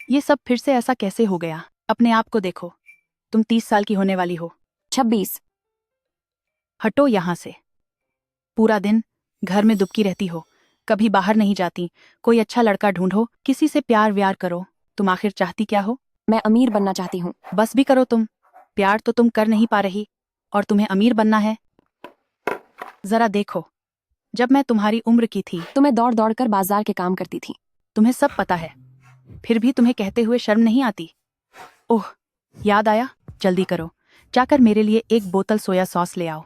ये सब फिर से ऐसा कैसे हो गया? अपने आप को देखो, तुम 30 साल की होने वाली हो। 26। हटो यहाँ से। पूरा दिन घर में दुबकी रहती हो, कभी बाहर नहीं जाती। कोई अच्छा लड़का ढूंढो, किसी से प्यार व्यार करो। तुम आखिर चाहती क्या हो? मैं अमीर बनना चाहती हूँ। बस भी करो तुम। प्यार तो तुम कर नहीं पा रही और तुम्हें अमीर बनना है। जरा देखो, जब मैं तुम्हारी उम्र की थी तो मैं दौड़ दौड़ कर बाजार के काम करती थी। तुम्हें सब पता है, फिर भी तुम्हें कहते हुए शर्म नहीं आती? ओह, याद आया, जल्दी करो, जाकर मेरे लिए एक बोतल सोया सॉस ले आओ।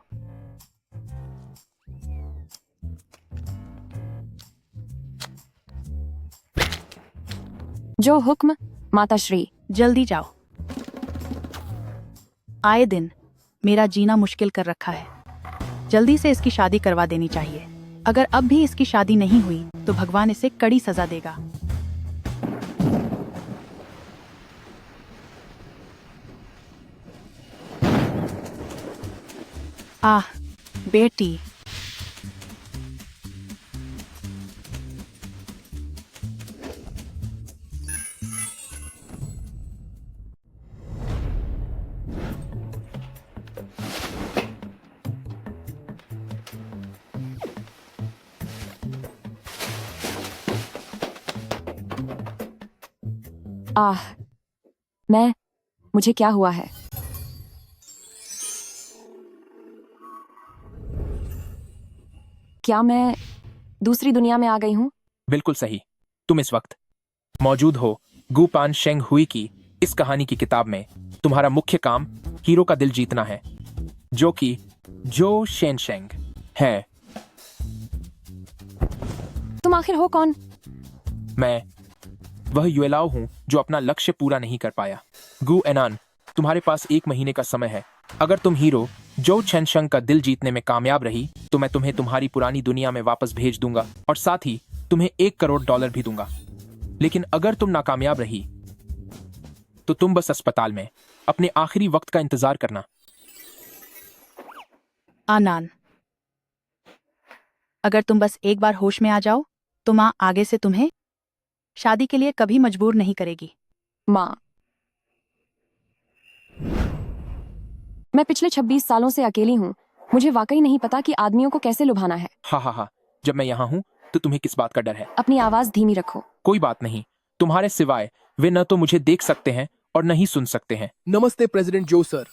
जो हुक्म माताश्री। जल्दी जाओ। आए दिन मेरा जीना मुश्किल कर रखा है। जल्दी से इसकी शादी करवा देनी चाहिए। अगर अब भी इसकी शादी नहीं हुई तो भगवान इसे कड़ी सजा देगा। आह, बेटी। आह, मुझे क्या हुआ है? क्या मैं दूसरी दुनिया में आ गई हूँ? बिल्कुल सही। तुम इस वक्त मौजूद हो गुपान शेंग हुई की इस कहानी की किताब में। तुम्हारा मुख्य काम हीरो का दिल जीतना है, जो कि जो शेन शेंग है। तुम आखिर हो कौन? मैं वह युएलाओ हूं जो अपना लक्ष्य पूरा नहीं कर पाया। गु एनान, तुम्हारे पास 1 महीने का समय है। अगर तुम हीरो जो शेनशंग का दिल जीतने में कामयाब रही तो मैं तुम्हें तुम्हारी पुरानी दुनिया में वापस भेज दूंगा और साथ ही तुम्हें $1 करोड़ भी दूंगा। लेकिन अगर तुम नाकामयाब रही तो तुम बस अस्पताल में अपने आखिरी वक्त का इंतजार करना। आनान, अगर तुम बस एक बार होश में आ जाओ तो माँ आगे से तुम्हें शादी के लिए कभी मजबूर नहीं करेगी। माँ, मैं पिछले 26 सालों से अकेली हूँ। मुझे वाकई नहीं पता कि आदमियों को कैसे लुभाना है। हा, जब मैं यहाँ हूँ तो तुम्हें किस बात का डर है? अपनी आवाज धीमी रखो। कोई बात नहीं, तुम्हारे सिवाय वे न तो मुझे देख सकते हैं और न ही सुन सकते हैं। नमस्ते प्रेसिडेंट जो सर।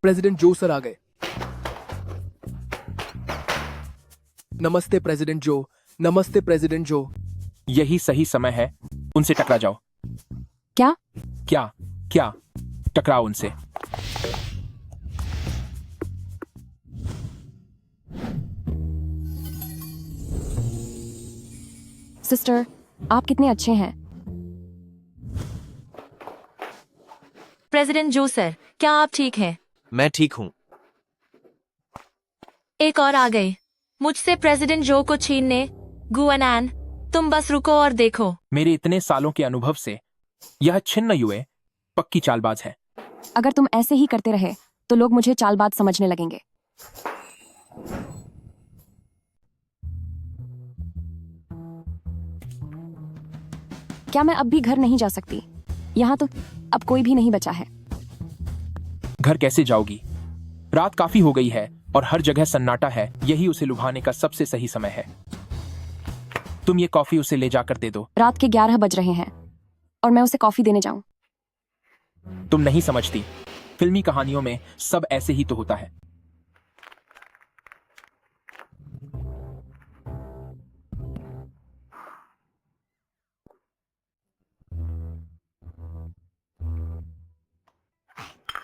प्रेसिडेंट जो सर आ गए। नमस्ते प्रेसिडेंट जो। नमस्ते प्रेसिडेंट जो। यही सही समय है, उनसे टकरा जाओ। क्या? क्या टकराओ उनसे। सिस्टर, आप कितने अच्छे हैं। प्रेसिडेंट जो सर, क्या आप ठीक हैं? मैं ठीक हूँ। एक और आ गए मुझसे प्रेसिडेंट जो को छीनने। गुआनान, तुम बस रुको और देखो। मेरे इतने सालों के अनुभव से यह छिन्न युए पक्की चालबाज है। अगर तुम ऐसे ही करते रहे तो लोग मुझे चालबाज समझने लगेंगे। क्या मैं अब भी घर नहीं जा सकती? यहाँ तो अब कोई भी नहीं बचा है। घर कैसे जाओगी? रात काफी हो गई है और हर जगह सन्नाटा है। यही उसे लुभाने का सबसे सही समय है। तुम ये कॉफी उसे ले जाकर दे दो। रात के 11 बज रहे हैं और मैं उसे कॉफी देने जाऊं? तुम नहीं समझती, फिल्मी कहानियों में सब ऐसे ही तो होता है।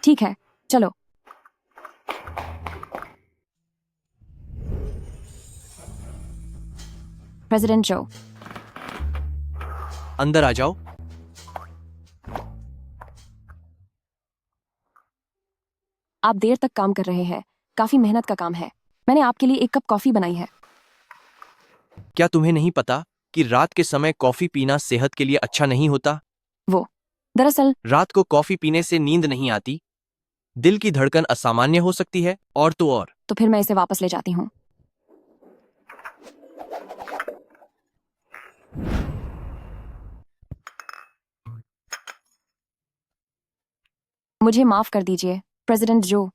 ठीक है, चलो। प्रेसिडेंट जो, अंदर आ जाओ। आप देर तक काम कर रहे हैं। काफी मेहनत का काम है। मैंने आपके लिए 1 कप कॉफी बनाई है। क्या तुम्हें नहीं पता कि रात के समय कॉफी पीना सेहत के लिए अच्छा नहीं होता? दरअसल रात को कॉफी पीने से नींद नहीं आती, दिल की धड़कन असामान्य हो सकती है और तो और तो फिर मैं इसे वापस ले जाती हूँ। मुझे माफ कर दीजिए प्रेसिडेंट जो,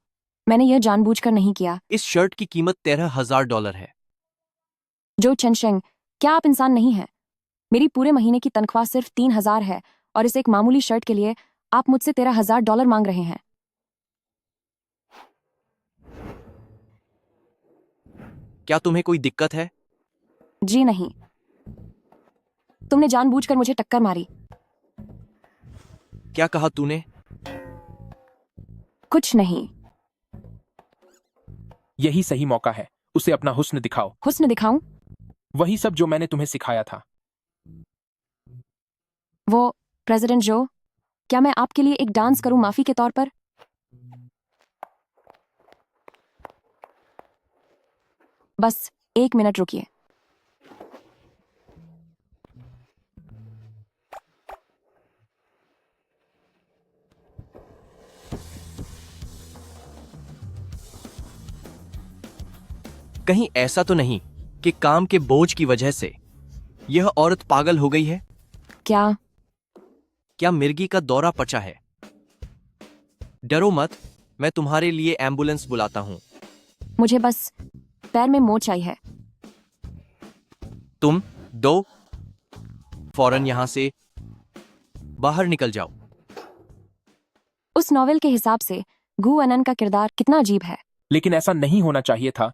मैंने यह जानबूझकर नहीं किया। इस शर्ट की कीमत $13,000 है। जो चेनशेंग, क्या आप इंसान नहीं हैं? मेरी पूरे महीने की तनख्वाह सिर्फ 3,000 है और इस एक मामूली शर्ट के लिए आप मुझसे $13,000 मांग रहे हैं। क्या तुम्हें कोई दिक्कत है? जी नहीं, तुमने जानबूझकर मुझे टक्कर मारी। क्या कहा तूने? कुछ नहीं। यही सही मौका है, उसे अपना हुस्न दिखाओ। हुस्न दिखाऊं? वही सब जो मैंने तुम्हें सिखाया था। वो प्रेसिडेंट जो, क्या मैं आपके लिए एक डांस करूं माफी के तौर पर? बस 1 मिनट रुकिए। कहीं ऐसा तो नहीं कि काम के बोझ की वजह से यह औरत पागल हो गई है? क्या मिर्गी का दौरा पचा है? डरो मत, मैं तुम्हारे लिए एम्बुलेंस बुलाता हूं। मुझे बस पैर में मोच आई है। तुम दो फौरन यहां से बाहर निकल जाओ। उस नॉवेल के हिसाब से गु अनन का किरदार कितना अजीब है। लेकिन ऐसा नहीं होना चाहिए था।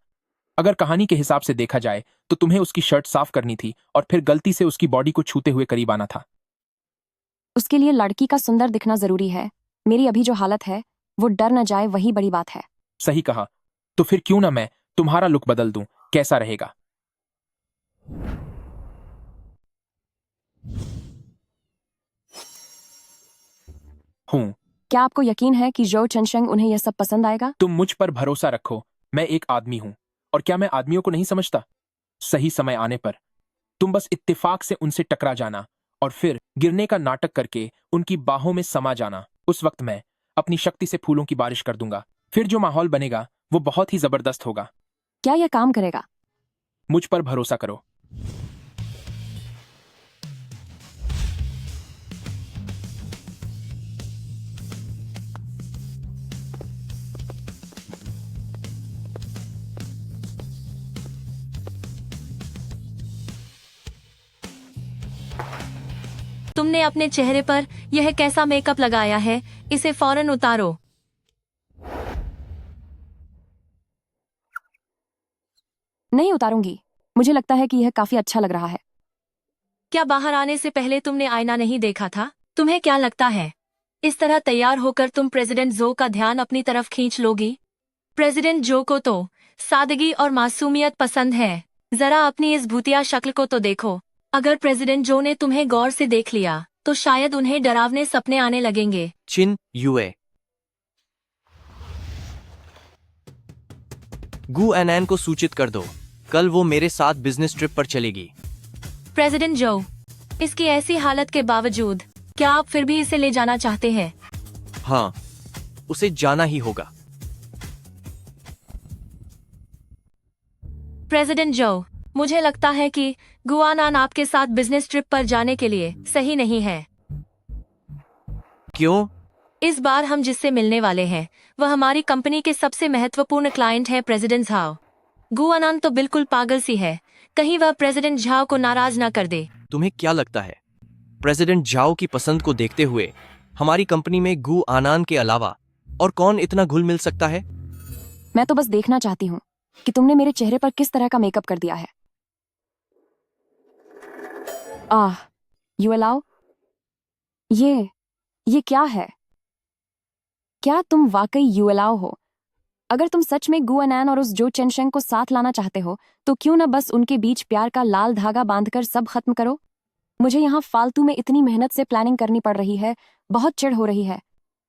अगर कहानी के हिसाब से देखा जाए तो तुम्हें उसकी शर्ट साफ करनी थी और फिर गलती से उसकी बॉडी को छूते हुए करीब आना था। उसके लिए लड़की का सुंदर दिखना जरूरी है। मेरी अभी जो हालत है वो डर न जाए, वही बड़ी बात है। सही कहा। तो फिर क्यों ना मैं तुम्हारा लुक बदल दूं, कैसा रहेगा? हूं। क्या आपको यकीन है कि जो चनशंग उन्हें यह सब पसंद आएगा? तुम मुझ पर भरोसा रखो, मैं एक आदमी हूं। और क्या मैं आदमियों को नहीं समझता? सही समय आने पर तुम बस इत्तेफाक से उनसे टकरा जाना और फिर गिरने का नाटक करके उनकी बाहों में समा जाना। उस वक्त मैं अपनी शक्ति से फूलों की बारिश कर दूंगा। फिर जो माहौल बनेगा वो बहुत ही जबरदस्त होगा। क्या यह काम करेगा? मुझ पर भरोसा करो। तुमने अपने चेहरे पर यह कैसा मेकअप लगाया है? इसे फौरन उतारो। नहीं उतारूंगी। मुझे लगता है कि यह काफी अच्छा लग रहा है। क्या बाहर आने से पहले तुमने आईना नहीं देखा था? तुम्हें क्या लगता है इस तरह तैयार होकर तुम प्रेसिडेंट जो का ध्यान अपनी तरफ खींच लोगी? प्रेसिडेंट जो को तो सादगी और मासूमियत पसंद है। जरा अपनी इस भूतिया शक्ल को तो देखो। अगर प्रेसिडेंट जो ने तुम्हें गौर से देख लिया तो शायद उन्हें डरावने सपने आने लगेंगे। चिन यूए। गु एनैन को सूचित कर दो, कल वो मेरे साथ बिजनेस ट्रिप पर चलेगी। प्रेसिडेंट जो, इसकी ऐसी हालत के बावजूद क्या आप फिर भी इसे ले जाना चाहते हैं? हाँ, उसे जाना ही होगा। प्रेसिडेंट जो, मुझे लगता है कि गुआनान आपके साथ बिजनेस ट्रिप पर जाने के लिए सही नहीं है। क्यों? इस बार हम जिससे मिलने वाले हैं वह हमारी कंपनी के सबसे महत्वपूर्ण क्लाइंट है प्रेसिडेंट झाओ। गुआनान तो बिल्कुल पागल सी है, कहीं वह प्रेसिडेंट झाओ को नाराज ना कर दे। तुम्हें क्या लगता है प्रेसिडेंट जाओ की पसंद को देखते हुए हमारी कंपनी में गु आनान के अलावा और कौन इतना घुल मिल सकता है? मैं तो बस देखना चाहती हूँ कि तुमने मेरे चेहरे पर किस तरह का मेकअप कर दिया है। आह, यू अलाउ? ये क्या है? क्या तुम वाकई यू अलाउ हो? अगर तुम सच में गु अनैन और उस जो चेनशेंग को साथ लाना चाहते हो तो क्यों न बस उनके बीच प्यार का लाल धागा बांधकर सब खत्म करो। मुझे यहाँ फालतू में इतनी मेहनत से प्लानिंग करनी पड़ रही है, बहुत चिढ़ हो रही है।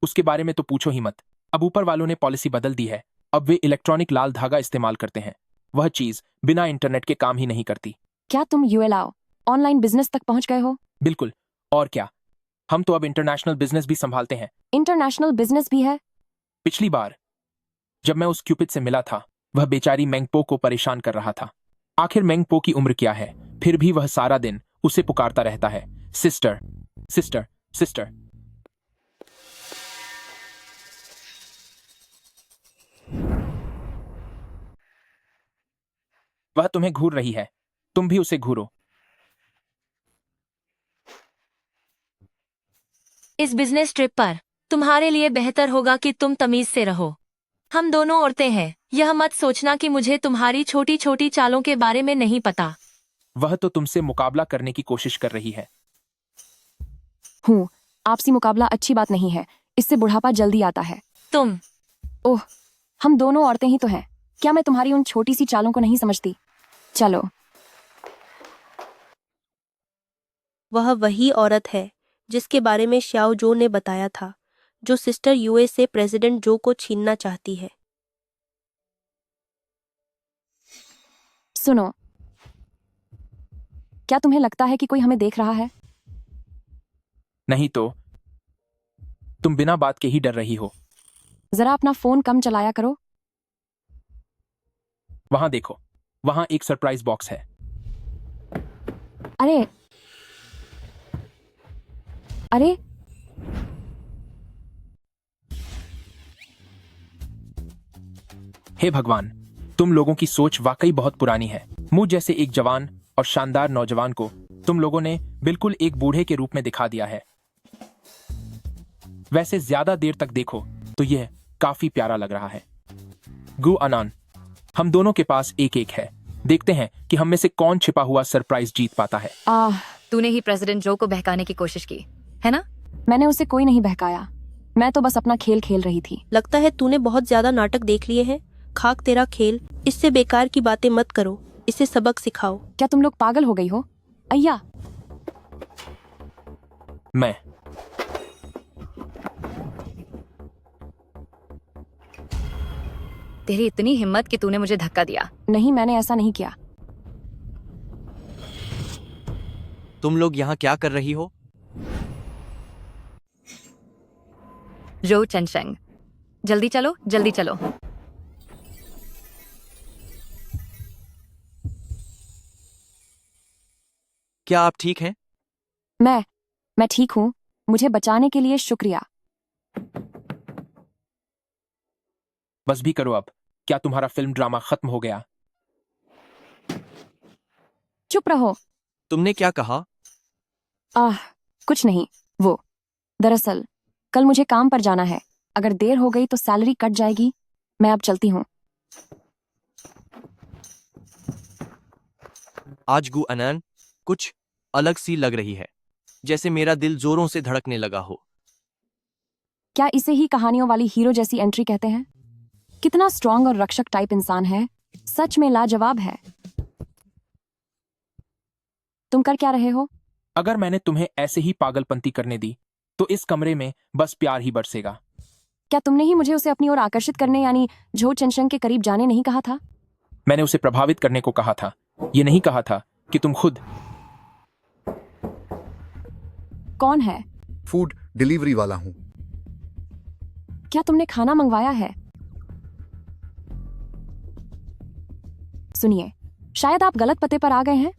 उसके बारे में तो पूछो ही मत। अब ऊपर वालों ने पॉलिसी बदल दी है। अब वे इलेक्ट्रॉनिक लाल धागा इस्तेमाल करते हैं। वह चीज बिना इंटरनेट के काम ही नहीं करती। क्या तुम यू अलाउ ऑनलाइन बिजनेस तक पहुंच गए हो? बिल्कुल, और क्या। हम तो अब इंटरनेशनल बिजनेस भी संभालते हैं। इंटरनेशनल बिजनेस भी है? पिछली बार जब मैं उस क्यूपिड से मिला था वह बेचारी मेंगपो को परेशान कर रहा था। आखिर मेंगपो की उम्र क्या है, फिर भी वह सारा दिन उसे पुकारता रहता है, सिस्टर सिस्टर सिस्टर। वह तुम्हें घूर रही है, तुम भी उसे घूरो। इस बिजनेस ट्रिप पर तुम्हारे लिए बेहतर होगा कि तुम तमीज से रहो। हम दोनों औरतें हैं, यह मत सोचना कि मुझे तुम्हारी छोटी छोटी चालों के बारे में नहीं पता। वह तो तुमसे मुकाबला करने की कोशिश कर रही है। हूँ, आपसी मुकाबला अच्छी बात नहीं है, इससे बुढ़ापा जल्दी आता है। तुम ओह, हम दोनों औरतें ही तो हैं। क्या मैं तुम्हारी उन छोटी सी चालों को नहीं समझती? चलो। वह वही औरत है जिसके बारे में श्याओ जो ने बताया था, जो सिस्टर यूएस से प्रेसिडेंट जो को छीनना चाहती है। सुनो, क्या तुम्हें लगता है कि कोई हमें देख रहा है? नहीं तो तुम बिना बात के ही डर रही हो। जरा अपना फोन कम चलाया करो। वहां देखो, वहां एक सरप्राइज बॉक्स है। अरे अरे, हे भगवान, तुम लोगों की सोच वाकई बहुत पुरानी है। मुझ जैसे एक जवान और शानदार नौजवान को तुम लोगों ने बिल्कुल एक बूढ़े के रूप में दिखा दिया है। वैसे ज्यादा देर तक देखो तो यह काफी प्यारा लग रहा है। गु अनान, हम दोनों के पास एक एक है। देखते हैं कि हम में से कौन छिपा हुआ सरप्राइज जीत पाता है। तूने ही प्रेसिडेंट जो को बहकाने की कोशिश की है ना? मैंने उसे कोई नहीं बहकाया, मैं तो बस अपना खेल खेल रही थी। लगता है तूने बहुत ज्यादा नाटक देख लिए हैं। खाक तेरा खेल, इससे बेकार की बातें मत करो, इसे सबक सिखाओ। क्या तुम लोग पागल हो गई हो? अय्या, मैं तेरी इतनी हिम्मत कि तूने मुझे धक्का दिया। नहीं, मैंने ऐसा नहीं किया। तुम लोग यहाँ क्या कर रही हो? जो चेनशेंग, जल्दी चलो जल्दी चलो। क्या आप ठीक हैं? मैं ठीक हूँ। मुझे बचाने के लिए शुक्रिया। बस भी करो अब। क्या तुम्हारा फिल्म ड्रामा खत्म हो गया? चुप रहो। तुमने क्या कहा? कुछ नहीं। वो दरअसल कल मुझे काम पर जाना है। अगर देर हो गई तो सैलरी कट जाएगी। मैं अब चलती हूँ। आज गु अनान कुछ अलग सी लग रही है, जैसे मेरा दिल जोरों से धड़कने लगा हो। क्या इसे ही कहानियों वाली हीरो जैसी एंट्री कहते हैं? कितना स्ट्रांग और रक्षक टाइप इंसान है, सच में लाजवाब है। तुम कर क्या रहे हो? अगर मैंने तुम्हें ऐसे ही पागलपंती करने दी तो इस कमरे में बस प्यार ही बरसेगा। क्या तुमने ही मुझे उसे अपनी ओर आकर्षित करने यानी झो चेनशेंग के करीब जाने नहीं कहा था? मैंने उसे प्रभावित करने को कहा था, ये नहीं कहा था कि तुम खुद। कौन है? फूड डिलीवरी वाला हूँ। क्या तुमने खाना मंगवाया है? सुनिए, शायद आप गलत पते पर आ गए हैं।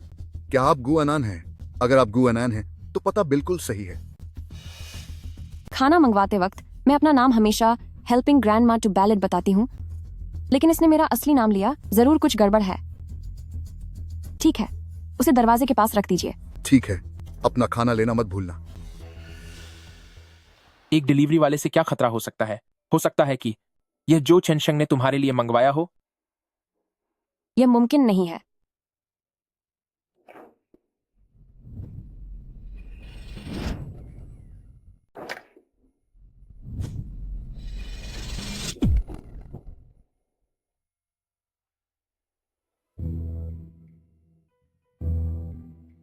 क्या आप गु अनान हैं? अगर आप गु अनान हैं तो पता बिल्कुल सही है। खाना मंगवाते वक्त मैं अपना नाम हमेशा हेल्पिंग ग्रैंडमा टू बैलेट बताती हूँ, लेकिन इसने मेरा असली नाम लिया। जरूर कुछ गड़बड़ है। ठीक है, उसे दरवाजे के पास रख दीजिए। ठीक है, अपना खाना लेना मत भूलना। एक डिलीवरी वाले से क्या खतरा हो सकता है? हो सकता है कि यह जो चेनशेंग ने तुम्हारे लिए मंगवाया हो। यह मुमकिन नहीं है।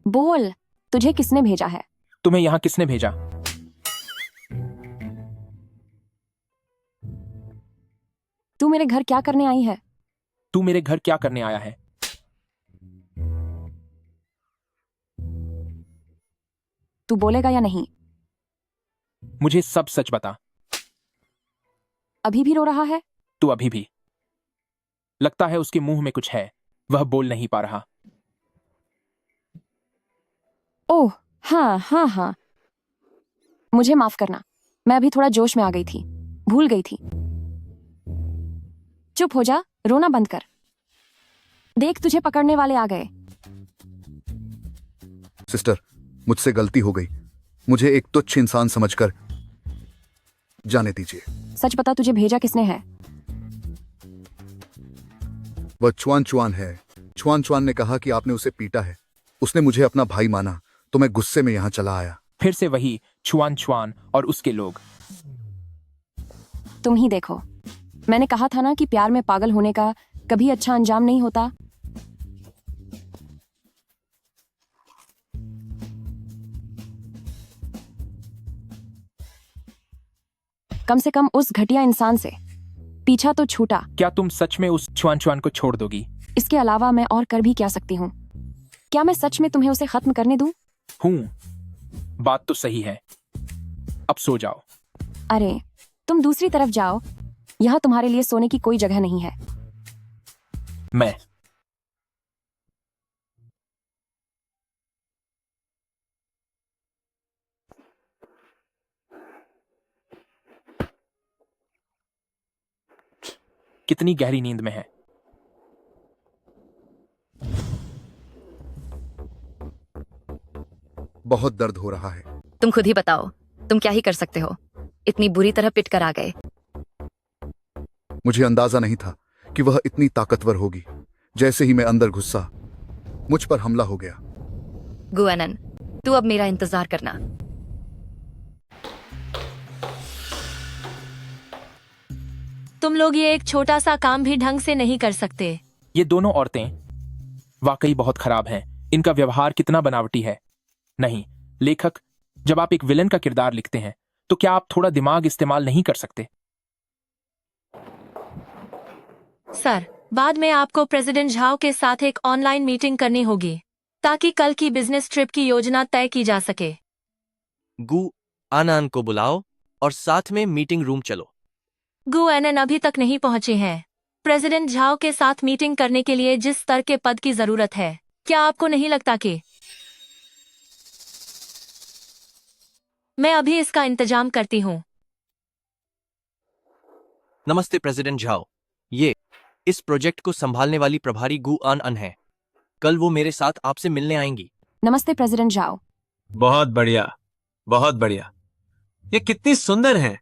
बोल, तुझे किसने भेजा है? तुम्हें यहाँ किसने भेजा? तू मेरे घर क्या करने आई है? तू मेरे घर क्या करने आया है? तू बोलेगा या नहीं? मुझे सब सच बता। अभी भी रो रहा है? तू अभी भी लगता है उसके मुंह में कुछ है, वह बोल नहीं पा रहा। ओह हाँ हाँ हाँ, मुझे माफ करना, मैं अभी थोड़ा जोश में आ गई थी, भूल गई थी। चुप हो जा, रोना बंद कर। देख तुझे पकड़ने वाले आ गए। सिस्टर, मुझसे गलती हो गई। मुझे एक तुच्छ इंसान समझकर जाने दीजिए। सच बता, तुझे भेजा किसने है? वह चुआन चुआन है। चुआन चुआन ने कहा कि आपने उसे पीटा है। उसने मुझे अपना भाई माना तो मैं गुस्से में यहां चला आया। फिर से वही छुआन छुआन और उसके लोग। तुम ही देखो, मैंने कहा था ना कि प्यार में पागल होने का कभी अच्छा अंजाम नहीं होता। कम से कम उस घटिया इंसान से पीछा तो छूटा। क्या तुम सच में उस छुआन छुआन को छोड़ दोगी? इसके अलावा मैं और कर भी क्या सकती हूँ? क्या मैं सच में तुम्हें उसे खत्म करने दूं? हूं, बात तो सही है। अब सो जाओ। अरे तुम दूसरी तरफ जाओ, यहाँ तुम्हारे लिए सोने की कोई जगह नहीं है। मैं कितनी गहरी नींद में है। बहुत दर्द हो रहा है। तुम खुद ही बताओ, तुम क्या ही कर सकते हो? इतनी बुरी तरह पिट कर आ गए। मुझे अंदाजा नहीं था कि वह इतनी ताकतवर होगी। जैसे ही मैं अंदर घुसा, मुझ पर हमला हो गया। गुआनन, तू अब मेरा इंतजार करना। तुम लोग ये एक छोटा सा काम भी ढंग से नहीं कर सकते। ये दोनों औरतें वाकई बहुत खराब हैं। इनका व्यवहार कितना बनावटी है। नहीं लेखक, जब आप एक विलन का किरदार लिखते हैं तो क्या आप थोड़ा दिमाग इस्तेमाल नहीं कर सकते? सर, बाद में आपको प्रेसिडेंट झाओ के साथ एक ऑनलाइन मीटिंग करनी होगी ताकि कल की बिजनेस ट्रिप की योजना तय की जा सके। गु आनान को बुलाओ और साथ में मीटिंग रूम चलो। गुएनन अभी तक नहीं पहुंचे हैं। प्रेसिडेंट झाओ के साथ मीटिंग करने के लिए जिस स्तर के पद की जरूरत है, क्या आपको नहीं लगता कि मैं अभी इसका इंतजाम करती हूँ? नमस्ते प्रेसिडेंट झाओ, ये इस प्रोजेक्ट को संभालने वाली प्रभारी गु आन अन है। कल वो मेरे साथ आपसे मिलने आएंगी। नमस्ते प्रेसिडेंट झाओ। बहुत बढ़िया, बहुत बढ़िया। ये कितनी सुंदर हैं।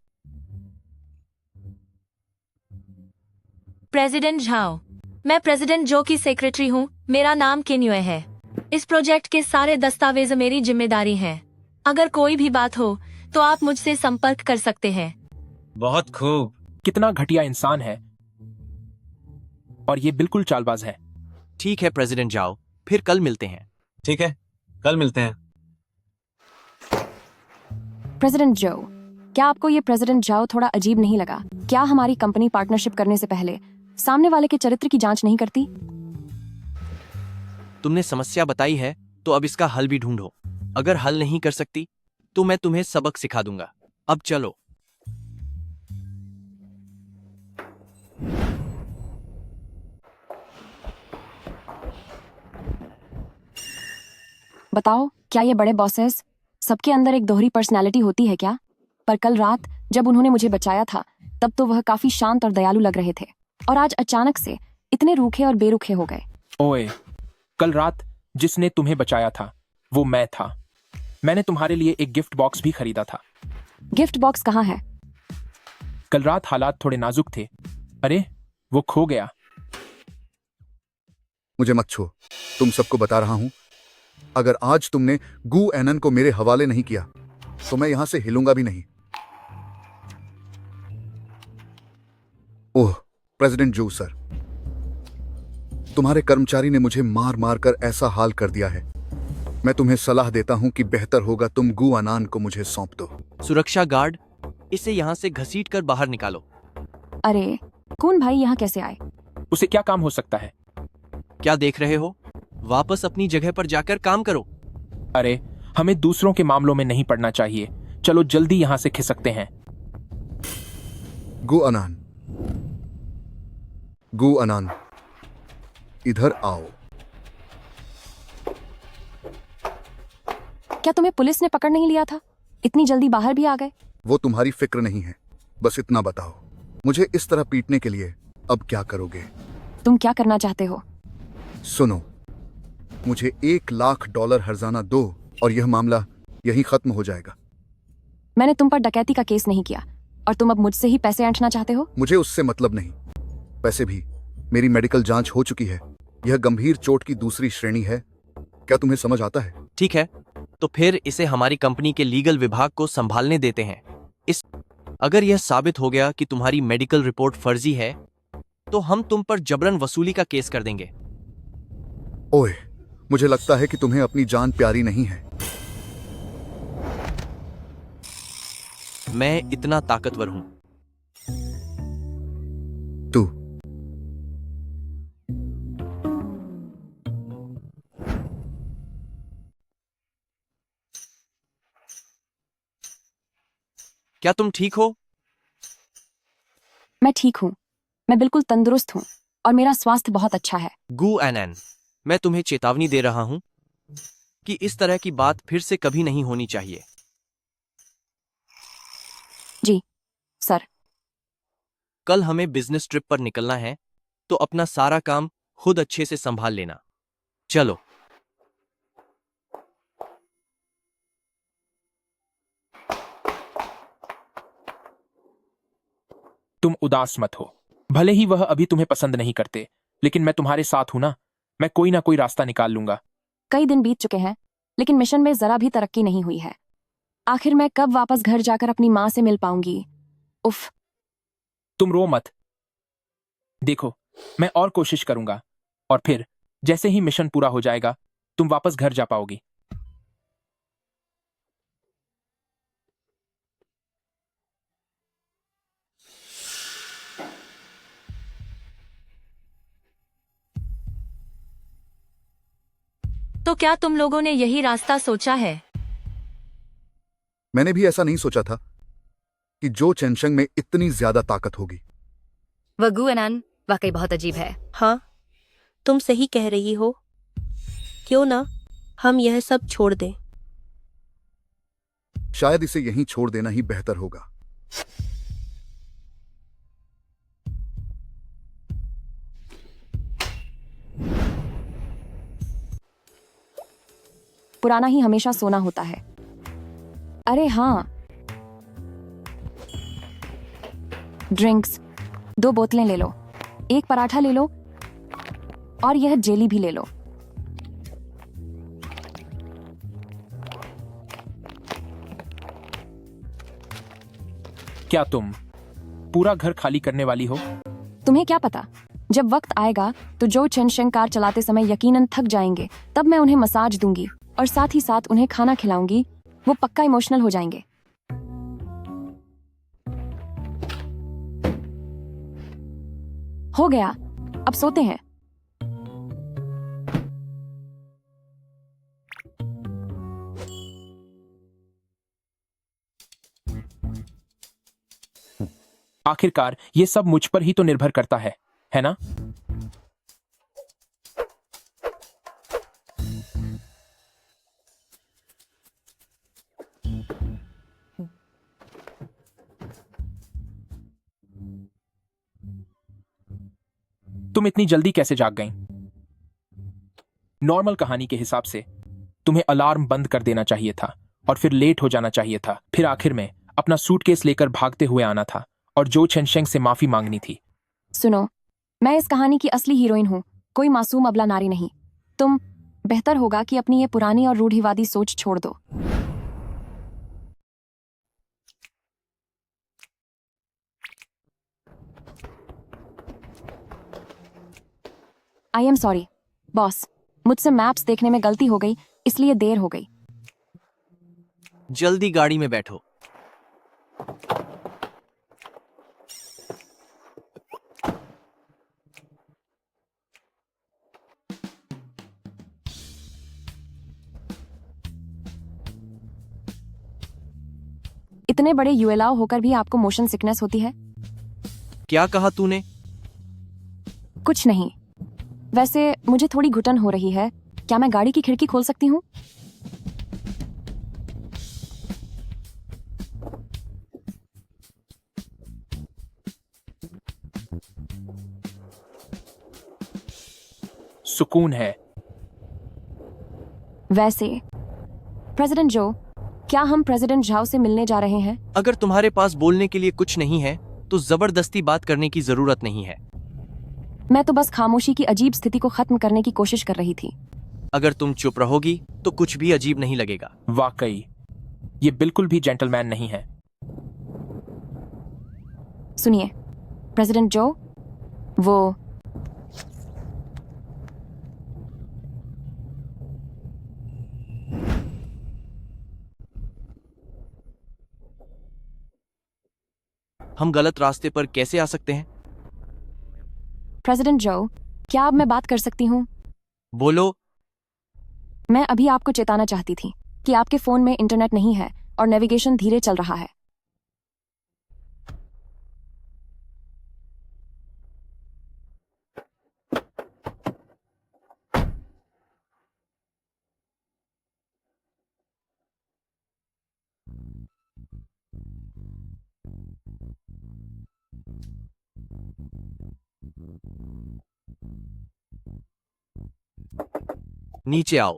प्रेसिडेंट झाओ, मैं प्रेसिडेंट जो की सेक्रेटरी हूँ। मेरा नाम किन्युए है। इस प्रोजेक्ट के सारे दस्तावेज मेरी जिम्मेदारी हैं। अगर कोई भी बात हो तो आप मुझसे संपर्क कर सकते हैं। बहुत खूब। कितना घटिया इंसान है, और ये बिल्कुल चालबाज है। ठीक है प्रेसिडेंट झाओ, फिर कल मिलते हैं। ठीक है, कल मिलते हैं। प्रेसिडेंट जो, क्या आपको ये प्रेसिडेंट जाओ थोड़ा अजीब नहीं लगा? क्या हमारी कंपनी पार्टनरशिप करने से पहले सामने वाले के चरित्र की जांच नहीं करती? तुमने समस्या बताई है तो अब इसका हल भी ढूंढो। अगर हल नहीं कर सकती तो मैं तुम्हें सबक सिखा दूंगा। अब चलो। बताओ, क्या ये बड़े बॉसेस सबके अंदर एक दोहरी पर्सनालिटी होती है क्या? पर कल रात जब उन्होंने मुझे बचाया था तब तो वह काफी शांत और दयालु लग रहे थे, और आज अचानक से इतने रूखे और बेरुखे हो गए। ओए, कल रात जिसने तुम्हें बचाया था वो मैं था। मैंने तुम्हारे लिए एक गिफ्ट बॉक्स भी खरीदा था। गिफ्ट बॉक्स कहाँ है? कल रात हालात थोड़े नाजुक थे। अरे, वो खो गया। मुझे मत छो, तुम सबको बता रहा हूं। अगर आज तुमने गु एनन को मेरे हवाले नहीं किया तो मैं यहां से हिलूंगा भी नहीं। ओह प्रेसिडेंट जो सर, तुम्हारे कर्मचारी ने मुझे मार मार कर ऐसा हाल कर दिया है। मैं तुम्हें सलाह देता हूं कि बेहतर होगा तुम गु अनान को मुझे सौंप दो। सुरक्षा गार्ड, इसे यहाँ से घसीट कर बाहर निकालो। अरे कौन भाई यहाँ कैसे आए? उसे क्या काम हो सकता है? क्या देख रहे हो? वापस अपनी जगह पर जाकर काम करो। अरे, हमें दूसरों के मामलों में नहीं पड़ना चाहिए। चलो जल्दी यहाँ से खिसकते हैं। गु अनान, गु अनान, इधर आओ। क्या तुम्हें पुलिस ने पकड़ नहीं लिया था? इतनी जल्दी बाहर भी आ गए? वो तुम्हारी फिक्र नहीं है। बस इतना बताओ, मुझे इस तरह पीटने के लिए अब क्या करोगे? तुम क्या करना चाहते हो? सुनो, मुझे $1,00,000 हर्जाना दो और यह मामला यहीं खत्म हो जाएगा। मैंने तुम पर डकैती का केस नहीं किया और तुम अब मुझसे ही पैसे ऐंठना चाहते हो? मुझे उससे मतलब नहीं। वैसे भी मेरी मेडिकल जांच हो चुकी है। यह गंभीर चोट की दूसरी श्रेणी है। क्या तुम्हें समझ आता है? ठीक है, तो फिर इसे हमारी कंपनी के लीगल विभाग को संभालने देते हैं। अगर यह साबित हो गया कि तुम्हारी मेडिकल रिपोर्ट फर्जी है, तो हम तुम पर जबरन वसूली का केस कर देंगे। ओए, मुझे लगता है कि तुम्हें अपनी जान प्यारी नहीं है। मैं इतना ताकतवर हूं। तू क्या तुम ठीक हो? मैं ठीक हूँ। मैं बिल्कुल तंदुरुस्त हूँ और मेरा स्वास्थ्य बहुत अच्छा है। गु एनएन, मैं तुम्हें चेतावनी दे रहा हूं कि इस तरह की बात फिर से कभी नहीं होनी चाहिए। जी सर। कल हमें बिजनेस ट्रिप पर निकलना है, तो अपना सारा काम खुद अच्छे से संभाल लेना। चलो। तुम उदास मत हो। भले ही वह अभी तुम्हें पसंद नहीं करते, लेकिन मैं तुम्हारे साथ हूं ना। मैं कोई ना कोई रास्ता निकाल लूंगा। कई दिन बीत चुके हैं, लेकिन मिशन में जरा भी तरक्की नहीं हुई है। आखिर मैं कब वापस घर जाकर अपनी माँ से मिल पाऊंगी? उफ। तुम रो मत। देखो, मैं और कोशिश करूंगा, और फिर जैसे ही मिशन पूरा हो जाएगा, तुम वापस घर जा पाओगी। तो क्या तुम लोगों ने यही रास्ता सोचा है? मैंने भी ऐसा नहीं सोचा था कि जो चेनशंग में इतनी ज्यादा ताकत होगी। वह गु एनान वाकई बहुत अजीब है। हाँ, तुम सही कह रही हो। क्यों ना हम यह सब छोड़ दें? शायद इसे यहीं छोड़ देना ही बेहतर होगा। पुराना ही हमेशा सोना होता है। अरे हाँ, ड्रिंक्स 2 बोतलें ले लो, 1 पराठा ले लो और यह जेली भी ले लो। क्या तुम पूरा घर खाली करने वाली हो? तुम्हें क्या पता, जब वक्त आएगा तो जो चेनशेंग कार चलाते समय यकीनन थक जाएंगे, तब मैं उन्हें मसाज दूंगी और साथ ही साथ उन्हें खाना खिलाऊंगी। वो पक्का इमोशनल हो जाएंगे। हो गया, अब सोते हैं। आखिरकार ये सब मुझ पर ही तो निर्भर करता है ना? तुम इतनी जल्दी कैसे जाग गईं? नॉर्मल कहानी के हिसाब से तुम्हें अलार्म बंद कर देना चाहिए था और फिर लेट हो जाना चाहिए था। फिर आखिर में अपना सूटकेस लेकर भागते हुए आना था और जो चेनशेंग से माफी मांगनी थी। सुनो, मैं इस कहानी की असली हीरोइन हूँ, कोई मासूम अबला नारी नहीं। तुम बेहतर होगा कि अपनी ये पुरानी और रूढ़िवादी सोच छोड़ दो। आई एम सॉरी बॉस, मुझसे मैप्स देखने में गलती हो गई, इसलिए देर हो गई। जल्दी गाड़ी में बैठो। इतने बड़े यूएलआओ होकर भी आपको मोशन सिकनेस होती है? क्या कहा तूने? कुछ नहीं। वैसे मुझे थोड़ी घुटन हो रही है, क्या मैं गाड़ी की खिड़की खोल सकती हूँ? सुकून है। वैसे प्रेसिडेंट जो, क्या हम प्रेसिडेंट झाओ से मिलने जा रहे हैं? अगर तुम्हारे पास बोलने के लिए कुछ नहीं है तो जबरदस्ती बात करने की जरूरत नहीं है। मैं तो बस खामोशी की अजीब स्थिति को खत्म करने की कोशिश कर रही थी। अगर तुम चुप रहोगी तो कुछ भी अजीब नहीं लगेगा। वाकई ये बिल्कुल भी जेंटलमैन नहीं है। सुनिए प्रेसिडेंट जो, वो हम गलत रास्ते पर कैसे आ सकते हैं? प्रेसिडेंट जो, क्या अब मैं बात कर सकती हूँ? बोलो। मैं अभी आपको चेताना चाहती थी कि आपके फोन में इंटरनेट नहीं है और नेविगेशन धीरे चल रहा है। नीचे आओ।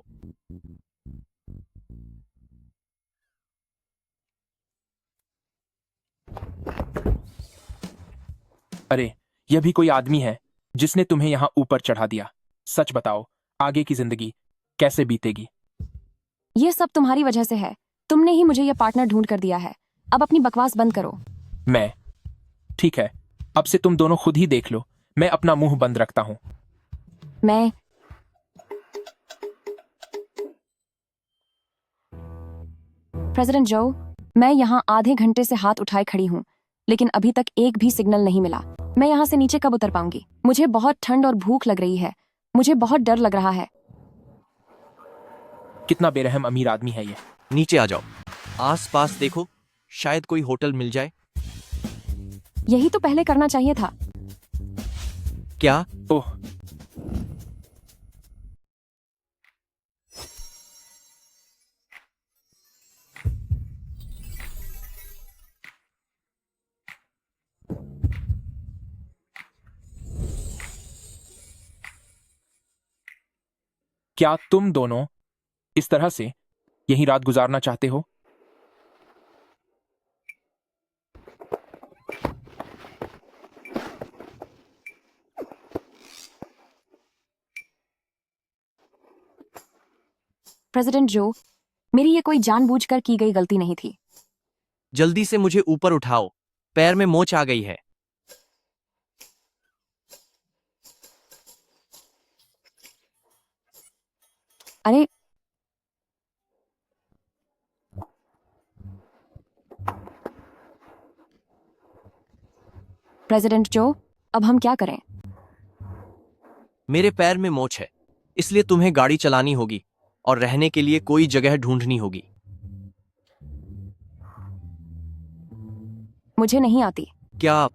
अरे यह भी कोई आदमी है जिसने तुम्हें यहाँ ऊपर चढ़ा दिया। सच बताओ, आगे की जिंदगी कैसे बीतेगी? ये सब तुम्हारी वजह से है। तुमने ही मुझे ये पार्टनर ढूंढ कर दिया है। अब अपनी बकवास बंद करो। मैं? ठीक है, अब से तुम दोनों खुद ही देख लो। मैं अपना मुंह बंद रखता हूँ। मैं प्रेसिडेंट जो, मैं यहाँ आधे घंटे से हाथ उठाए खड़ी हूँ, लेकिन अभी तक एक भी सिग्नल नहीं मिला। मैं यहाँ से नीचे कब उतर पाऊंगी? मुझे बहुत ठंड और भूख लग रही है। मुझे बहुत डर लग रहा है। कितना बेरहम अमीर आदमी है ये। नीचे आ जाओ, आस-पास देखो, शायद कोई होटल मिल जाए। यही तो पहले करना चाहिए था। क्या? ओह, क्या तुम दोनों इस तरह से यहीं रात गुजारना चाहते हो? प्रेसिडेंट जो, मेरी ये कोई जानबूझकर की गई गलती नहीं थी। जल्दी से मुझे ऊपर उठाओ, पैर में मोच आ गई है। अरे प्रेसिडेंट जो, अब हम क्या करें? मेरे पैर में मोच है, इसलिए तुम्हें गाड़ी चलानी होगी और रहने के लिए कोई जगह ढूंढनी होगी। मुझे नहीं आती। क्या?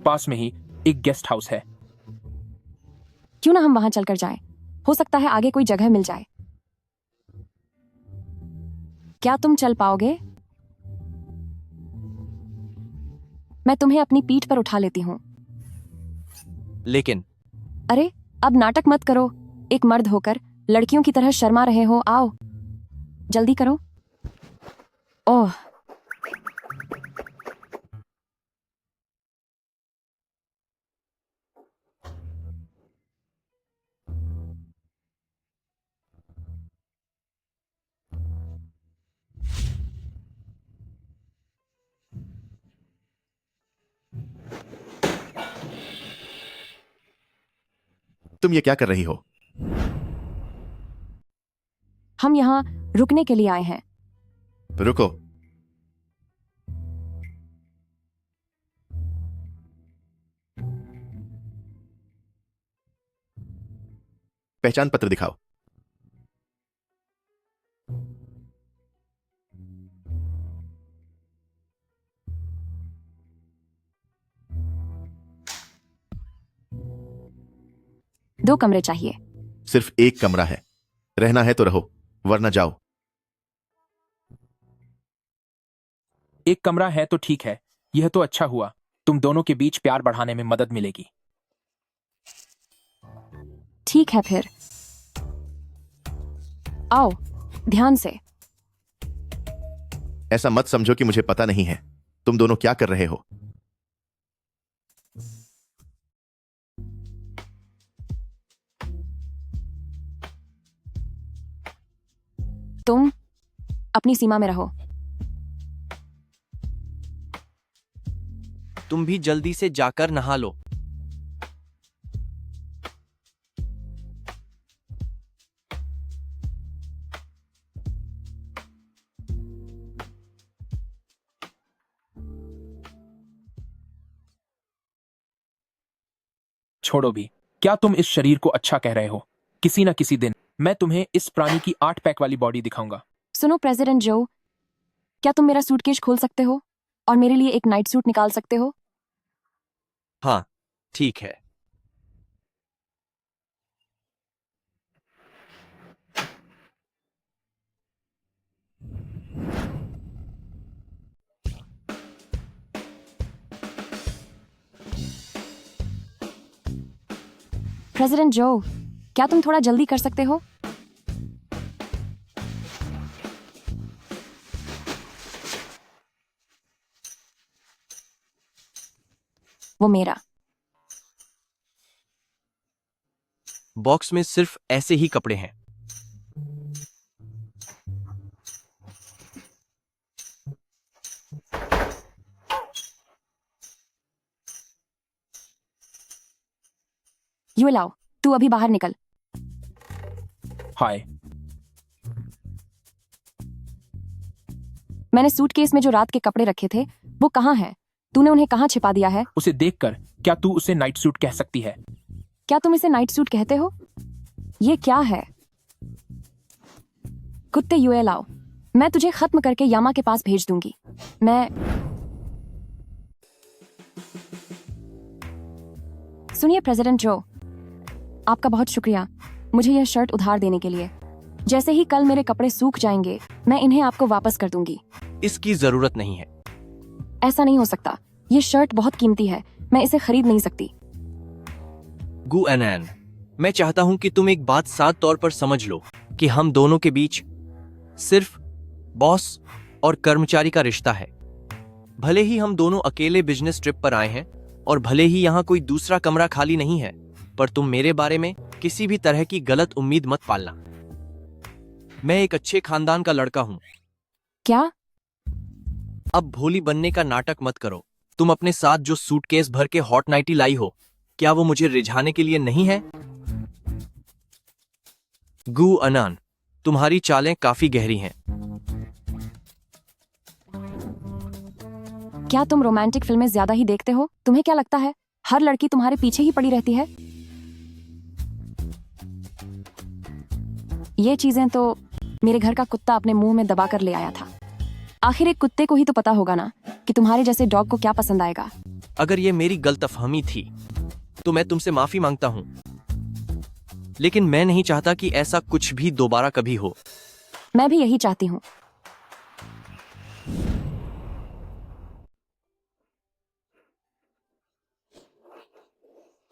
पास में ही एक गेस्ट हाउस है। क्यों ना हम वहां चलकर जाएं? हो सकता है आगे कोई जगह मिल जाए। क्या तुम चल पाओगे? मैं तुम्हें अपनी पीठ पर उठा लेती हूँ। लेकिन अरे अब नाटक मत करो। एक मर्द होकर लड़कियों की तरह शर्मा रहे हो। आओ जल्दी करो। ओह, तुम ये क्या कर रही हो? हम यहाँ रुकने के लिए आए हैं। रुको। पहचान पत्र दिखाओ। 2 कमरे चाहिए। सिर्फ एक कमरा है, रहना है तो रहो, वरना जाओ। एक कमरा है तो ठीक है, यह तो अच्छा हुआ, तुम दोनों के बीच प्यार बढ़ाने में मदद मिलेगी। ठीक है फिर, आओ ध्यान से। ऐसा मत समझो कि मुझे पता नहीं है तुम दोनों क्या कर रहे हो। तुम अपनी सीमा में रहो। तुम भी जल्दी से जाकर नहा लो। छोड़ो भी, क्या तुम इस शरीर को अच्छा कह रहे हो? किसी न किसी दिन मैं तुम्हें इस प्राणी की 8 पैक वाली बॉडी दिखाऊंगा। सुनो प्रेसिडेंट जो, क्या तुम मेरा सूटकेस खोल सकते हो और मेरे लिए एक नाइट सूट निकाल सकते हो? हाँ, ठीक है। प्रेसिडेंट जो, क्या तुम थोड़ा जल्दी कर सकते हो? वो मेरा बॉक्स में सिर्फ ऐसे ही कपड़े हैं। यू लाओ, तू अभी बाहर निकल। हाय। मैंने सूटकेस में जो रात के कपड़े रखे थे वो कहाँ हैं? तूने उन्हें कहाँ छिपा दिया है? उसे देखकर क्या तू उसे नाइट सूट कह सकती है? क्या तुम इसे नाइट सूट कहते हो? ये क्या है? कुत्ते यूए लाओ, मैं तुझे खत्म करके यामा के पास भेज दूंगी। मैं सुनिए प्रेसिडेंट जो, आपका बहुत शुक्रिया मुझे यह शर्ट उधार देने के लिए। जैसे ही कल मेरे कपड़े सूख जाएंगे मैं इन्हें आपको वापस कर दूंगी। इसकी जरूरत नहीं है। ऐसा नहीं हो सकता, ये शर्ट बहुत कीमती है, मैं इसे खरीद नहीं सकती। गु एनैन, मैं चाहता हूं कि तुम एक बात साफ तौर पर समझ लो कि हम दोनों के बीच सिर्फ बॉस और कर्मचारी का रिश्ता है। भले ही हम दोनों अकेले बिजनेस ट्रिप पर आए हैं और भले ही यहाँ कोई दूसरा कमरा खाली नहीं है, पर तुम मेरे बारे में किसी भी तरह की गलत उम्मीद मत पालना। मैं एक अच्छे खानदान का लड़का हूं। क्या? अब भोली बनने का नाटक मत करो। तुम अपने साथ जो सूटकेस भर के हॉट नाइटी लाई हो, क्या वो मुझे रिझाने के लिए नहीं है? गु अनान, तुम्हारी चालें काफी गहरी हैं। क्या तुम रोमांटिक फिल्में ज्यादा ही देखते हो? तुम्हें क्या लगता है हर लड़की तुम्हारे पीछे ही पड़ी रहती है? ये चीजें तो मेरे घर का कुत्ता अपने मुंह में दबा कर ले आया था। आखिर एक कुत्ते को ही तो पता होगा ना कि तुम्हारे जैसे डॉग को क्या पसंद आएगा। अगर ये मेरी गलतफहमी थी तो मैं तुमसे माफी मांगता हूं, लेकिन मैं नहीं चाहता कि ऐसा कुछ भी दोबारा कभी हो। मैं भी यही चाहती हूँ।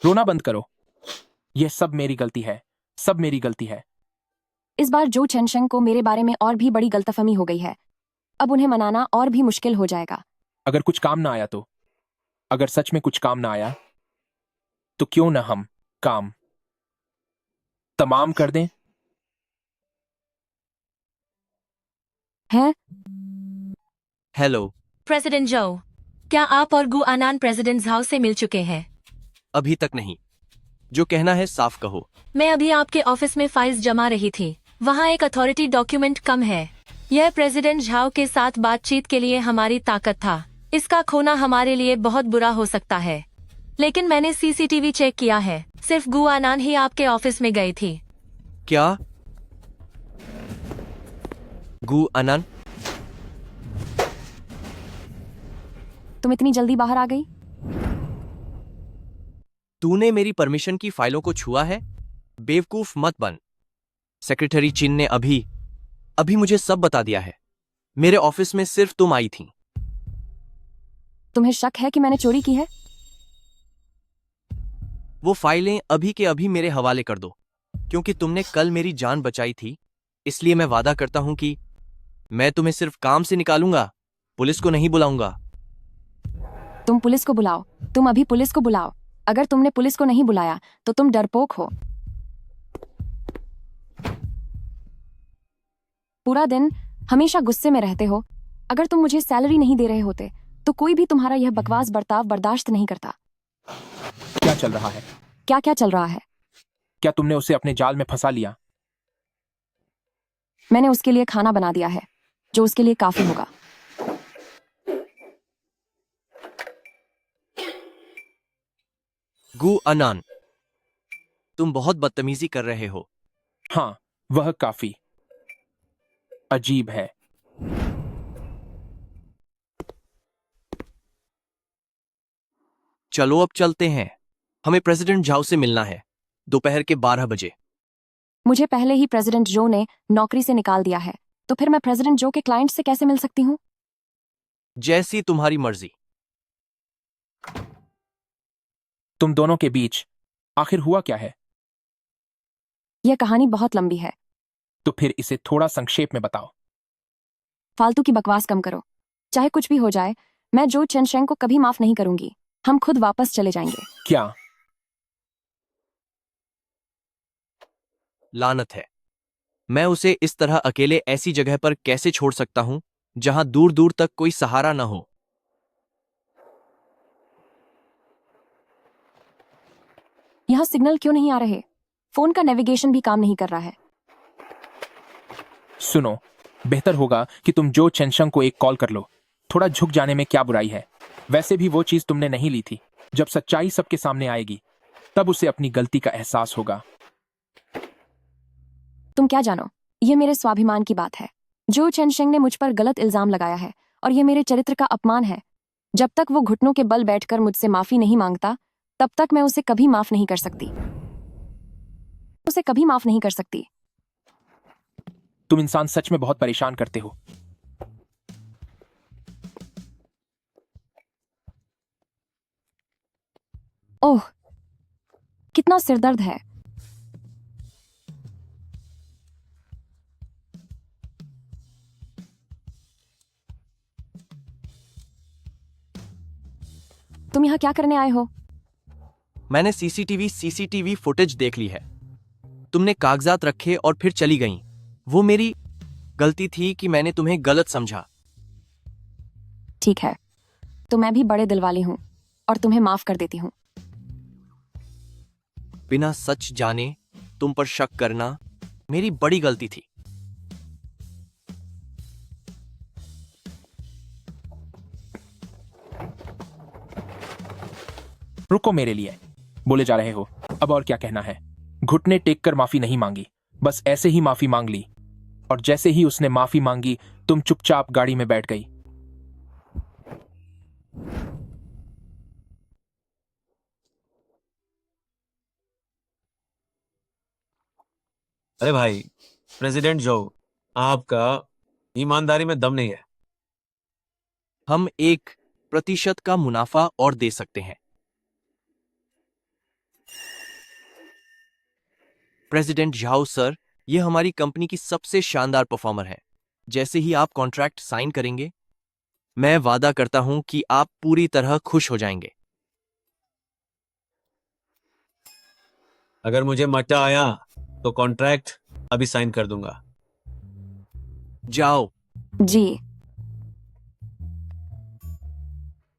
रोना बंद करो, यह सब मेरी गलती है, सब मेरी गलती है। इस बार जो चेनशंग को मेरे बारे में और भी बड़ी गलतफहमी हो गई है। अब उन्हें मनाना और भी मुश्किल हो जाएगा। अगर कुछ काम ना आया तो, अगर सच में कुछ काम ना आया तो क्यों ना हम काम तमाम कर दें? हैं? हेलो प्रेसिडेंट जो, क्या आप और गु अनान प्रेसिडेंट्स हाउस से मिल चुके हैं? अभी तक नहीं। जो कहना है साफ कहो। मैं अभी आपके ऑफिस में फाइल्स जमा रही थी, वहाँ एक अथॉरिटी डॉक्यूमेंट कम है। यह प्रेसिडेंट झाओ के साथ बातचीत के लिए हमारी ताकत था। इसका खोना हमारे लिए बहुत बुरा हो सकता है, लेकिन मैंने सीसीटीवी चेक किया है, सिर्फ गु अनान ही आपके ऑफिस में गई थी। क्या? गु अनान? तुम इतनी जल्दी बाहर आ गई? तूने मेरी परमिशन की फाइलों को छुआ है? बेवकूफ मत बन। सेक्रेटरी चिन ने अभी मुझे सब बता दिया है। मेरे ऑफिस में सिर्फ तुम आई थी। तुम्हें शक है कि मैंने चोरी की है? वो फाइलें अभी के अभी मेरे हवाले कर दो, क्योंकि तुमने कल मेरी जान बचाई थी। इसलिए मैं वादा करता हूं कि मैं तुम्हें सिर्फ काम से निकालूंगा, पुलिस को नहीं बुलाऊंगा। तुम पुलिस को बुलाओ, तुम अभी पुलिस को बुलाओ। अगर तुमने पुलिस को नहीं बुलाया तो तुम डरपोक हो। पूरा दिन हमेशा गुस्से में रहते हो। अगर तुम मुझे सैलरी नहीं दे रहे होते तो कोई भी तुम्हारा यह बकवास बर्ताव बर्दाश्त नहीं करता। क्या चल रहा है? क्या क्या चल रहा है? क्या तुमने उसे अपने जाल में फंसा लिया? मैंने उसके लिए खाना बना दिया है, जो उसके लिए काफी होगा। गु अनान, तुम बहुत बदतमीजी कर रहे हो। हाँ, वह काफी अजीब है। चलो अब चलते हैं, हमें प्रेसिडेंट झाओ से मिलना है, दोपहर के 12 बजे। मुझे पहले ही प्रेसिडेंट जो ने नौकरी से निकाल दिया है, तो फिर मैं प्रेसिडेंट जो के क्लाइंट से कैसे मिल सकती हूँ? जैसी तुम्हारी मर्जी। तुम दोनों के बीच आखिर हुआ क्या है? यह कहानी बहुत लंबी है। तो फिर इसे थोड़ा संक्षेप में बताओ। फालतू की बकवास कम करो। चाहे कुछ भी हो जाए, मैं जो चेनशेंग को कभी माफ नहीं करूंगी। हम खुद वापस चले जाएंगे। क्या? लानत है, मैं उसे इस तरह अकेले ऐसी जगह पर कैसे छोड़ सकता हूं जहां दूर दूर तक कोई सहारा न हो। यहां सिग्नल क्यों नहीं आ रहे? फोन का नेविगेशन भी काम नहीं कर रहा है। सुनो, बेहतर होगा कि तुम जो चेनशंग को एक कॉल कर लो। थोड़ा झुक जाने में क्या बुराई है? वैसे भी वो चीज तुमने नहीं ली थी। जब सच्चाई सबके सामने आएगी तब उसे अपनी गलती का एहसास होगा। तुम क्या जानो, यह मेरे स्वाभिमान की बात है। जो चेनशेंग ने मुझ पर गलत इल्जाम लगाया है और यह मेरे चरित्र का अपमान है। जब तक वो घुटनों के बल बैठकर मुझसे माफी नहीं मांगता, तब तक मैं उसे कभी माफ नहीं कर सकती। तुम इंसान सच में बहुत परेशान करते हो। ओह, कितना सिरदर्द है। तुम यहाँ क्या करने आए हो? मैंने सीसीटीवी फुटेज देख ली है। तुमने कागजात रखे और फिर चली गईं। वो मेरी गलती थी कि मैंने तुम्हें गलत समझा। ठीक है, तो मैं भी बड़े दिल वाली हूँ और तुम्हें माफ कर देती हूँ। बिना सच जाने तुम पर शक करना मेरी बड़ी गलती थी। रुको, मेरे लिए बोले जा रहे हो। अब और क्या कहना है? घुटने टेक कर माफी नहीं मांगी, बस ऐसे ही माफी मांग ली। और जैसे ही उसने माफी मांगी तुम चुपचाप गाड़ी में बैठ गई। अरे भाई प्रेसिडेंट जो, आपका ईमानदारी में दम नहीं है। हम 1% का मुनाफा और दे सकते हैं। प्रेसिडेंट झाओ सर, यह हमारी कंपनी की सबसे शानदार परफॉर्मर है। जैसे ही आप कॉन्ट्रैक्ट साइन करेंगे, मैं वादा करता हूं कि आप पूरी तरह खुश हो जाएंगे। अगर मुझे मजा आया तो कॉन्ट्रैक्ट अभी साइन कर दूंगा। जाओ। जी,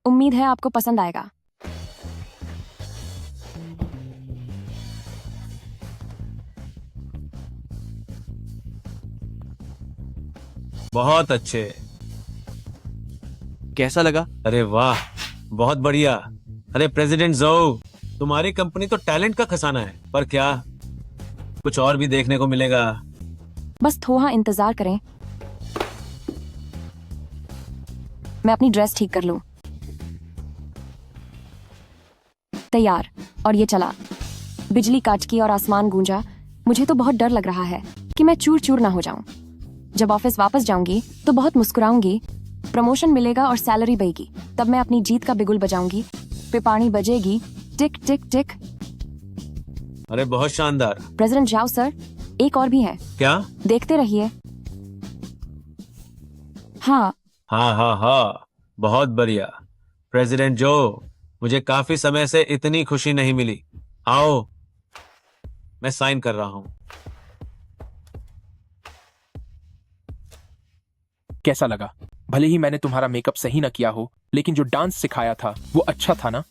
उम्मीद है आपको पसंद आएगा। बहुत अच्छे। कैसा लगा? अरे वाह, बहुत बढ़िया। अरे प्रेसिडेंट जो, तुम्हारी कंपनी तो टैलेंट का खजाना है, पर क्या कुछ और भी देखने को मिलेगा? बस थोड़ा इंतजार करें, मैं अपनी ड्रेस ठीक कर लूं। तैयार, और ये चला। बिजली काटकी और आसमान गूंजा। मुझे तो बहुत डर लग रहा है कि मैं चूर चूर ना हो जाऊं। जब ऑफिस वापस जाऊंगी तो बहुत मुस्कुराऊंगी, प्रमोशन मिलेगा और सैलरी बढ़ेगी। तब मैं अपनी जीत का बिगुल बजाऊंगी, पिपाणी बजेगी, टिक टिक टिक। अरे बहुत शानदार। प्रेसिडेंट जाओ सर, एक और भी है। क्या? देखते रहिए। हाँ, हाँ हाँ हाँ, बहुत बढ़िया। प्रेसिडेंट जो, मुझे काफी समय से इतनी खुशी नहीं मिली। आओ, मैं साइन कर रहा हूं। कैसा लगा? भले ही मैंने तुम्हारा मेकअप सही न किया हो, लेकिन जो डांस सिखाया था वो अच्छा था ना?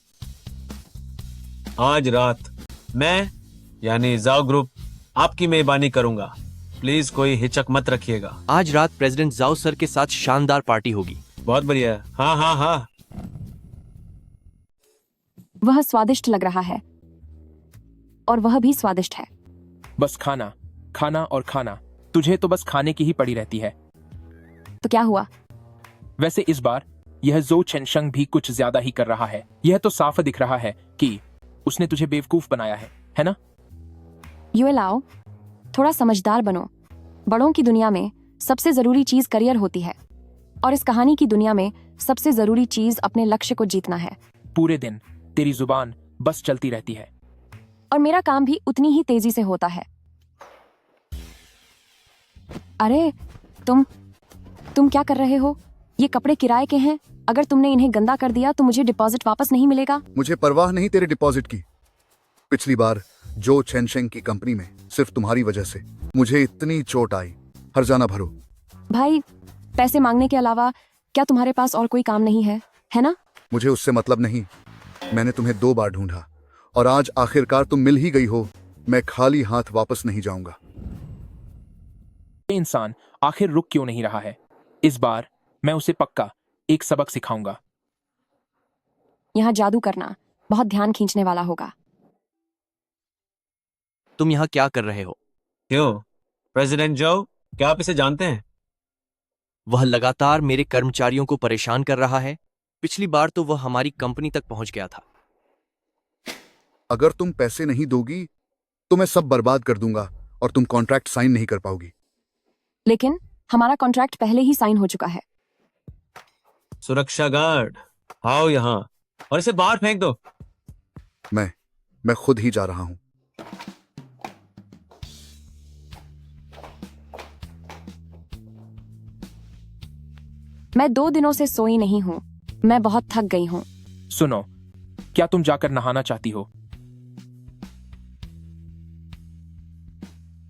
आज रात मैं यानी जाओ ग्रुप आपकी मेहरबानी करूंगा। प्लीज कोई हिचक मत रखिएगा। आज रात प्रेसिडेंट जाओ सर के साथ शानदार पार्टी होगी। बहुत बढ़िया। हाँ हाँ हाँ। वह स्वादिष्ट लग रहा है और वह भी स्वादिष्ट है। बस खाना, खाना और खाना। तुझे तो बस खाने की ही पड़ी रहती है। तो क्या हुआ? वैसे इस बार यह जो चेनशंग भी कुछ ज्यादा ही कर रहा है। यह तो साफ दिख रहा है कि उसने तुझे बेवकूफ बनाया है ना? युएलाओ, थोड़ा समझदार बनो। बड़ों की दुनिया में सबसे जरूरी चीज करियर होती है और इस कहानी की दुनिया में सबसे जरूरी चीज अपने लक्ष्य को जीतना है। पूरे दिन तेरी जुबान बस चलती रहती है और मेरा काम भी उतनी ही तेजी से होता है। अरे तुम क्या कर रहे हो? ये कपड़े किराए के हैं। अगर तुमने इन्हें गंदा कर दिया तो मुझे डिपॉजिट वापस नहीं मिलेगा। मुझे परवाह नहीं तेरे डिपॉजिट की। पिछली बार जो चेनशेंग की कंपनी में सिर्फ तुम्हारी वजह से मुझे इतनी चोट आई। हर्जाना भरो। भाई, पैसे मांगने के अलावा क्या तुम्हारे पास और कोई काम नहीं है ना? मुझे उससे मतलब नहीं। मैंने तुम्हें 2 बार ढूंढा और आज आखिरकार तुम मिल ही गई हो। मैं खाली हाथ वापस नहीं जाऊंगा। ये इंसान आखिर रुक क्यों नहीं रहा है? इस बार मैं उसे पक्का एक सबक सिखाऊंगा। यहाँ जादू करना बहुत ध्यान खींचने वाला होगा। तुम यहाँ क्या कर रहे हो? क्यों प्रेसिडेंट जो, क्या आप इसे जानते हैं? वह लगातार मेरे कर्मचारियों को परेशान कर रहा है। पिछली बार तो वह हमारी कंपनी तक पहुंच गया था। अगर तुम पैसे नहीं दोगी तो मैं सब बर्बाद कर दूंगा और तुम कॉन्ट्रैक्ट साइन नहीं कर पाओगी। लेकिन हमारा कॉन्ट्रैक्ट पहले ही साइन हो चुका है। सुरक्षा गार्ड, आओ यहाँ और इसे बाहर फेंक दो। मैं खुद ही जा रहा हूं। मैं 2 दिनों से सोई नहीं हूँ। मैं बहुत थक गई हूँ। सुनो, क्या तुम जाकर नहाना चाहती हो?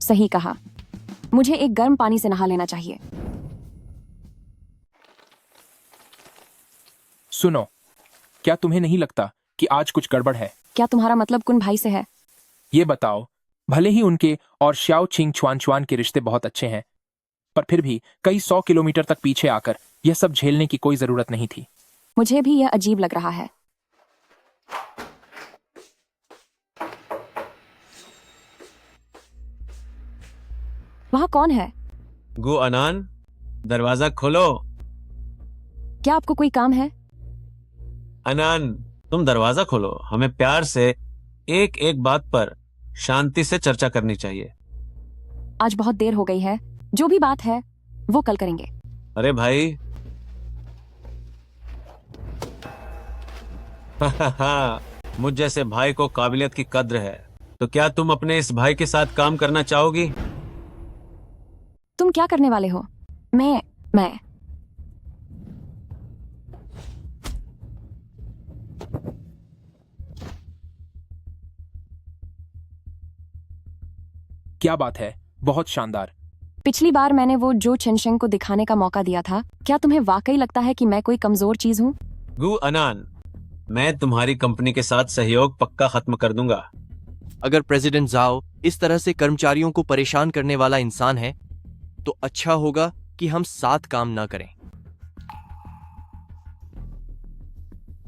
सही कहा। मुझे एक गर्म पानी से नहा लेना चाहिए। सुनो, क्या तुम्हें नहीं लगता कि आज कुछ गड़बड़ है? क्या तुम्हारा मतलब कुन भाई से है? ये बताओ, भले ही उनके और श्याओ छिंग छुआन के रिश्ते बहुत अच्छे हैं, पर फिर भी कई 100 किलोमीटर तक पीछे आकर यह सब झेलने की कोई जरूरत नहीं थी। मुझे भी यह अजीब लग रहा है। वहां कौन है? गु अनान, दरवाजा खोलो। क्या आपको कोई काम है? अनान, तुम दरवाजा खोलो। हमें प्यार से एक एक बात पर शांति से चर्चा करनी चाहिए। आज बहुत देर हो गई है। जो भी बात है वो कल करेंगे। अरे भाई मुझ जैसे भाई को काबिलियत की कद्र है, तो क्या तुम अपने इस भाई के साथ काम करना चाहोगी? तुम क्या करने वाले हो? मैं क्या बात है, बहुत शानदार। पिछली बार मैंने वो जो चेनशेंग को दिखाने का मौका दिया था। क्या तुम्हें वाकई लगता है कि मैं कोई कमजोर चीज हूँ? गु अनान, मैं तुम्हारी कंपनी के साथ सहयोग पक्का खत्म कर दूंगा। अगर प्रेसिडेंट जाओ इस तरह से कर्मचारियों को परेशान करने वाला इंसान है तो अच्छा होगा कि हम साथ काम ना करें।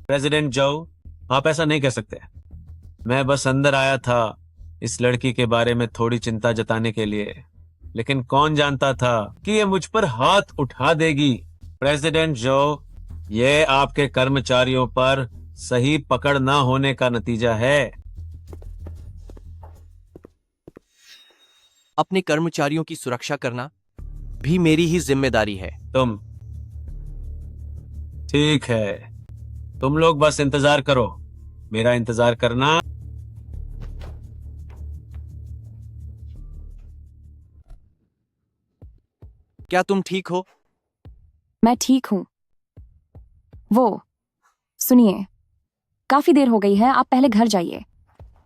प्रेसिडेंट जो, आप ऐसा नहीं कह सकते। मैं बस अंदर आया था इस लड़की के बारे में थोड़ी चिंता जताने के लिए, लेकिन कौन जानता था कि ये मुझ पर हाथ उठा देगी। प्रेसिडेंट जो, ये आपके कर्मचारियों पर सही पकड़ ना होने का नतीजा है। अपने कर्मचारियों की सुरक्षा करना भी मेरी ही जिम्मेदारी है। तुम ठीक है, तुम लोग बस इंतजार करो, मेरा इंतजार करना। क्या तुम ठीक हो? मैं ठीक हूँ। वो सुनिए, काफी देर हो गई है, आप पहले घर जाइए।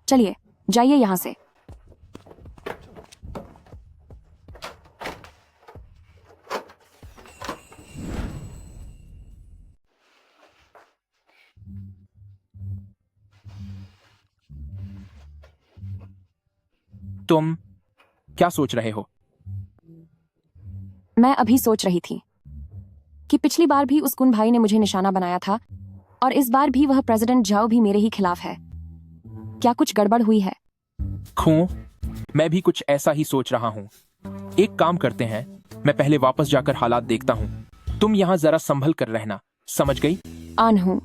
चलिए जाइए यहां से। तुम क्या सोच रहे हो? मैं अभी सोच रही थी कि पिछली बार भी उस कुन भाई ने मुझे निशाना बनाया था और इस बार भी वह प्रेसिडेंट जाओ भी मेरे ही खिलाफ है। क्या कुछ गड़बड़ हुई है? खूं, मैं भी कुछ ऐसा ही सोच रहा हूँ। एक काम करते हैं, मैं पहले वापस जाकर हालात देखता हूँ। तुम यहाँ जरा संभल कर रहना, समझ गई? आन हूं।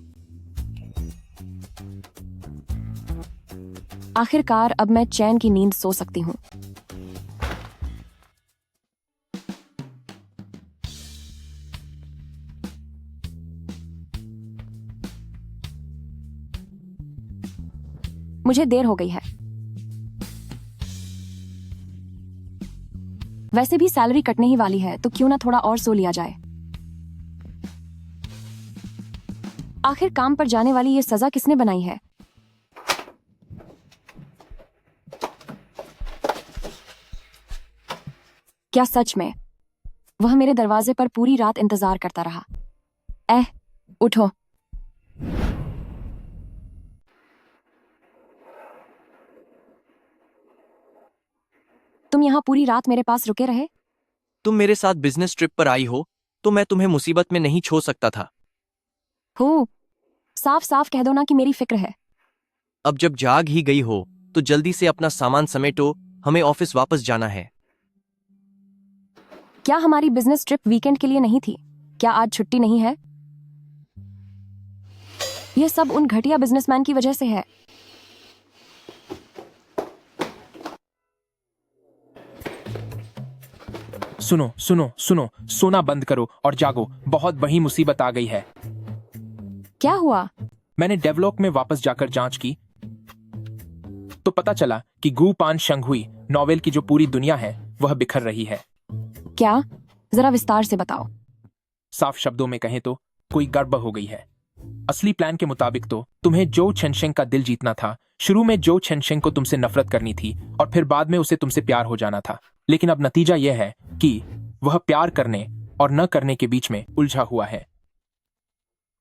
आखिरकार अब मैं चैन की नींद सो सकती हूँ। मुझे देर हो गई है। वैसे भी सैलरी कटने ही वाली है, तो क्यों ना थोड़ा और सो लिया जाए। आखिर काम पर जाने वाली ये सजा किसने बनाई है? क्या सच में वह मेरे दरवाजे पर पूरी रात इंतजार करता रहा? उठो। तुम यहाँ पूरी रात मेरे पास रुके रहे? तुम मेरे साथ बिजनेस ट्रिप पर आई हो तो मैं तुम्हें मुसीबत में नहीं छोड़ सकता था। हो, साफ साफ कह दो ना कि मेरी फिक्र है। अब जब जाग ही गई हो तो जल्दी से अपना सामान समेटो, हमें ऑफिस वापस जाना है। क्या हमारी बिजनेस ट्रिप वीकेंड के लिए नहीं थी? क्या आज छुट्टी नहीं है? यह सब उन घटिया बिजनेसमैन की वजह से है। सुनो सुनो सुनो, सोना बंद करो और जागो, बहुत बड़ी मुसीबत आ गई है। क्या हुआ? मैंने डेवलॉप में वापस जाकर जांच की तो पता चला कि गु पान शंघुई नॉवेल की जो पूरी दुनिया है वह बिखर रही है। क्या? जरा विस्तार से बताओ। साफ शब्दों में कहें तो कोई गड़बड़ हो गई है। असली प्लान के मुताबिक तो तुम्हें जो छेनशेंग का दिल जीतना था। शुरू में जो छेनशेंग को तुमसे नफरत करनी थी और फिर बाद में उसे तुमसे प्यार हो जाना था। लेकिन अब नतीजा यह है कि वह प्यार करने और न करने के बीच में उलझा हुआ है।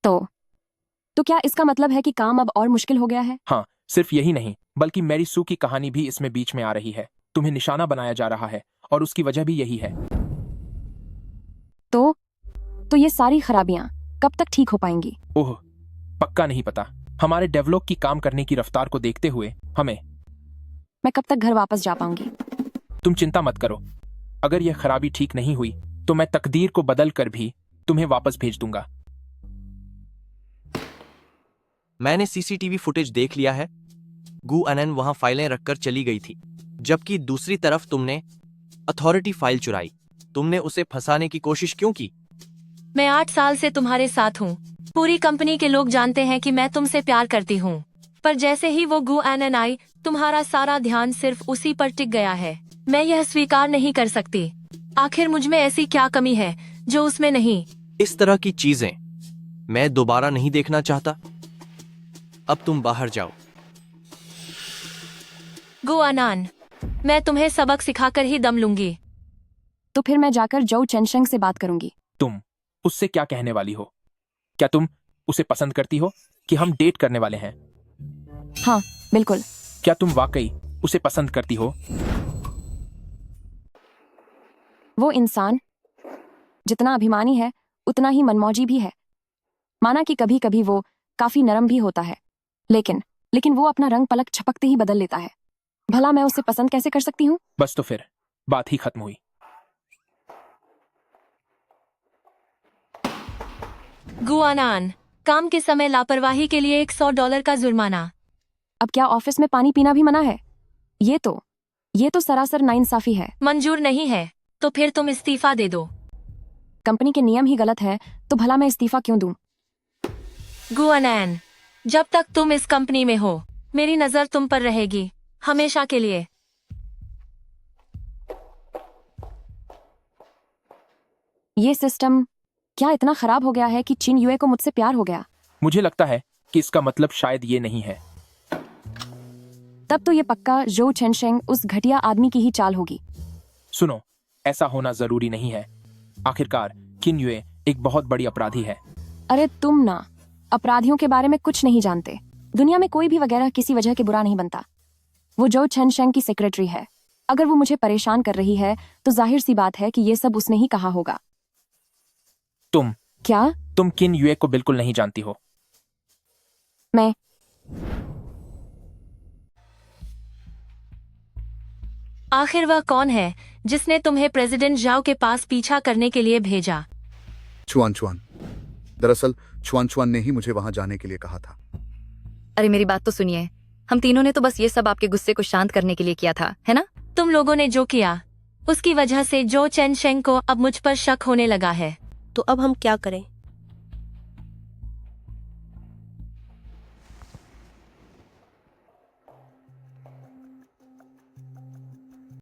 तो क्या इसका मतलब है कि काम अब और मुश्किल हो गया है? हाँ, सिर्फ यही नहीं बल्कि मेरी सू की कहानी भी इसमें बीच में आ रही है। तुम्हें निशाना बनाया जा रहा है और उसकी वजह भी यही है। तो ये सारी खराबियां कब तक ठीक हो पाएंगी? ओह, पक्का नहीं पता। हमारे डेवलप की काम करने की रफ्तार को देखते हुए मैं कब तक घर वापस जा पाऊंगी? तुम चिंता मत करो। अगर यह खराबी ठीक नहीं हुई तो मैं तकदीर को बदल कर भी तुम्हें वापस भेज दूंगा। मैंने सीसीटीवी फुटेज देख लिया है। गु अनन वहां फाइलें रखकर चली गई थी, जबकि दूसरी तरफ तुमने अथॉरिटी फाइल चुराई। तुमने उसे फंसाने की कोशिश क्यों की? मैं 8 साल से तुम्हारे साथ हूँ। पूरी कंपनी के लोग जानते हैं कि मैं तुमसे प्यार करती हूँ, पर जैसे ही वो गु एनन आई, तुम्हारा सारा ध्यान सिर्फ उसी पर टिक गया है। मैं यह स्वीकार नहीं कर सकती। आखिर मुझ में ऐसी क्या कमी है जो उसमें नहीं? इस तरह की चीजें मैं दोबारा नहीं देखना चाहता। अब तुम बाहर जाओ। गु अनान, मैं तुम्हें सबक सिखाकर ही दम लूंगी। तो फिर मैं जाकर जोउ चेनशेंग से बात करूंगी। तुम उससे क्या कहने वाली हो? क्या तुम उसे पसंद करती हो कि हम डेट करने वाले हैं? हाँ, बिल्कुल। क्या तुम वाकई उसे पसंद करती हो? वो इंसान जितना अभिमानी है उतना ही मनमौजी भी है। माना कि कभी कभी वो काफी नरम भी होता है, लेकिन वो अपना रंग पलक झपकते ही बदल लेता है। भला मैं उसे पसंद कैसे कर सकती हूँ? बस तो फिर बात ही खत्म हुई। गुआनान, काम के समय लापरवाही के लिए $100 का जुर्माना। अब क्या ऑफिस में पानी पीना भी मना है? ये तो सरासर नाइंसाफी है। मंजूर नहीं है तो फिर तुम इस्तीफा दे दो। कंपनी के नियम ही गलत है तो भला मैं इस्तीफा क्यों दूं? गुआनैन, जब तक तुम इस कंपनी में हो मेरी नजर तुम पर रहेगी, हमेशा के लिए। ये सिस्टम क्या इतना खराब हो गया है कि चिन युए को मुझसे प्यार हो गया? मुझे लगता है कि इसका मतलब शायद ये नहीं है। तब तो ये पक्का जो चेनशेंग उस घटिया आदमी की ही चाल होगी। सुनो, ऐसा होना जरूरी नहीं है। आखिरकार किन युए एक बहुत बड़ी अपराधी है। अरे तुम ना अपराधियों के बारे में कुछ नहीं जानते। दुनिया में कोई भी वगैरह किसी वजह के बुरा नहीं बनता। वो जो चेनशेंग की सेक्रेटरी है, अगर वो मुझे परेशान कर रही है तो जाहिर सी बात है कि ये सब उसने ही कहा होगा। तुम किन युए को बिल्कुल नहीं जानती हो। मैं आखिर वह कौन है जिसने तुम्हें प्रेसिडेंट जाओ के पास पीछा करने के लिए भेजा? छुआन छुआन। दरअसल छुआन छुआन ने ही मुझे वहां जाने के लिए कहा था। अरे मेरी बात तो सुनिए, हम तीनों ने तो बस ये सब आपके गुस्से को शांत करने के लिए किया था, है ना? तुम लोगों ने जो किया उसकी वजह से जो चेनशेंग को अब मुझ पर शक होने लगा है। तो अब हम क्या करें?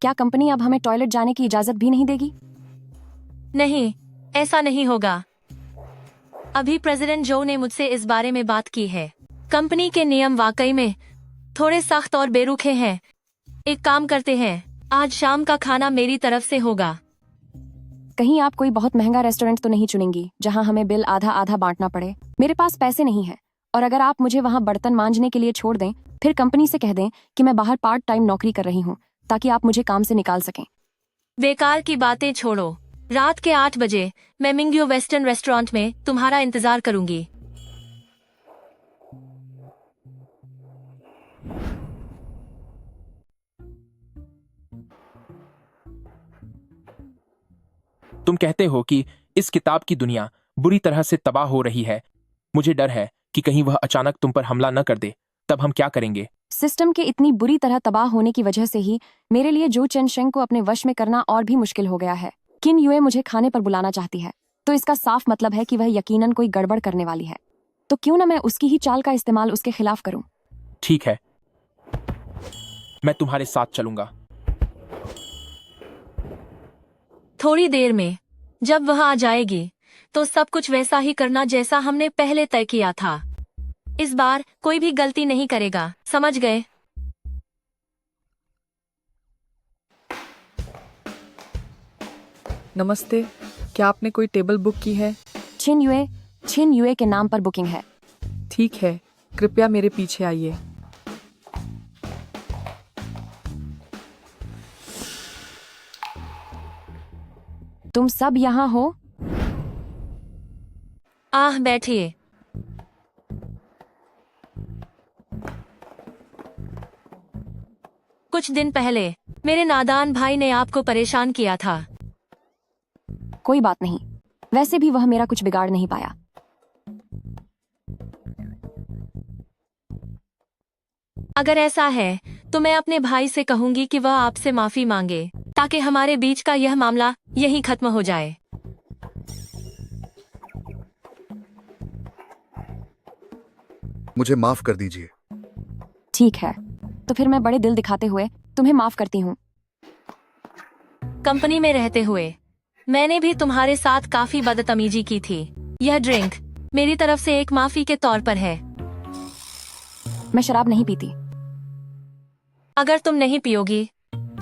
क्या कंपनी अब हमें टॉयलेट जाने की इजाजत भी नहीं देगी? नहीं, ऐसा नहीं होगा। अभी प्रेसिडेंट जो ने मुझसे इस बारे में बात की है। कंपनी के नियम वाकई में थोड़े सख्त और बेरुखे हैं। एक काम करते हैं, आज शाम का खाना मेरी तरफ से होगा। कहीं आप कोई बहुत महंगा रेस्टोरेंट तो नहीं चुनेंगी जहां हमें बिल आधा आधा बांटना पड़े? मेरे पास पैसे नहीं है, और अगर आप मुझे वहां बर्तन मांजने के लिए छोड़ दें फिर कंपनी से कह दें कि मैं बाहर पार्ट टाइम नौकरी कर रही हूँ ताकि आप मुझे काम से निकाल सकें। बेकार की बातें छोड़ो। रात के 8 बजे मैं मिंग्यो वेस्टर्न रेस्टोरेंट में तुम्हारा इंतजार करूंगी। तुम कहते हो कि इस किताब की दुनिया बुरी तरह से तबाह हो रही है। मुझे डर है कि कहीं वह अचानक तुम पर हमला न कर दे, तब हम क्या करेंगे? सिस्टम के इतनी बुरी तरह तबाह होने की वजह से ही मेरे लिए जो चेनशेंग को अपने वश में करना और भी मुश्किल हो गया है। किन युए मुझे खाने पर बुलाना चाहती है, तो इसका साफ मतलब है कि वह यकीनन कोई गड़बड़ करने वाली है। तो क्यों ना मैं उसकी ही चाल का इस्तेमाल उसके खिलाफ करूं? ठीक है, मैं तुम्हारे साथ चलूंगा। थोड़ी देर में जब वह आ जाएगी तो सब कुछ वैसा ही करना जैसा हमने पहले तय किया था। इस बार कोई भी गलती नहीं करेगा, समझ गए? नमस्ते, क्या आपने कोई टेबल बुक की है? छिन युए के नाम पर बुकिंग है। ठीक है, कृपया मेरे पीछे आइए। तुम सब यहाँ हो? बैठिए। कुछ दिन पहले मेरे नादान भाई ने आपको परेशान किया था। कोई बात नहीं, वैसे भी वह मेरा कुछ बिगाड़ नहीं पाया। अगर ऐसा है तो मैं अपने भाई से कहूंगी कि वह आपसे माफी मांगे ताकि हमारे बीच का यह मामला यहीं खत्म हो जाए। मुझे माफ कर दीजिए। ठीक है, तो फिर मैं बड़े दिल दिखाते हुए तुम्हें माफ करती हूँ। कंपनी में रहते हुए मैंने भी तुम्हारे साथ काफी बदतमीजी की थी। यह ड्रिंक मेरी तरफ से एक माफी के तौर पर है। मैं शराब नहीं पीती। अगर तुम नहीं पियोगी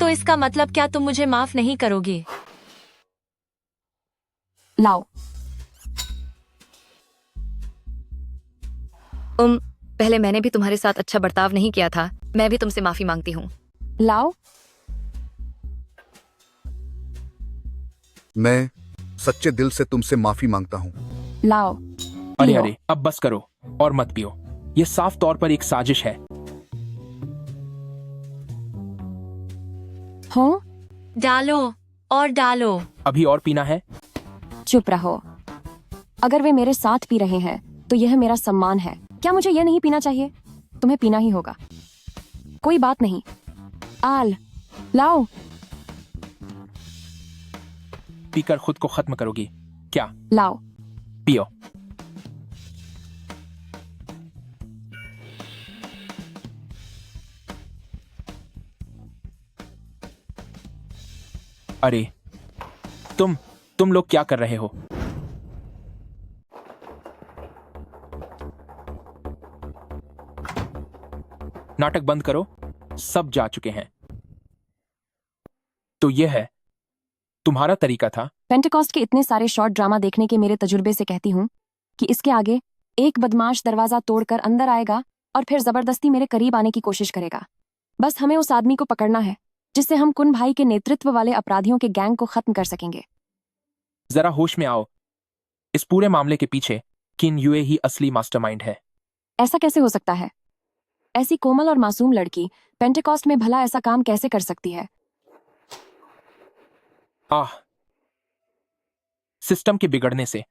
तो इसका मतलब क्या तुम मुझे माफ नहीं करोगी? लाओ। पहले मैंने भी तुम्हारे साथ अच्छा बर्ताव नहीं किया था, मैं भी तुमसे माफी मांगती हूँ। लाओ। मैं सच्चे दिल से तुमसे माफी मांगता हूँ। लाओ। अरे अरे, अब बस करो और मत पियो। यह साफ तौर पर एक साजिश है। हो? डालो और डालो। अभी और पीना है? चुप रहो। अगर वे मेरे साथ पी रहे हैं तो यह मेरा सम्मान है। क्या मुझे यह नहीं पीना चाहिए? तुम्हें पीना ही होगा। कोई बात नहीं। आल, लाओ। पीकर खुद को खत्म करोगी क्या? लाओ। पियो। अरे तुम लोग क्या कर रहे हो? नाटक बंद करो, सब जा चुके हैं। तो यह है तुम्हारा तरीका था? पेंटेकॉस्ट के इतने सारे शॉर्ट ड्रामा देखने के मेरे तजुर्बे से कहती हूँ कि इसके आगे एक बदमाश दरवाजा तोड़कर अंदर आएगा और फिर जबरदस्ती मेरे करीब आने की कोशिश करेगा। बस हमें उस आदमी को पकड़ना है जिससे हम कुन भाई के नेतृत्व वाले अपराधियों के गैंग को खत्म कर सकेंगे। जरा होश में आओ। इस पूरे मामले के पीछे किन यूए ही असली मास्टरमाइंड है। ऐसा कैसे हो सकता है? ऐसी कोमल और मासूम लड़की पेंटेकॉस्ट में भला ऐसा काम कैसे कर सकती है? सिस्टम के बिगड़ने से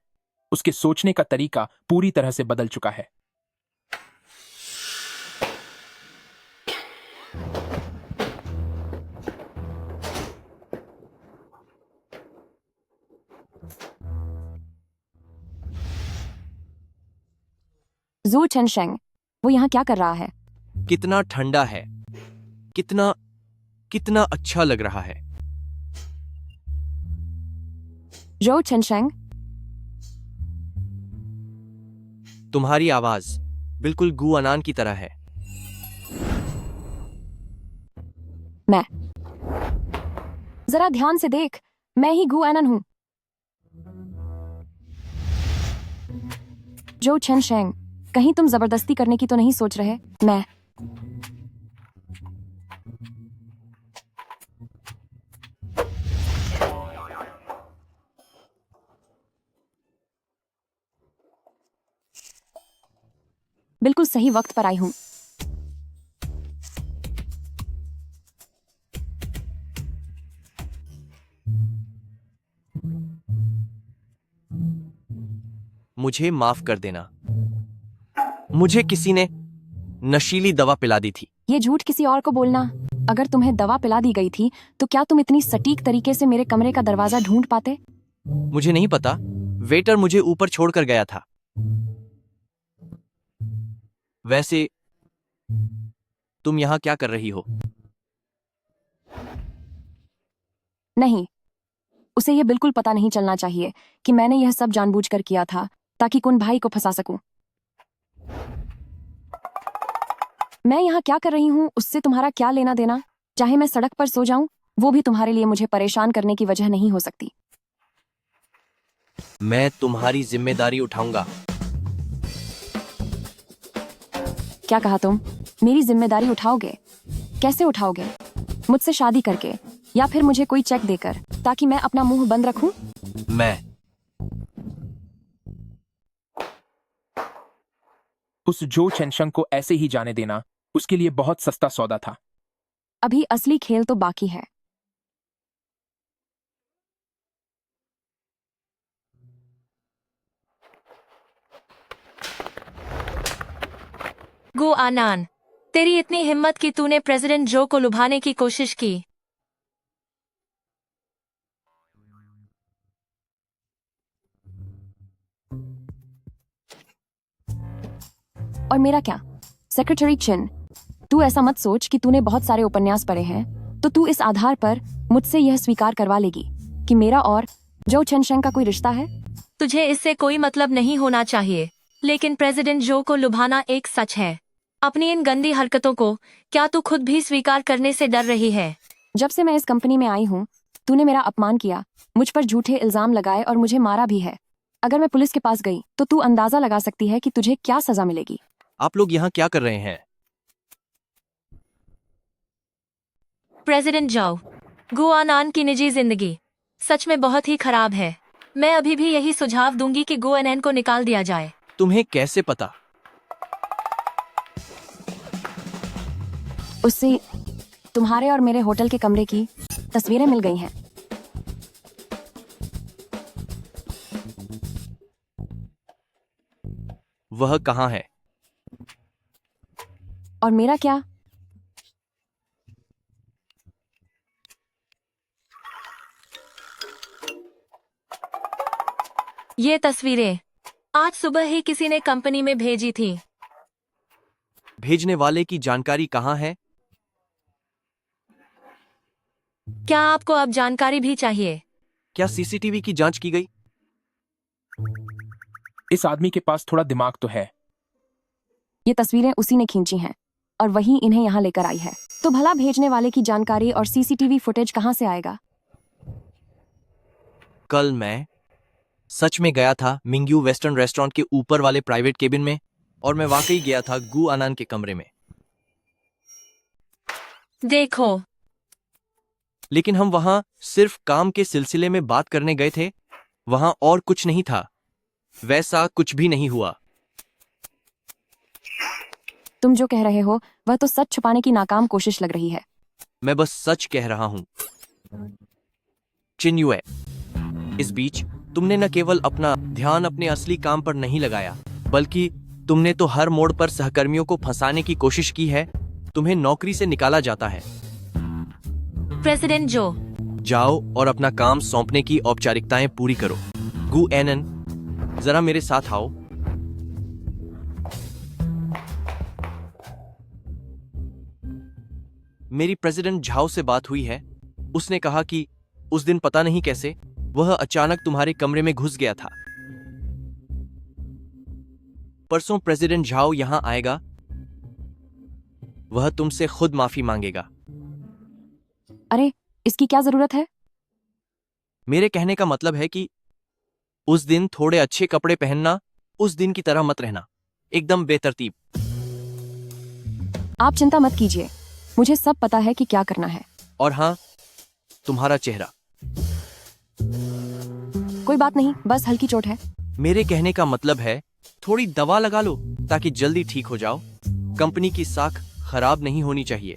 उसके सोचने का तरीका पूरी तरह से बदल चुका है। जू चेनशेंग, वो यहाँ क्या कर रहा है? कितना ठंडा है, कितना कितना अच्छा लग रहा है। जो चेनशेंग, तुम्हारी आवाज बिल्कुल गु अनान की तरह है। मैं जरा ध्यान से देख, मैं ही गु एनन हूं। जो चेनशेंग, कहीं तुम जबरदस्ती करने की तो नहीं सोच रहे? मैं बिल्कुल सही वक्त पर आई हूं। मुझे माफ कर देना, मुझे किसी ने नशीली दवा पिला दी थी। ये झूठ किसी और को बोलना। अगर तुम्हें दवा पिला दी गई थी तो क्या तुम इतनी सटीक तरीके से मेरे कमरे का दरवाजा ढूंढ पाते? मुझे नहीं पता, वेटर मुझे ऊपर छोड़कर गया था। वैसे तुम यहां क्या कर रही हो? नहीं, उसे यह बिल्कुल पता नहीं चलना चाहिए कि मैंने यह सब जानबूझकर किया था ताकि कुन भाई को फंसा सकूं। मैं यहाँ क्या कर रही हूँ उससे तुम्हारा क्या लेना देना? चाहे मैं सड़क पर सो जाऊं, वो भी तुम्हारे लिए मुझे परेशान करने की वजह नहीं हो सकती। मैं तुम्हारी जिम्मेदारी उठाऊंगा। क्या कहा तुम? मेरी जिम्मेदारी उठाओगे? कैसे उठाओगे? मुझसे शादी करके या फिर मुझे कोई चेक देकर ताकि मैं अपना मुंह बंद रखूं? मैं उस जो चेनशंग को ऐसे ही जाने देना उसके लिए बहुत सस्ता सौदा था। अभी असली खेल तो बाकी है। गु आनान, तेरी इतनी हिम्मत कि तूने प्रेसिडेंट जो को लुभाने की कोशिश की। और मेरा क्या? सेक्रेटरी चिन, तू ऐसा मत सोच कि तूने बहुत सारे उपन्यास पढ़े हैं तो तू इस आधार पर मुझसे यह स्वीकार करवा लेगी कि मेरा और जो चेनशेंग का कोई रिश्ता है। तुझे इससे कोई मतलब नहीं होना चाहिए, लेकिन प्रेसिडेंट जो को लुभाना एक सच है। अपनी इन गंदी हरकतों को क्या तू खुद भी स्वीकार करने से डर रही है? जब से मैं इस कंपनी में आई हूँ, तूने मेरा अपमान किया, मुझ पर झूठे इल्जाम लगाए और मुझे मारा भी है। अगर मैं पुलिस के पास गई तो तू अंदाजा लगा सकती है कि तुझे क्या सजा मिलेगी। आप लोग यहाँ क्या कर रहे हैं? प्रेसिडेंट जाओ, गु आनान की निजी जिंदगी सच में बहुत ही खराब है। मैं अभी भी यही सुझाव दूंगी कि गु एनएन को निकाल दिया जाए। तुम्हें कैसे पता? उससे तुम्हारे और मेरे होटल के कमरे की तस्वीरें मिल गई हैं। वह कहाँ है? और मेरा क्या? ये तस्वीरें आज सुबह ही किसी ने कंपनी में भेजी थी। भेजने वाले की जानकारी कहाँ है? क्या आपको अब जानकारी भी चाहिए? क्या सीसीटीवी की जांच की गई? इस आदमी के पास थोड़ा दिमाग तो है। ये तस्वीरें उसी ने खींची हैं और वही इन्हें यहाँ लेकर आई है। तो भला भेजने वाले की जानकारी और सीसीटीवी फुटेज कहाँ से आएगा? कल मैं सच में गया था मिंग्यू वेस्टर्न रेस्टोरेंट के ऊपर वाले प्राइवेट केबिन में, और मैं वाकई गया था गु अनान के कमरे में। देखो, लेकिन हम वहां सिर्फ काम के सिलसिले में बात करने गए थे, वहां और कुछ नहीं था। वैसा कुछ भी नहीं हुआ। तुम जो कह रहे हो वह तो सच छुपाने की नाकाम कोशिश लग रही है। मैं बस सच कह रहा हूं। चिन्युए, इस बीच तुमने न केवल अपना ध्यान अपने असली काम पर नहीं लगाया, बल्कि तुमने तो हर मोड़ पर सहकर्मियों को फंसाने की कोशिश की है। तुम्हें नौकरी से निकाला जाता है। प्रेसिडेंट जो, जाओ और अपना काम सौंपने की औपचारिकताएं पूरी करो। गु एनन, जरा मेरे साथ आओ। मेरी प्रेसिडेंट झाओ से बात हुई है। उसने कहा कि उस दिन पता नहीं कैसे वह अचानक तुम्हारे कमरे में घुस गया था। परसों प्रेसिडेंट झाओ यहां आएगा। वह तुमसे खुद माफी मांगेगा। अरे, इसकी क्या जरूरत है? मेरे कहने का मतलब है कि उस दिन थोड़े अच्छे कपड़े पहनना, उस दिन की तरह मत रहना, एकदम बेतरतीब। आप चिंता मत कीजिए, मुझे सब पता है कि क्या करना है। और हाँ, तुम्हारा चेहरा। कोई बात नहीं, बस हल्की चोट है। मेरे कहने का मतलब है थोड़ी दवा लगा लो ताकि जल्दी ठीक हो जाओ। कंपनी की साख खराब नहीं होनी चाहिए।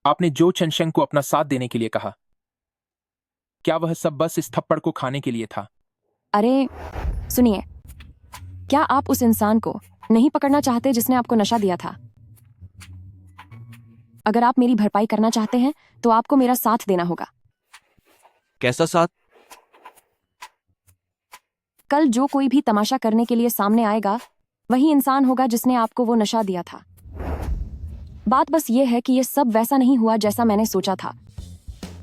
आपने जो चेनशेंग को अपना साथ देने के लिए कहा, क्या वह सब बस इस थप्पड़ को खाने के लिए था? अरे सुनिए, क्या आप उस इंसान को नहीं पकड़ना चाहते जिसने आपको नशा दिया था? अगर आप मेरी भरपाई करना चाहते हैं तो आपको मेरा साथ देना होगा। कैसा साथ? कल जो कोई भी तमाशा करने के लिए सामने आएगा वही इंसान होगा जिसने आपको वो नशा दिया था। बात बस ये है कि ये सब वैसा नहीं हुआ जैसा मैंने सोचा था।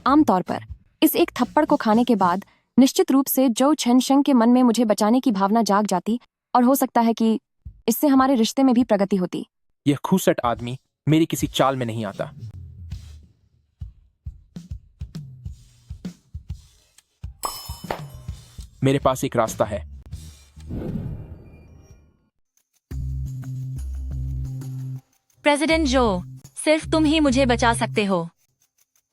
आमतौर पर इस एक थप्पड़ को खाने के बाद निश्चित रूप से जो छेनशेंग के मन में मुझे बचाने की भावना जाग जाती, और हो सकता है कि इससे हमारे रिश्ते में भी प्रगति होती। यह खूसट आदमी मेरी किसी चाल में नहीं आता। मेरे पास एक रास्ता है। प्रेसिडेंट जो, सिर्फ तुम ही मुझे बचा सकते हो।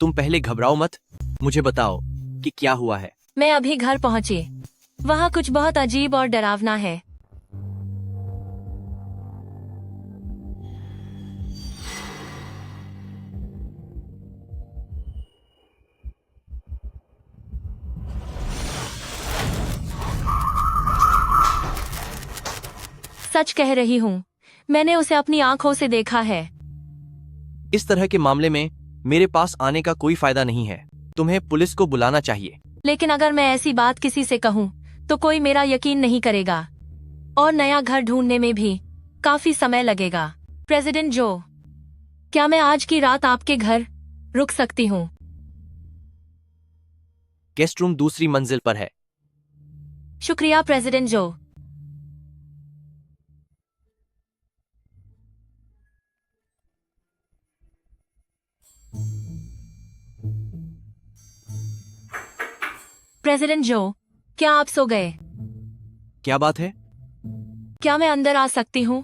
तुम पहले घबराओ मत, मुझे बताओ कि क्या हुआ है। मैं अभी घर पहुंची। वहां कुछ बहुत अजीब और डरावना है। सच कह रही हूँ, मैंने उसे अपनी आंखों से देखा है। इस तरह के मामले में मेरे पास आने का कोई फायदा नहीं है। तुम्हें पुलिस को बुलाना चाहिए। लेकिन अगर मैं ऐसी बात किसी से कहूँ तो कोई मेरा यकीन नहीं करेगा, और नया घर ढूंढने में भी काफी समय लगेगा। प्रेसिडेंट जो, क्या मैं आज की रात आपके घर रुक सकती हूँ? गेस्ट रूम दूसरी मंजिल पर है। शुक्रिया प्रेसिडेंट जो। प्रेसिडेंट जो, क्या आप सो गए? क्या बात है? क्या मैं अंदर आ सकती हूँ?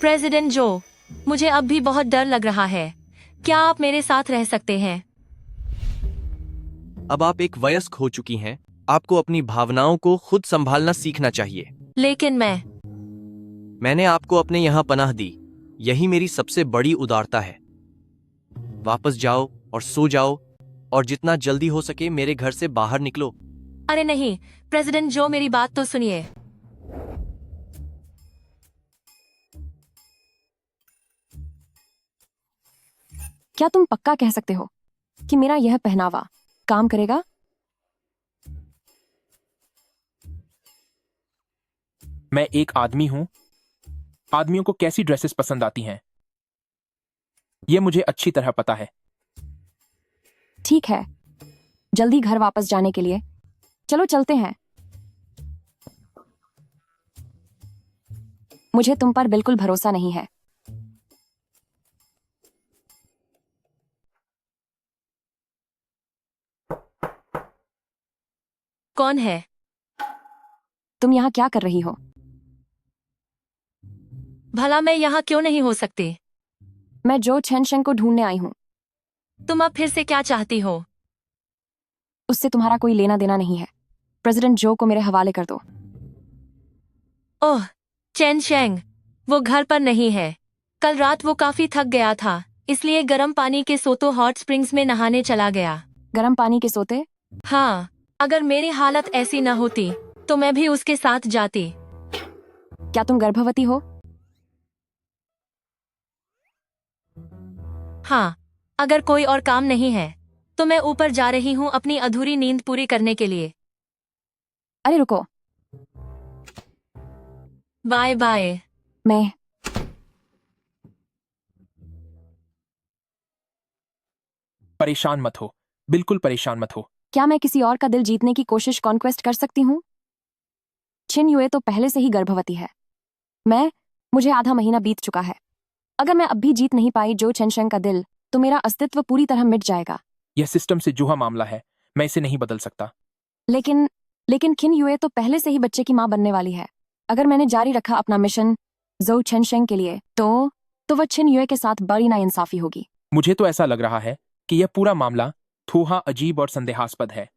प्रेसिडेंट जो, मुझे अब भी बहुत डर लग रहा है। क्या आप मेरे साथ रह सकते हैं? अब आप एक वयस्क हो चुकी हैं। आपको अपनी भावनाओं को खुद संभालना सीखना चाहिए। लेकिन मैंने आपको अपने यहाँ पनाह दी। यही मेरी सबसे बड़ी उदारता है। वापस जाओ और सो जाओ, और जितना जल्दी हो सके मेरे घर से बाहर निकलो। अरे नहीं प्रेसिडेंट जो मेरी बात तो सुनिए। क्या तुम पक्का कह सकते हो कि मेरा यह पहनावा काम करेगा? मैं एक आदमी हूं। आदमियों को कैसी ड्रेसेस पसंद आती हैं, यह मुझे अच्छी तरह पता है। ठीक है, जल्दी घर वापस जाने के लिए चलो चलते हैं। मुझे तुम पर बिल्कुल भरोसा नहीं है। कौन है? तुम यहाँ क्या कर रही हो? भला मैं यहाँ क्यों नहीं हो सकती? मैं जो चेनशेंग को ढूंढने आई हूँ। तुम अब फिर से क्या चाहती हो? उससे तुम्हारा कोई लेना देना नहीं है। प्रेसिडेंट जो को मेरे हवाले कर दो। ओह, चेन शेंग, वो घर पर नहीं है। कल रात वो काफी थक गया था, इसलिए गर्म पानी के सोते हॉट स्प्रिंग्स में नहाने चला गया। गर्म पानी के सोते? हाँ, अगर मेरी हालत ऐसी न होती तो मैं भी उसके साथ जाती। क्या तुम गर्भवती हो? हाँ, अगर कोई और काम नहीं है तो मैं ऊपर जा रही हूँ अपनी अधूरी नींद पूरी करने के लिए। अरे रुको। Bye bye. मैं परेशान मत हो, बिल्कुल परेशान मत हो। क्या मैं किसी और का दिल जीतने की कोशिश कॉन्क्वेस्ट कर सकती हूँ? छिन युए तो पहले से ही गर्भवती है। मुझे आधा महीना बीत चुका है। अगर मैं अब भी जीत नहीं पाई जो चेनशेंग का दिल, तो मेरा अस्तित्व पूरी तरह मिट जाएगा। यह सिस्टम से जुड़ा मामला है, मैं इसे नहीं बदल सकता। लेकिन खिन युए तो पहले से ही बच्चे की मां बनने वाली है। अगर मैंने जारी रखा अपना मिशन जो चेनशेंग के लिए, तो वह छिन युए के साथ बड़ी नाइंसाफी होगी। मुझे तो ऐसा लग रहा है कि यह पूरा मामला थोड़ा अजीब और संदेहास्पद है।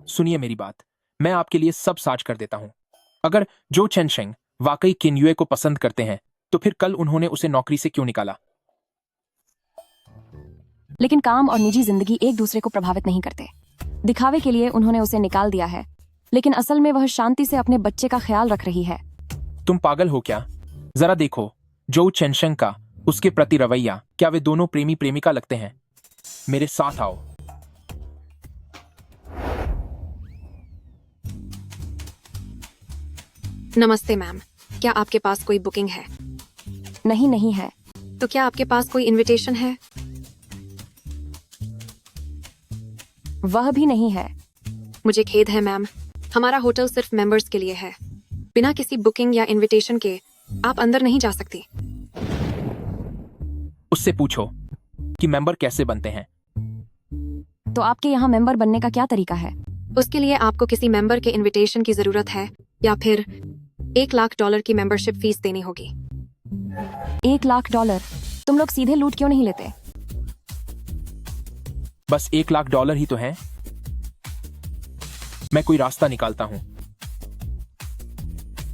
सुनिए मेरी बात, मैं आपके लिए सब साच कर देता हूं। अगर जो चेनशेंग वाकई किन्युए को पसंद करते हैं तो फिर कल उन्होंने उसे नौकरी से क्यों निकाला? लेकिन काम और निजी जिंदगी एक दूसरे को प्रभावित नहीं करते। दिखावे के लिए उन्होंने उसे निकाल दिया है, लेकिन असल में वह शांति से अपने बच्चे का ख्याल रख रही है। तुम पागल हो क्या? जरा देखो जो चेनशेंग का उसके प्रति रवैया, क्या वे दोनों प्रेमी प्रेमिका लगते हैं? मेरे साथ आओ। नमस्ते मैम, क्या आपके पास कोई बुकिंग है? नहीं है। तो क्या आपके पास कोई इनविटेशन है? वह भी नहीं है। मुझे खेद है मैम, हमारा होटल सिर्फ मेंबर्स के लिए है। बिना किसी बुकिंग या इनविटेशन के आप अंदर नहीं जा सकती। उससे पूछो कि मेंबर कैसे बनते हैं। तो आपके यहाँ मेंबर बनने का क्या तरीका है? उसके लिए आपको किसी मेंबर के इनविटेशन की जरूरत है या फिर $1,00,000 की मेंबरशिप फीस देनी होगी। $1,00,000? तुम लोग सीधे लूट क्यों नहीं लेते? बस $1,00,000 ही तो है। मैं कोई रास्ता निकालता हूं।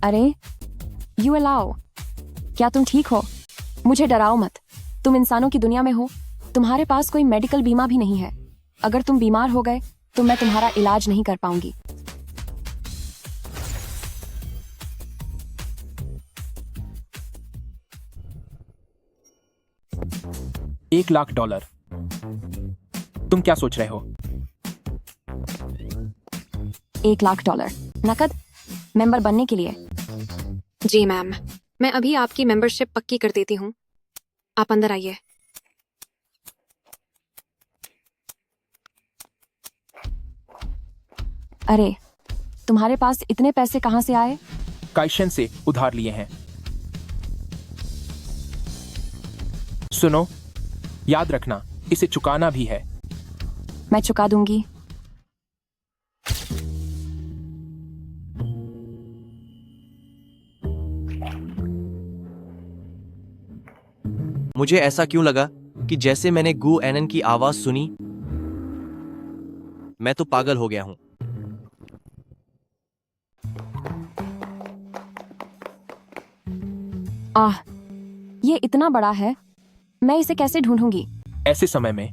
अरे यू अलाउ, क्या तुम ठीक हो? मुझे डराओ मत। तुम इंसानों की दुनिया में हो। तुम्हारे पास कोई मेडिकल बीमा भी नहीं है। अगर तुम बीमार हो गए तो मैं तुम्हारा इलाज नहीं कर पाऊंगी। $1,00,000? तुम क्या सोच रहे हो? $1,00,000 नकद मेंबर बनने के लिए? जी मैम, मैं अभी आपकी मेंबरशिप पक्की कर देती हूँ। आप अंदर आइए। अरे तुम्हारे पास इतने पैसे कहाँ से आए? काइशन से उधार लिए हैं। सुनो, याद रखना इसे चुकाना भी है। मैं चुका दूंगी। मुझे ऐसा क्यों लगा कि जैसे मैंने गु एनन की आवाज सुनी, मैं तो पागल हो गया हूं। ये इतना बड़ा है, मैं इसे कैसे ढूंढूंगी? ऐसे समय में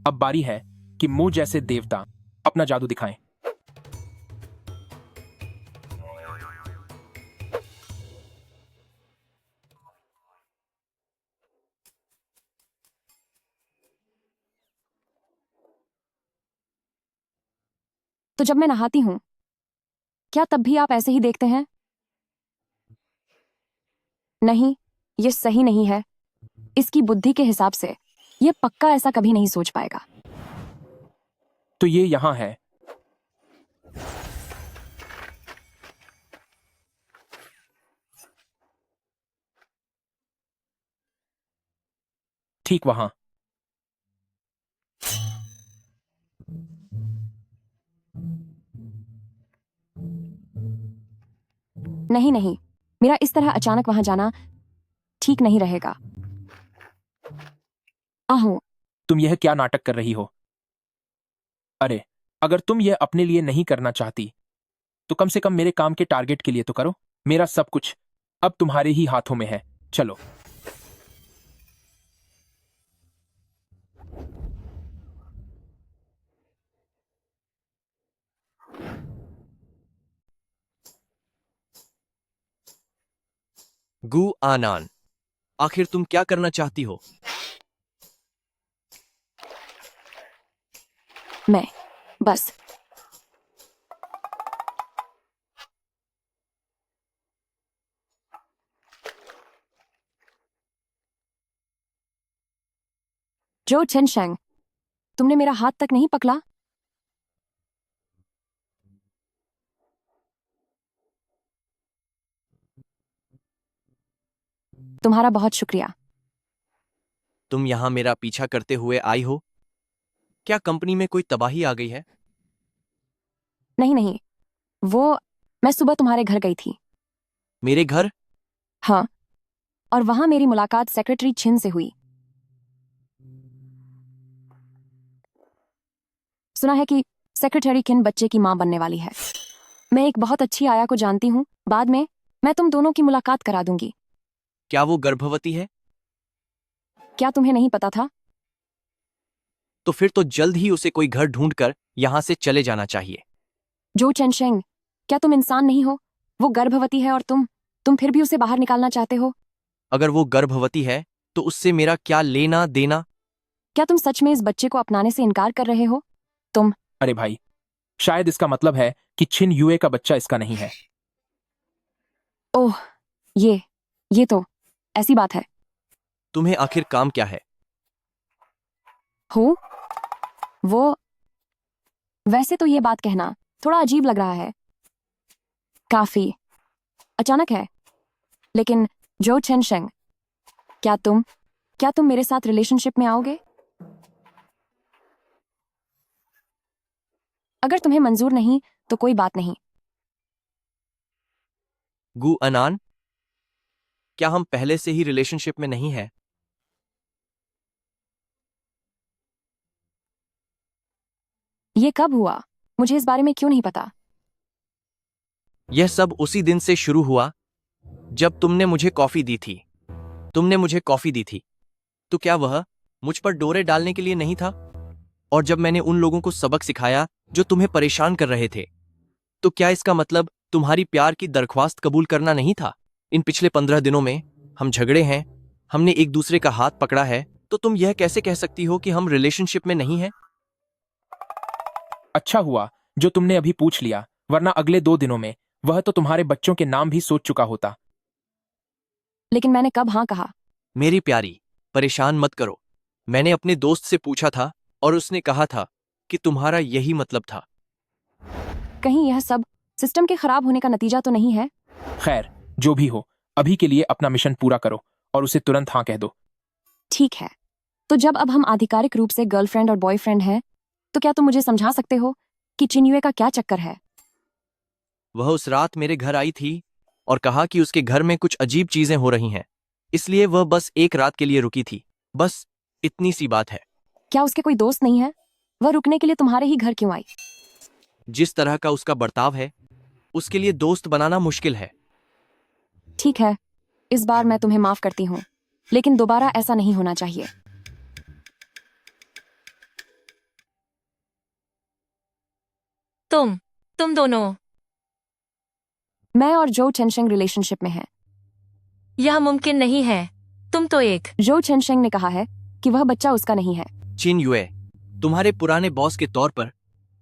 अब बारी है कि मुझ जैसे देवता अपना जादू दिखाएं। तो जब मैं नहाती हूँ क्या तब भी आप ऐसे ही देखते हैं? नहीं, ये सही नहीं है। इसकी बुद्धि के हिसाब से ये पक्का ऐसा कभी नहीं सोच पाएगा। तो ये यहां है। ठीक वहां। नहीं नहीं, मेरा इस तरह अचानक वहां जाना ठीक नहीं रहेगा। आहो, तुम यह क्या नाटक कर रही हो? अरे, अगर तुम यह अपने लिए नहीं करना चाहती तो कम से कम मेरे काम के टारगेट के लिए तो करो। मेरा सब कुछ अब तुम्हारे ही हाथों में है। चलो। गु आनान, आखिर तुम क्या करना चाहती हो? मैं बस जो चेनशेंग, तुमने मेरा हाथ तक नहीं पकड़ा। तुम्हारा बहुत शुक्रिया। तुम यहां मेरा पीछा करते हुए आई हो? क्या कंपनी में कोई तबाही आ गई है? नहीं नहीं, वो मैं सुबह तुम्हारे घर गई थी। मेरे घर? हाँ, और वहां मेरी मुलाकात सेक्रेटरी छिन से हुई। सुना है कि सेक्रेटरी किन बच्चे की मां बनने वाली है। मैं एक बहुत अच्छी आया को जानती हूँ। बाद में मैं तुम दोनों की मुलाकात करा दूंगी। क्या वो गर्भवती है? क्या तुम्हें नहीं पता था? तो फिर तो जल्द ही उसे कोई घर ढूंढकर यहां से चले जाना चाहिए। जो चेनशेंग, क्या तुम इंसान नहीं हो? वो गर्भवती है और तुम फिर भी उसे बाहर निकालना चाहते हो। अगर वो गर्भवती है तो उससे मेरा क्या लेना देना? क्या तुम सच में इस बच्चे को अपनाने से इनकार कर रहे हो? तुम अरे भाई, शायद इसका मतलब है कि छिन यूए का बच्चा इसका नहीं है। ओह, ये तो ऐसी बात है। तुम्हें आखिर काम क्या है? हो वो वैसे तो ये बात कहना थोड़ा अजीब लग रहा है, काफी अचानक है। लेकिन जो चेनशेंग, क्या तुम मेरे साथ रिलेशनशिप में आओगे? अगर तुम्हें मंजूर नहीं तो कोई बात नहीं। गु अनान, क्या हम पहले से ही रिलेशनशिप में नहीं हैं? ये कब हुआ? मुझे इस बारे में क्यों नहीं पता? यह सब उसी दिन से शुरू हुआ जब तुमने मुझे कॉफी दी थी। तो क्या वह मुझ पर डोरे डालने के लिए नहीं था? और जब मैंने उन लोगों को सबक सिखाया जो तुम्हें परेशान कर रहे थे, तो क्या इसका मतलब तुम्हारी प्यार की दरख्वास्त कबूल करना नहीं था? इन पिछले 15 दिनों में हम झगड़े हैं, हमने एक दूसरे का हाथ पकड़ा है, तो तुम यह कैसे कह सकती हो कि हम रिलेशनशिप में नहीं हैं? अच्छा हुआ जो तुमने अभी पूछ लिया, वरना अगले 2 दिनों में वह तो तुम्हारे बच्चों के नाम भी सोच चुका होता। लेकिन मैंने कब हाँ कहा? मेरी प्यारी, परेशान मत करो। मैंने अपने दोस्त से पूछा था और उसने कहा था कि तुम्हारा यही मतलब था। कहीं यह सब सिस्टम के खराब होने का नतीजा तो नहीं है? खैर, जो भी हो, अभी के लिए अपना मिशन पूरा करो और उसे तुरंत हाँ कह दो। ठीक है, तो जब अब हम आधिकारिक रूप से गर्लफ्रेंड और बॉयफ्रेंड हैं, तो क्या तुम मुझे समझा सकते हो कि चिन्युए का क्या चक्कर है? वह उस रात मेरे घर आई थी और कहा कि उसके घर में कुछ अजीब चीजें हो रही हैं, इसलिए वह बस एक रात के लिए रुकी थी। बस इतनी सी बात है। क्या उसके कोई दोस्त नहीं है? वह रुकने के लिए तुम्हारे ही घर क्यों आई? जिस तरह का उसका बर्ताव है, उसके लिए दोस्त बनाना मुश्किल है। ठीक है, इस बार मैं तुम्हें माफ करती हूँ, लेकिन दोबारा ऐसा नहीं होना चाहिए। तुम दोनों। मैं और जो चेनशेंग रिलेशनशिप में हैं। यह मुमकिन नहीं है। तुम तो एक। जो चेनशेंग ने कहा है कि वह बच्चा उसका नहीं है। चिन युए, तुम्हारे पुराने बॉस के तौर पर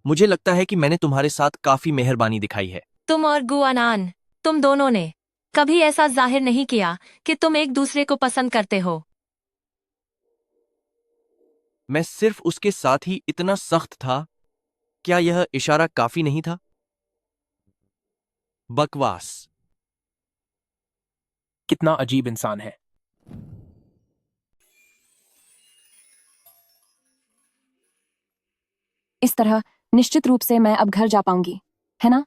मुझे लगता है कि मैंने तुम्हारे साथ काफी मेहरबानी दिखाई है। तुम और गुआनान, तुम दोनों ने कभी ऐसा जाहिर नहीं किया कि तुम एक दूसरे को पसंद करते हो। मैं सिर्फ उसके साथ ही इतना सख्त था। क्या यह इशारा काफी नहीं था? बकवास। कितना अजीब इंसान है। इस तरह निश्चित रूप से मैं अब घर जा पाऊंगी, है ना?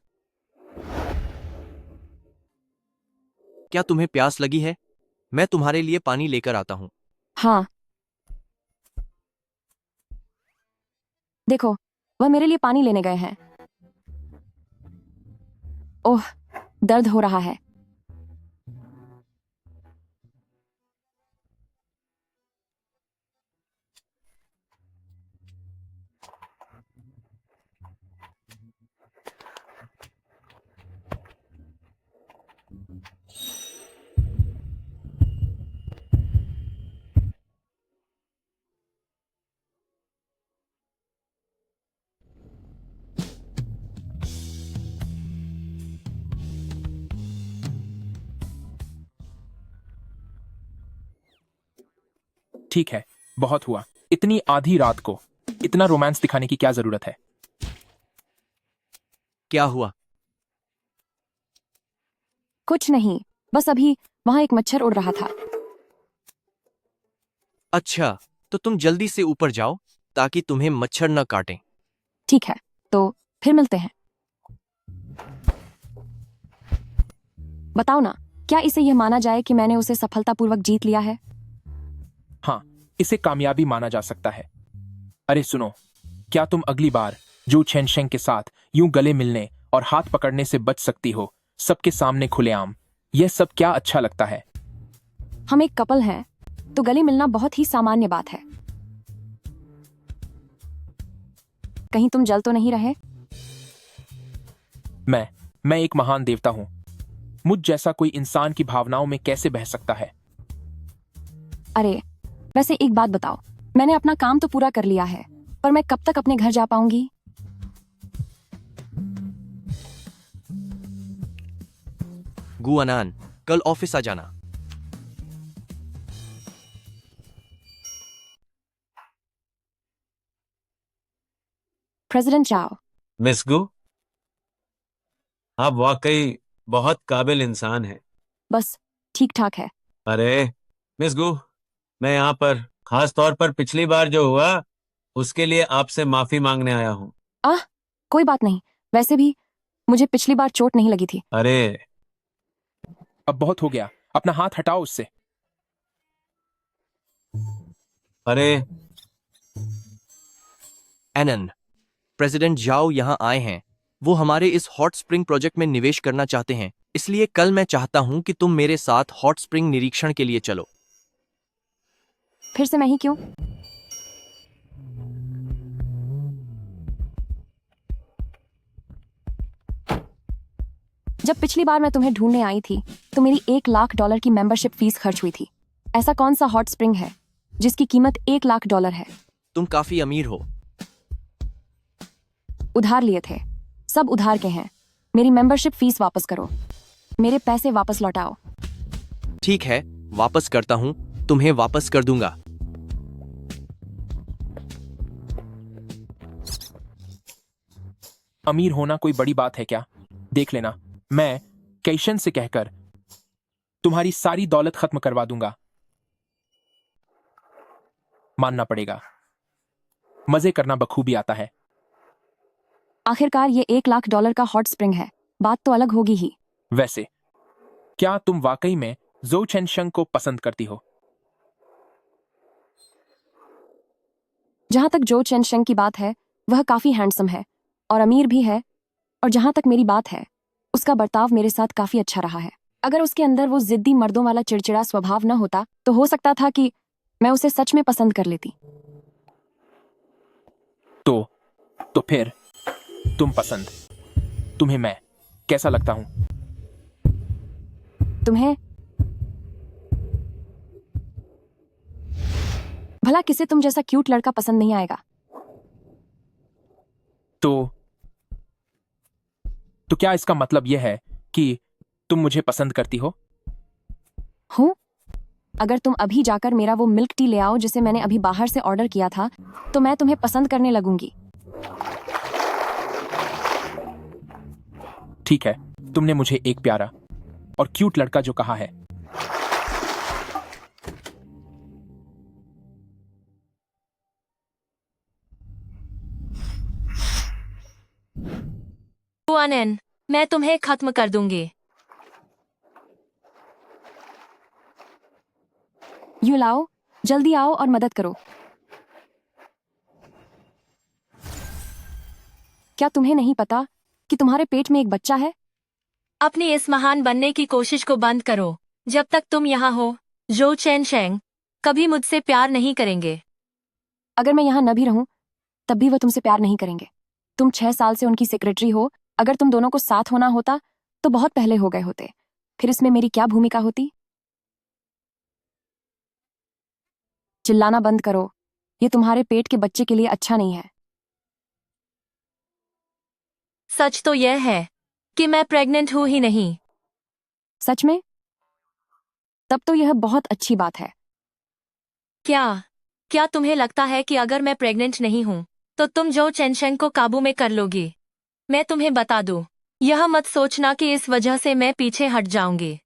क्या तुम्हें प्यास लगी है? मैं तुम्हारे लिए पानी लेकर आता हूं। हाँ। देखो, वह मेरे लिए पानी लेने गए हैं। ओह, दर्द हो रहा है। ठीक है, बहुत हुआ। इतनी आधी रात को इतना रोमांस दिखाने की क्या जरूरत है? क्या हुआ? कुछ नहीं, बस अभी वहां एक मच्छर उड़ रहा था। अच्छा, तो तुम जल्दी से ऊपर जाओ ताकि तुम्हें मच्छर न काटें। ठीक है, तो फिर मिलते हैं। बताओ ना, क्या इसे यह माना जाए कि मैंने उसे सफलतापूर्वक जीत लिया है? हाँ, इसे कामयाबी माना जा सकता है। अरे सुनो, क्या तुम अगली बार जो चेनशेंग के साथ यूं गले मिलने और हाथ पकड़ने से बच सकती हो, सबके सामने खुलेआम? यह सब क्या अच्छा लगता है। हम एक कपल हैं, तो गले मिलना बहुत ही सामान्य बात है। कहीं तुम जल तो नहीं रहे? मैं एक महान देवता हूं। मुझ जैसा कोई इंसान की भावनाओं में कैसे बह सकता है? अरे, वैसे एक बात बताओ, मैंने अपना काम तो पूरा कर लिया है, पर मैं कब तक अपने घर जा पाऊंगी? गुआनान, कल ऑफिस आ जाना। प्रेसिडेंट चाओ। मिस गु, आप वाकई बहुत काबिल इंसान हैं। बस ठीक ठाक है। अरे मिस गु, मैं यहाँ पर खास तौर पर पिछली बार जो हुआ उसके लिए आपसे माफी मांगने आया हूँ। कोई बात नहीं, वैसे भी मुझे पिछली बार चोट नहीं लगी थी। अरे अब बहुत हो गया, अपना हाथ हटाओ उससे। अरे एनन, प्रेसिडेंट जाओ यहाँ आए हैं। वो हमारे इस हॉट स्प्रिंग प्रोजेक्ट में निवेश करना चाहते हैं, इसलिए कल मैं चाहता हूं कि तुम मेरे साथ हॉट स्प्रिंग निरीक्षण के लिए चलो। फिर से मैं ही क्यों? जब पिछली बार मैं तुम्हें ढूंढने आई थी तो मेरी $1,00,000 की मेंबरशिप फीस खर्च हुई थी। ऐसा कौन सा हॉट स्प्रिंग है जिसकी कीमत $1,00,000 है? तुम काफी अमीर हो। उधार लिए थे, सब उधार के हैं। मेरी मेंबरशिप फीस वापस करो, मेरे पैसे वापस लौटाओ। ठीक है, वापस करता हूं, तुम्हें वापस कर दूंगा। अमीर होना कोई बड़ी बात है क्या? देख लेना, मैं कैशन से कहकर तुम्हारी सारी दौलत खत्म करवा दूंगा। मानना पड़ेगा, मजे करना बखूबी आता है। आखिरकार ये $1,00,000 का हॉट स्प्रिंग है, बात तो अलग होगी ही। वैसे क्या तुम वाकई में ज़ोउ चेनशंग को पसंद करती हो? जहां तक जो चेनशेंग की बात है, वह काफी हैंडसम है और अमीर भी है, और जहां तक मेरी बात है, उसका बर्ताव मेरे साथ काफी अच्छा रहा है। अगर उसके अंदर वो जिद्दी मर्दों वाला चिड़चिड़ा स्वभाव न होता तो हो सकता था कि मैं उसे सच में पसंद कर लेती। तो फिर तुम पसंद। तुम्हें मैं कैसा लगता हूं? तुम्हें भला किसे तुम जैसा क्यूट लड़का पसंद नहीं आएगा? तो क्या इसका मतलब यह है कि तुम मुझे पसंद करती हो? हूं? अगर तुम अभी जाकर मेरा वो मिल्क टी ले आओ जिसे मैंने अभी बाहर से ऑर्डर किया था, तो मैं तुम्हें पसंद करने लगूंगी। ठीक है, तुमने मुझे एक प्यारा और क्यूट लड़का जो कहा है। गुआनन, मैं तुम्हें खत्म कर दूंगी। यू लाओ, जल्दी आओ और मदद करो। क्या तुम्हें नहीं पता कि तुम्हारे पेट में एक बच्चा है? अपनी इस महान बनने की कोशिश को बंद करो। जब तक तुम यहाँ हो, जो चेन शेंग कभी मुझसे प्यार नहीं करेंगे। अगर मैं यहाँ न भी रहूं, तब भी वो तुमसे प्यार नहीं करेंगे। तुम 6 साल से उनकी सेक्रेटरी हो। अगर तुम दोनों को साथ होना होता, तो बहुत पहले हो गए होते। फिर इसमें मेरी क्या भूमिका होती? चिल्लाना बंद करो। ये तुम्हारे पेट के बच्चे के लिए अच्छा नहीं है। सच तो यह है कि मैं प्रेग्नेंट हूं ही नहीं। सच में? तब तो यह बहुत अच्छी बात है। क्या क्या तुम्हें लगता है कि अगर मैं प्रेग्नेंट नहीं हूं, तो तुम जो चेनशेंग को काबू में कर लोगी? मैं तुम्हें बता दूं, यह मत सोचना कि इस वजह से मैं पीछे हट जाऊंगी।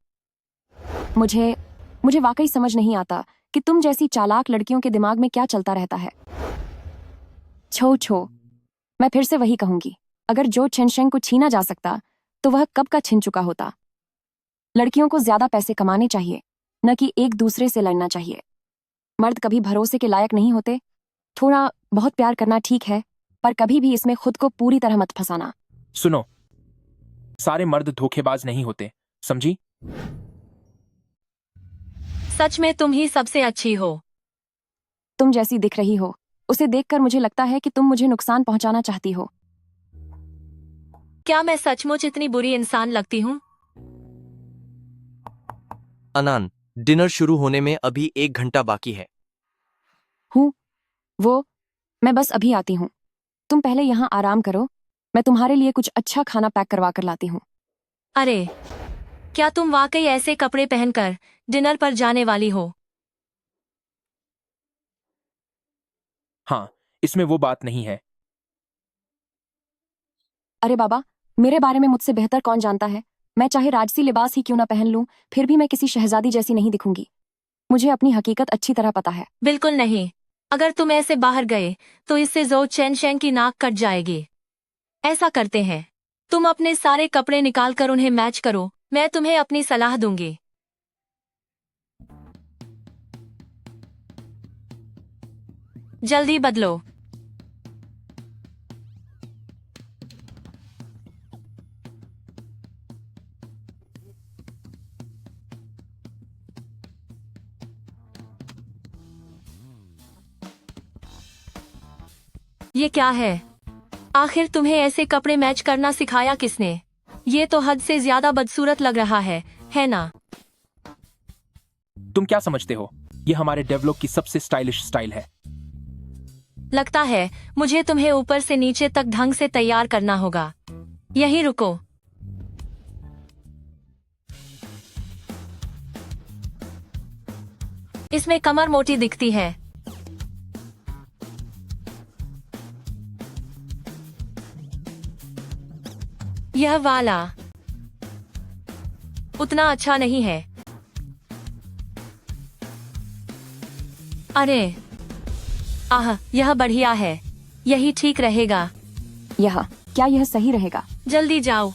मुझे वाकई समझ नहीं आता कि तुम जैसी चालाक लड़कियों के दिमाग में क्या चलता रहता है। छो मैं फिर से वही कहूंगी, अगर जो चेनशेंग को छीना जा सकता, तो वह कब का छिन चुका होता। लड़कियों को ज्यादा पैसे कमाने चाहिए, न कि एक दूसरे से लड़ना चाहिए। मर्द कभी भरोसे के लायक नहीं होते। थोड़ा बहुत प्यार करना ठीक है, पर कभी भी इसमें खुद को पूरी तरह मत फंसाना। सुनो, सारे मर्द धोखेबाज नहीं होते, समझी? सच में तुम ही सबसे अच्छी हो। तुम जैसी दिख रही हो, उसे देखकर मुझे लगता है कि तुम मुझे नुकसान पहुंचाना चाहती हो। क्या मैं सचमुच इतनी बुरी इंसान लगती हूँ? अनान, डिनर शुरू होने में अभी 1 घंटा बाकी है। मैं बस अभी आती हूँ। तुम पहले यहाँ आराम करो, मैं तुम्हारे लिए कुछ अच्छा खाना पैक करवा कर लाती हूँ। अरे, क्या तुम वाकई ऐसे कपड़े पहनकर डिनर पर जाने वाली हो? हाँ, इसमें वो बात नहीं है। अरे बाबा, मेरे बारे में मुझसे बेहतर कौन जानता है? मैं चाहे राजसी लिबास ही क्यों ना पहन लूं, फिर भी मैं किसी शहजादी जैसी नहीं दिखूंगी। मुझे अपनी हकीकत अच्छी तरह पता है। बिल्कुल नहीं। अगर तुम ऐसे बाहर गए, तो इससे जो चेनशेंग की नाक कट जाएगी। ऐसा करते हैं, तुम अपने सारे कपड़े निकाल कर उन्हें मैच करो। मैं तुम्हें अपनी सलाह दूंगी। जल्दी बदलो। ये क्या है? आखिर तुम्हें ऐसे कपड़े मैच करना सिखाया किसने? ये तो हद से ज्यादा बदसूरत लग रहा है ना? तुम क्या समझते हो? ये हमारे डेवलप की सबसे स्टाइलिश स्टाइल है। लगता है मुझे तुम्हें ऊपर से नीचे तक ढंग से तैयार करना होगा। यहीं रुको। इसमें कमर मोटी दिखती है। यह वाला उतना अच्छा नहीं है। अरे यह बढ़िया है। यही ठीक रहेगा। क्या यह सही रहेगा? जल्दी जाओ।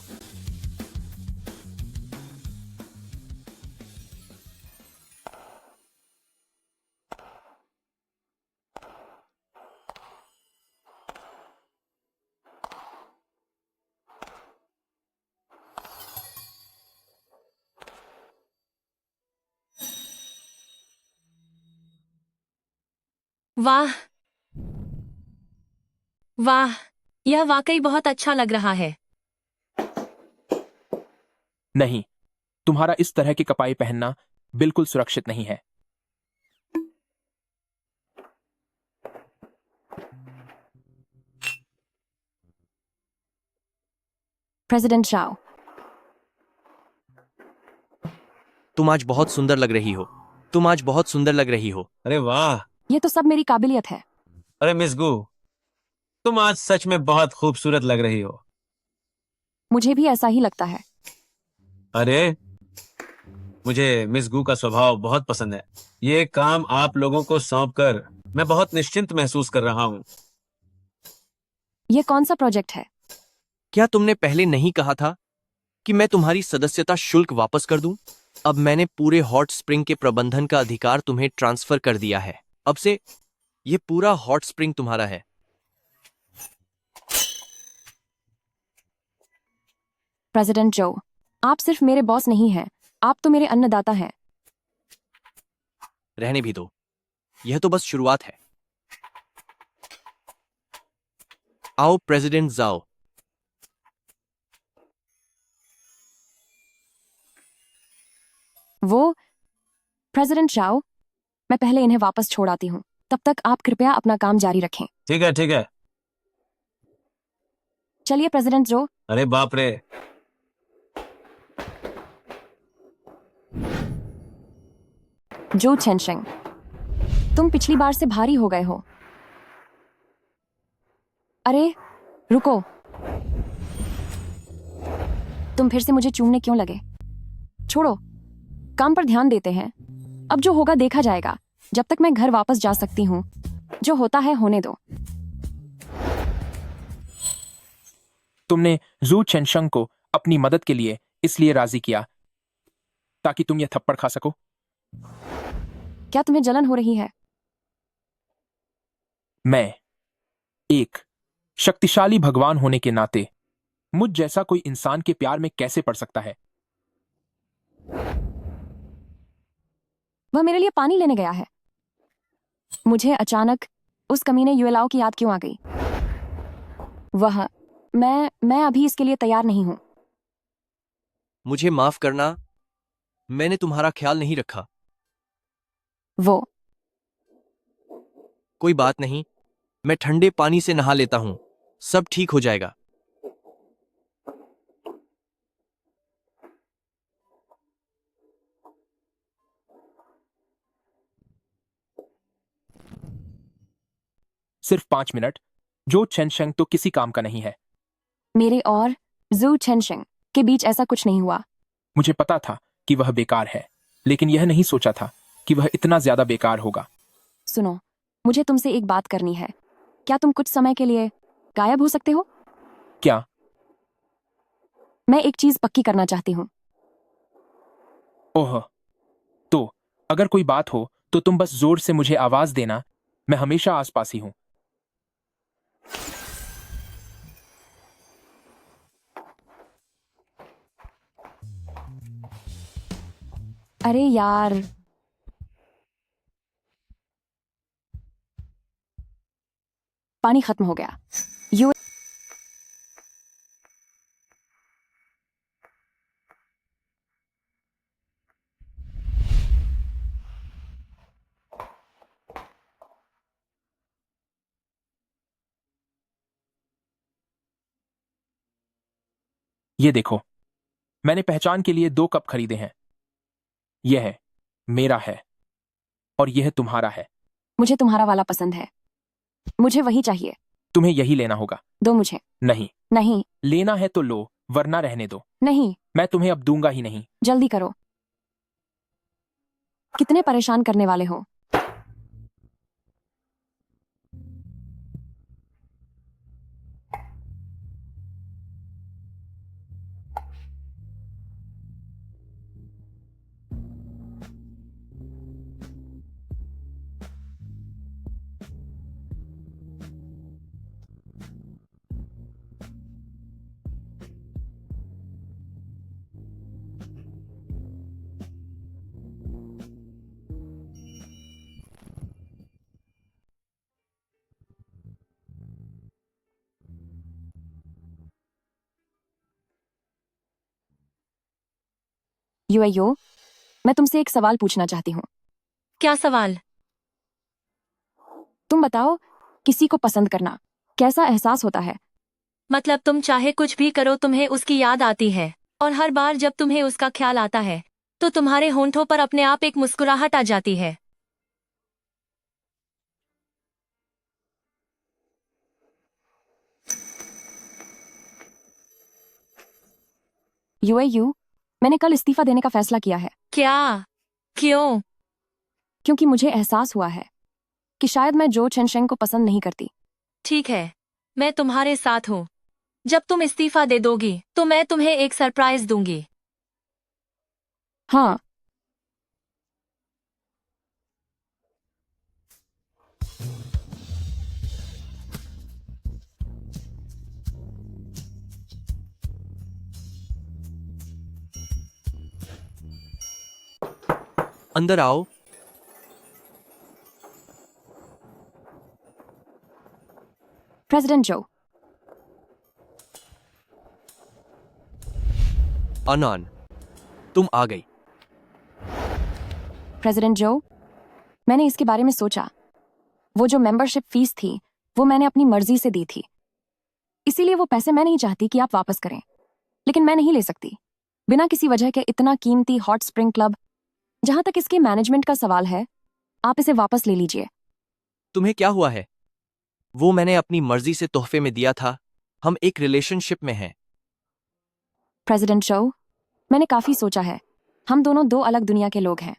वाह वाह, यह वाकई बहुत अच्छा लग रहा है। नहीं, तुम्हारा इस तरह के कपाई पहनना बिल्कुल सुरक्षित नहीं है। प्रेसिडेंट शाओ, तुम आज बहुत सुंदर लग रही हो। तुम आज बहुत सुंदर लग रही हो। अरे वाह। ये तो सब मेरी काबिलियत है। अरे मिस गू, तुम आज सच में बहुत खूबसूरत लग रही हो। मुझे भी ऐसा ही लगता है। अरे मुझे मिस गू का स्वभाव बहुत पसंद है। ये काम आप लोगों को सौंपकर मैं बहुत निश्चिंत महसूस कर रहा हूँ। ये कौन सा प्रोजेक्ट है? क्या तुमने पहले नहीं कहा था कि मैं तुम्हारी सदस्यता शुल्क वापस कर दूं? अब मैंने पूरे हॉट स्प्रिंग के प्रबंधन का अधिकार तुम्हें ट्रांसफर कर दिया है। अब से ये पूरा हॉट स्प्रिंग तुम्हारा है। प्रेसिडेंट जो, आप सिर्फ मेरे बॉस नहीं हैं, आप तो मेरे अन्नदाता हैं। रहने भी दो, यह तो बस शुरुआत है। आओ प्रेसिडेंट जाओ। वो प्रेसिडेंट शाओ, मैं पहले इन्हें वापस छोड़ आती हूँ। तब तक आप कृपया अपना काम जारी रखें। ठीक है, ठीक है। चलिए प्रेसिडेंट जो। अरे बाप रे। जो चेनशेंग, तुम पिछली बार से भारी हो गए हो। अरे रुको, तुम फिर से मुझे चूमने क्यों लगे? छोड़ो, काम पर ध्यान देते हैं। अब जो होगा देखा जाएगा। जब तक मैं घर वापस जा सकती हूँ, जो होता है होने दो। तुमने जू चेनशंग को अपनी मदद के लिए इसलिए राजी किया ताकि तुम यह थप्पड़ खा सको। क्या तुम्हें जलन हो रही है? मैं एक शक्तिशाली भगवान होने के नाते मुझ जैसा कोई इंसान के प्यार में कैसे पड़ सकता है? वह मेरे लिए पानी लेने गया है। मुझे अचानक उस कमीने युएलाओ की याद क्यों आ गई? वह मैं अभी इसके लिए तैयार नहीं हूं। मुझे माफ करना, मैंने तुम्हारा ख्याल नहीं रखा। वो कोई बात नहीं, मैं ठंडे पानी से नहा लेता हूं, सब ठीक हो जाएगा। सिर्फ 5 मिनट। जो चेनशंग तो किसी काम का नहीं है। मेरे और जू चेनशेंग के बीच ऐसा कुछ नहीं हुआ। मुझे पता था कि वह बेकार है, लेकिन यह नहीं सोचा था कि वह इतना ज्यादा बेकार होगा। सुनो, मुझे तुमसे एक बात करनी है। क्या तुम कुछ समय के लिए गायब हो सकते हो? क्या? मैं एक चीज पक्की करना चाहती हूँ। ओह, तो अगर कोई बात हो तो तुम बस जोर से मुझे आवाज देना। मैं हमेशा आसपास ही हूं। अरे यार, पानी खत्म हो गया। यू ये देखो, मैंने पहचान के लिए 2 कप खरीदे हैं। यह है मेरा है और यह तुम्हारा है। मुझे तुम्हारा वाला पसंद है। मुझे वही चाहिए। तुम्हें यही लेना होगा। दो मुझे। नहीं, नहीं, लेना है तो लो, वरना रहने दो। नहीं, मैं तुम्हें अब दूंगा ही नहीं। जल्दी करो। कितने परेशान करने वाले हो? यूएयो, मैं तुमसे एक सवाल पूछना चाहती हूँ। क्या सवाल? तुम बताओ, किसी को पसंद करना कैसा एहसास होता है? मतलब तुम चाहे कुछ भी करो तुम्हें उसकी याद आती है, और हर बार जब तुम्हें उसका ख्याल आता है तो तुम्हारे होंठों पर अपने आप एक मुस्कुराहट आ जाती है। यूएयू, मैंने कल इस्तीफा देने का फैसला किया है। क्या? क्यों? क्योंकि मुझे एहसास हुआ है कि शायद मैं जो चेनशेंग को पसंद नहीं करती। ठीक है, मैं तुम्हारे साथ हूँ। जब तुम इस्तीफा दे दोगी तो मैं तुम्हें एक सरप्राइज दूंगी। हाँ, अंदर आओ। प्रेसिडेंट जो। अनान, तुम आ गई। प्रेसिडेंट जो, मैंने इसके बारे में सोचा। वो जो मेंबरशिप फीस थी वो मैंने अपनी मर्जी से दी थी, इसीलिए वो पैसे मैं नहीं चाहती कि आप वापस करें, लेकिन मैं नहीं ले सकती बिना किसी वजह के इतना कीमती हॉट स्प्रिंग क्लब। जहां तक इसके मैनेजमेंट का सवाल है, आप इसे वापस ले लीजिए। तुम्हें क्या हुआ है? वो मैंने अपनी मर्जी से तोहफे में दिया था। हम एक रिलेशनशिप में हैं। प्रेसिडेंट शो, मैंने काफी सोचा है। हम दोनों दो अलग दुनिया के लोग हैं।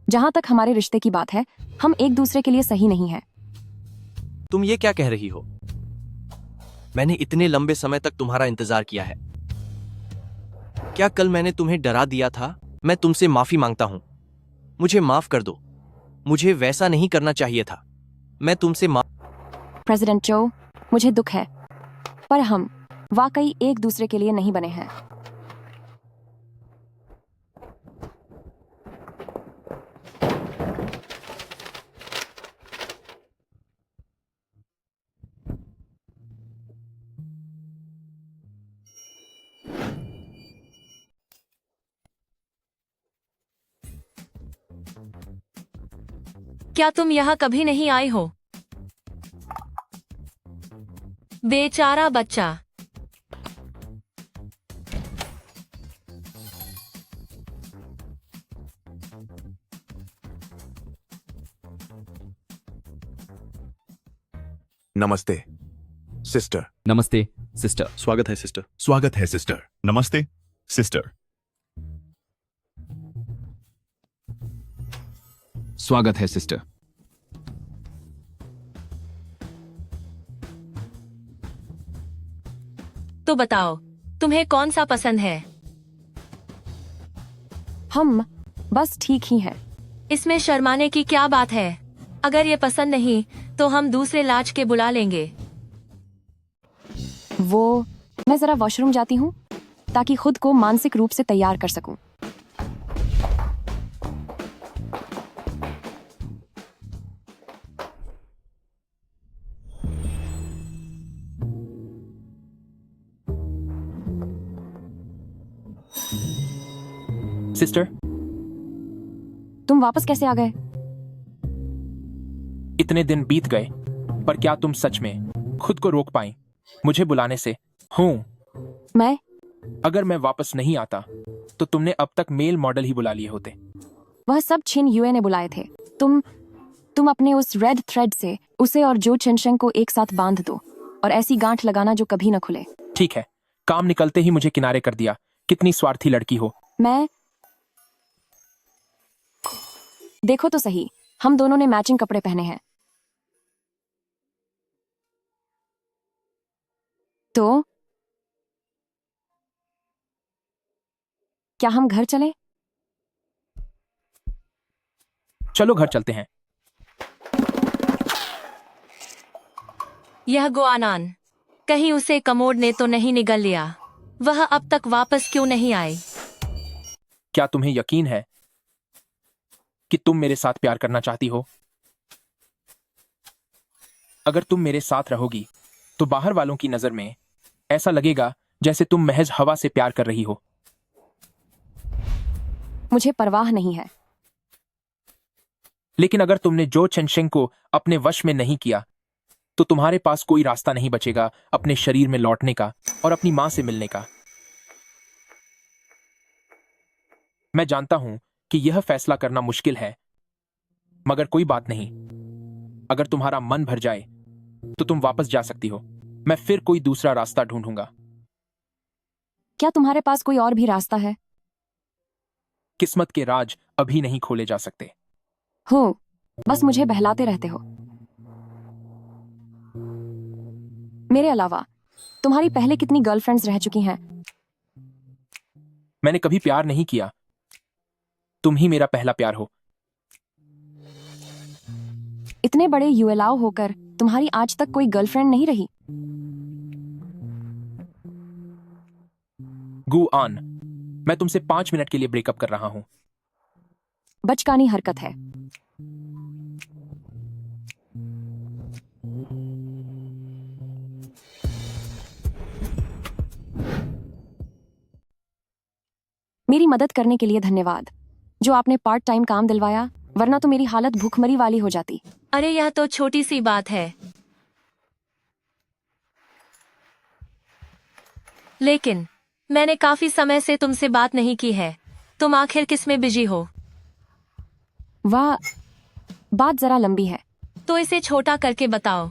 जहां तक हमारे रिश्ते की बात है, हम एक दूसरे के लिए सही नहीं हैं। तुम ये क्या कह रही हो? मैंने इतने लंबे समय तक तुम्हारा इंतजार किया है। क्या कल मैंने तुम्हें डरा दिया था? मैं तुमसे माफी मांगता हूं। मुझे माफ कर दो। मुझे वैसा नहीं करना चाहिए था। मैं तुमसे प्रेसिडेंट जो, मुझे दुख है, पर हम वाकई एक दूसरे के लिए नहीं बने हैं। क्या तुम यहाँ कभी नहीं आई हो? बेचारा बच्चा। नमस्ते सिस्टर। नमस्ते सिस्टर। स्वागत है सिस्टर। स्वागत है सिस्टर। नमस्ते सिस्टर। स्वागत है सिस्टर। तो बताओ, तुम्हें कौन सा पसंद है? हम बस ठीक ही हैं। इसमें शर्माने की क्या बात है? अगर ये पसंद नहीं तो हम दूसरे लाज के बुला लेंगे। मैं जरा वॉशरूम जाती हूँ ताकि खुद को मानसिक रूप से तैयार कर सकूं। सिस्टर, तुम वापस कैसे आ गए? इतने दिन बीत गए, पर क्या तुम सच में खुद को रोक पाई मुझे बुलाने से? मैं अगर मैं वापस नहीं आता तो तुमने अब तक मेल मॉडल ही बुला लिए होते। वह सब छिन यूए ने बुलाए थे। तुम अपने उस रेड थ्रेड से उसे और जो चेनशेंग को एक साथ बांध दो और ऐसी गांठ लगाना जो कभी न खुले। ठीक है, काम निकलते ही मुझे किनारे कर दिया। कितनी स्वार्थी लड़की हो। मैं देखो तो सही, हम दोनों ने मैचिंग कपड़े पहने हैं। तो क्या हम घर चलें? चलो घर चलते हैं। यह गुआनान, कहीं उसे कमोड ने तो नहीं निगल लिया? वह अब तक वापस क्यों नहीं आई? क्या तुम्हें यकीन है कि तुम मेरे साथ प्यार करना चाहती हो? अगर तुम मेरे साथ रहोगी तो बाहर वालों की नजर में ऐसा लगेगा जैसे तुम महज हवा से प्यार कर रही हो। मुझे परवाह नहीं है। लेकिन अगर तुमने जो चेनशेंग को अपने वश में नहीं किया तो तुम्हारे पास कोई रास्ता नहीं बचेगा अपने शरीर में लौटने का और अपनी मां से मिलने का। मैं जानता हूं कि यह फैसला करना मुश्किल है, मगर कोई बात नहीं। अगर तुम्हारा मन भर जाए तो तुम वापस जा सकती हो। मैं फिर कोई दूसरा रास्ता ढूंढूंगा। क्या तुम्हारे पास कोई और भी रास्ता है? किस्मत के राज अभी नहीं खोले जा सकते। हो, बस मुझे बहलाते रहते हो। मेरे अलावा तुम्हारी पहले कितनी गर्लफ्रेंड्स रह चुकी हैं? मैंने कभी प्यार नहीं किया। तुम ही मेरा पहला प्यार हो। इतने बड़े यूएलआओ होकर तुम्हारी आज तक कोई गर्लफ्रेंड नहीं रही? गु आन, मैं तुमसे 5 मिनट के लिए ब्रेकअप कर रहा हूं। बचकानी हरकत है। मेरी मदद करने के लिए धन्यवाद। जो आपने पार्ट टाइम काम दिलवाया, वरना तो मेरी हालत भूखमरी वाली हो जाती। अरे यह तो छोटी सी बात है। लेकिन मैंने काफी समय से तुमसे बात नहीं की है। तुम आखिर किस में बिजी हो? वाह, बात जरा लंबी है। तो इसे छोटा करके बताओ।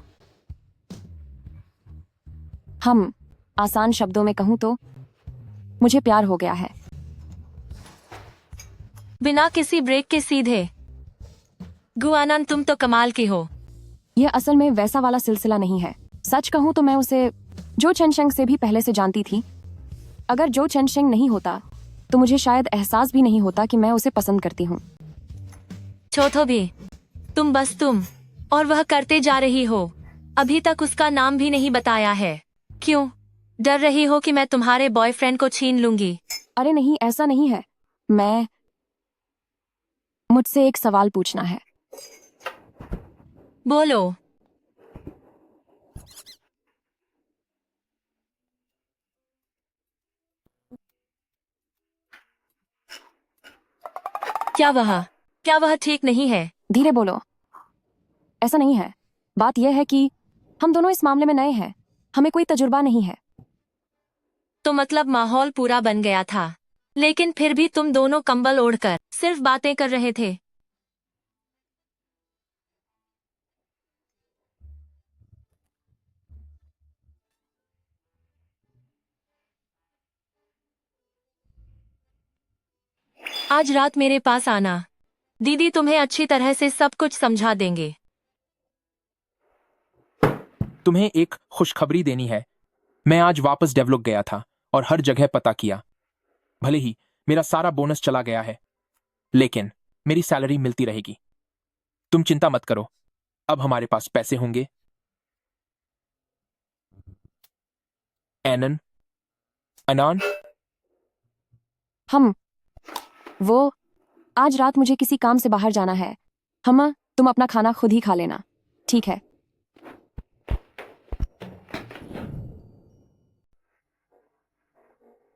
हम आसान शब्दों में कहूं तो मुझे प्यार हो गया है। बिना किसी ब्रेक के सीधे। गुआनन, तुम तो कमाल की हो। यह असल में वैसा वाला सिलसिला नहीं है। सच कहूं तो मैं उसे जो चेनशेंग से भी पहले से जानती थी। अगर जो चेनशेंग नहीं होता तो मुझे शायद एहसास भी नहीं होता कि मैं उसे पसंद करती हूँ। चौथो भी तुम, बस तुम और वह करते जा रही हो। अभी तक उसका नाम भी नहीं बताया है। क्यों? डर रही हो कि मैं तुम्हारे बॉयफ्रेंड को छीन लूंगी? अरे नहीं, ऐसा नहीं है। मुझसे एक सवाल पूछना है। बोलो। क्या वह ठीक नहीं है? धीरे बोलो। ऐसा नहीं है। बात यह है कि हम दोनों इस मामले में नए हैं। हमें कोई तजुर्बा नहीं है। तो मतलब माहौल पूरा बन गया था, लेकिन फिर भी तुम दोनों कंबल ओढ़कर सिर्फ बातें कर रहे थे। आज रात मेरे पास आना। दीदी तुम्हें अच्छी तरह से सब कुछ समझा देंगे। तुम्हें एक खुशखबरी देनी है। मैं आज वापस डेवलप गया था और हर जगह पता किया। भले ही मेरा सारा बोनस चला गया है, लेकिन मेरी सैलरी मिलती रहेगी। तुम चिंता मत करो, अब हमारे पास पैसे होंगे। एनन, अनान, आज रात मुझे किसी काम से बाहर जाना है। तुम अपना खाना खुद ही खा लेना, ठीक है?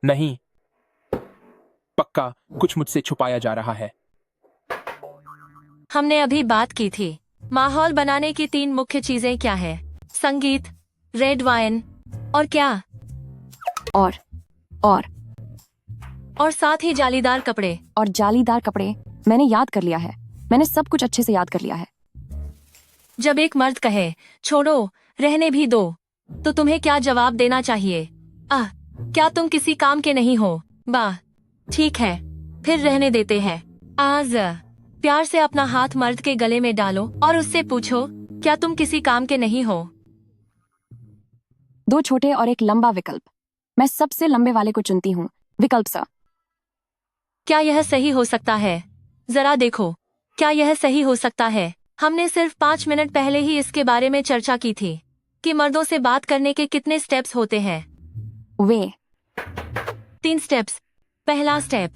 नहीं, पक्का कुछ मुझसे छुपाया जा रहा है। हमने अभी बात की थी। माहौल बनाने की 3 मुख्य चीजें क्या है? संगीत, रेड वाइन और क्या? और साथ ही जालीदार कपड़े। और जालीदार कपड़े मैंने याद कर लिया है। मैंने सब कुछ अच्छे से याद कर लिया है। जब एक मर्द कहे छोड़ो, रहने भी दो, तो तुम्हें क्या जवाब देना चाहिए? क्या तुम किसी काम के नहीं हो? वाह, ठीक है, फिर रहने देते हैं। आज प्यार से अपना हाथ मर्द के गले में डालो और उससे पूछो, क्या तुम किसी काम के नहीं हो? 2 छोटे और एक लंबा विकल्प। मैं सबसे लंबे वाले को चुनती हूँ। विकल्प सा। क्या यह सही हो सकता है? जरा देखो, क्या यह सही हो सकता है? हमने सिर्फ 5 मिनट पहले ही इसके बारे में चर्चा की थी कि मर्दों से बात करने के कितने स्टेप्स होते हैं। वे 3 स्टेप्स। पहला स्टेप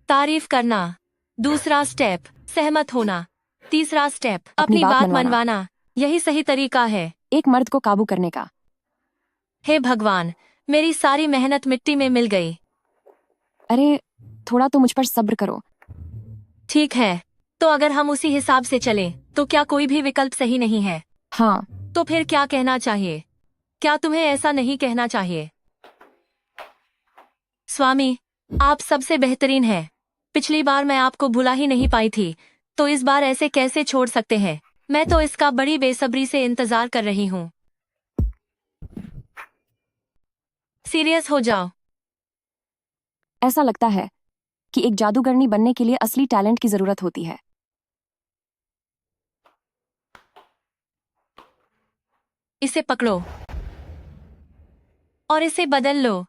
तारीफ करना, दूसरा स्टेप सहमत होना, तीसरा स्टेप अपनी बात मनवाना। यही सही तरीका है एक मर्द को काबू करने का। हे भगवान, मेरी सारी मेहनत मिट्टी में मिल गई। अरे थोड़ा तो मुझ पर सब्र करो। ठीक है, तो अगर हम उसी हिसाब से चलें, तो क्या कोई भी विकल्प सही नहीं है? हाँ। तो फिर क्या कहना चाहिए? क्या तुम्हें ऐसा नहीं कहना चाहिए? स्वामी, आप सबसे बेहतरीन हैं। पिछली बार मैं आपको भुला ही नहीं पाई थी, तो इस बार ऐसे कैसे छोड़ सकते हैं? मैं तो इसका बड़ी बेसब्री से इंतजार कर रही हूँ। सीरियस हो जाओ। ऐसा लगता है कि एक जादूगरनी बनने के लिए असली टैलेंट की जरूरत होती है। इसे पकड़ो और इसे बदल लो।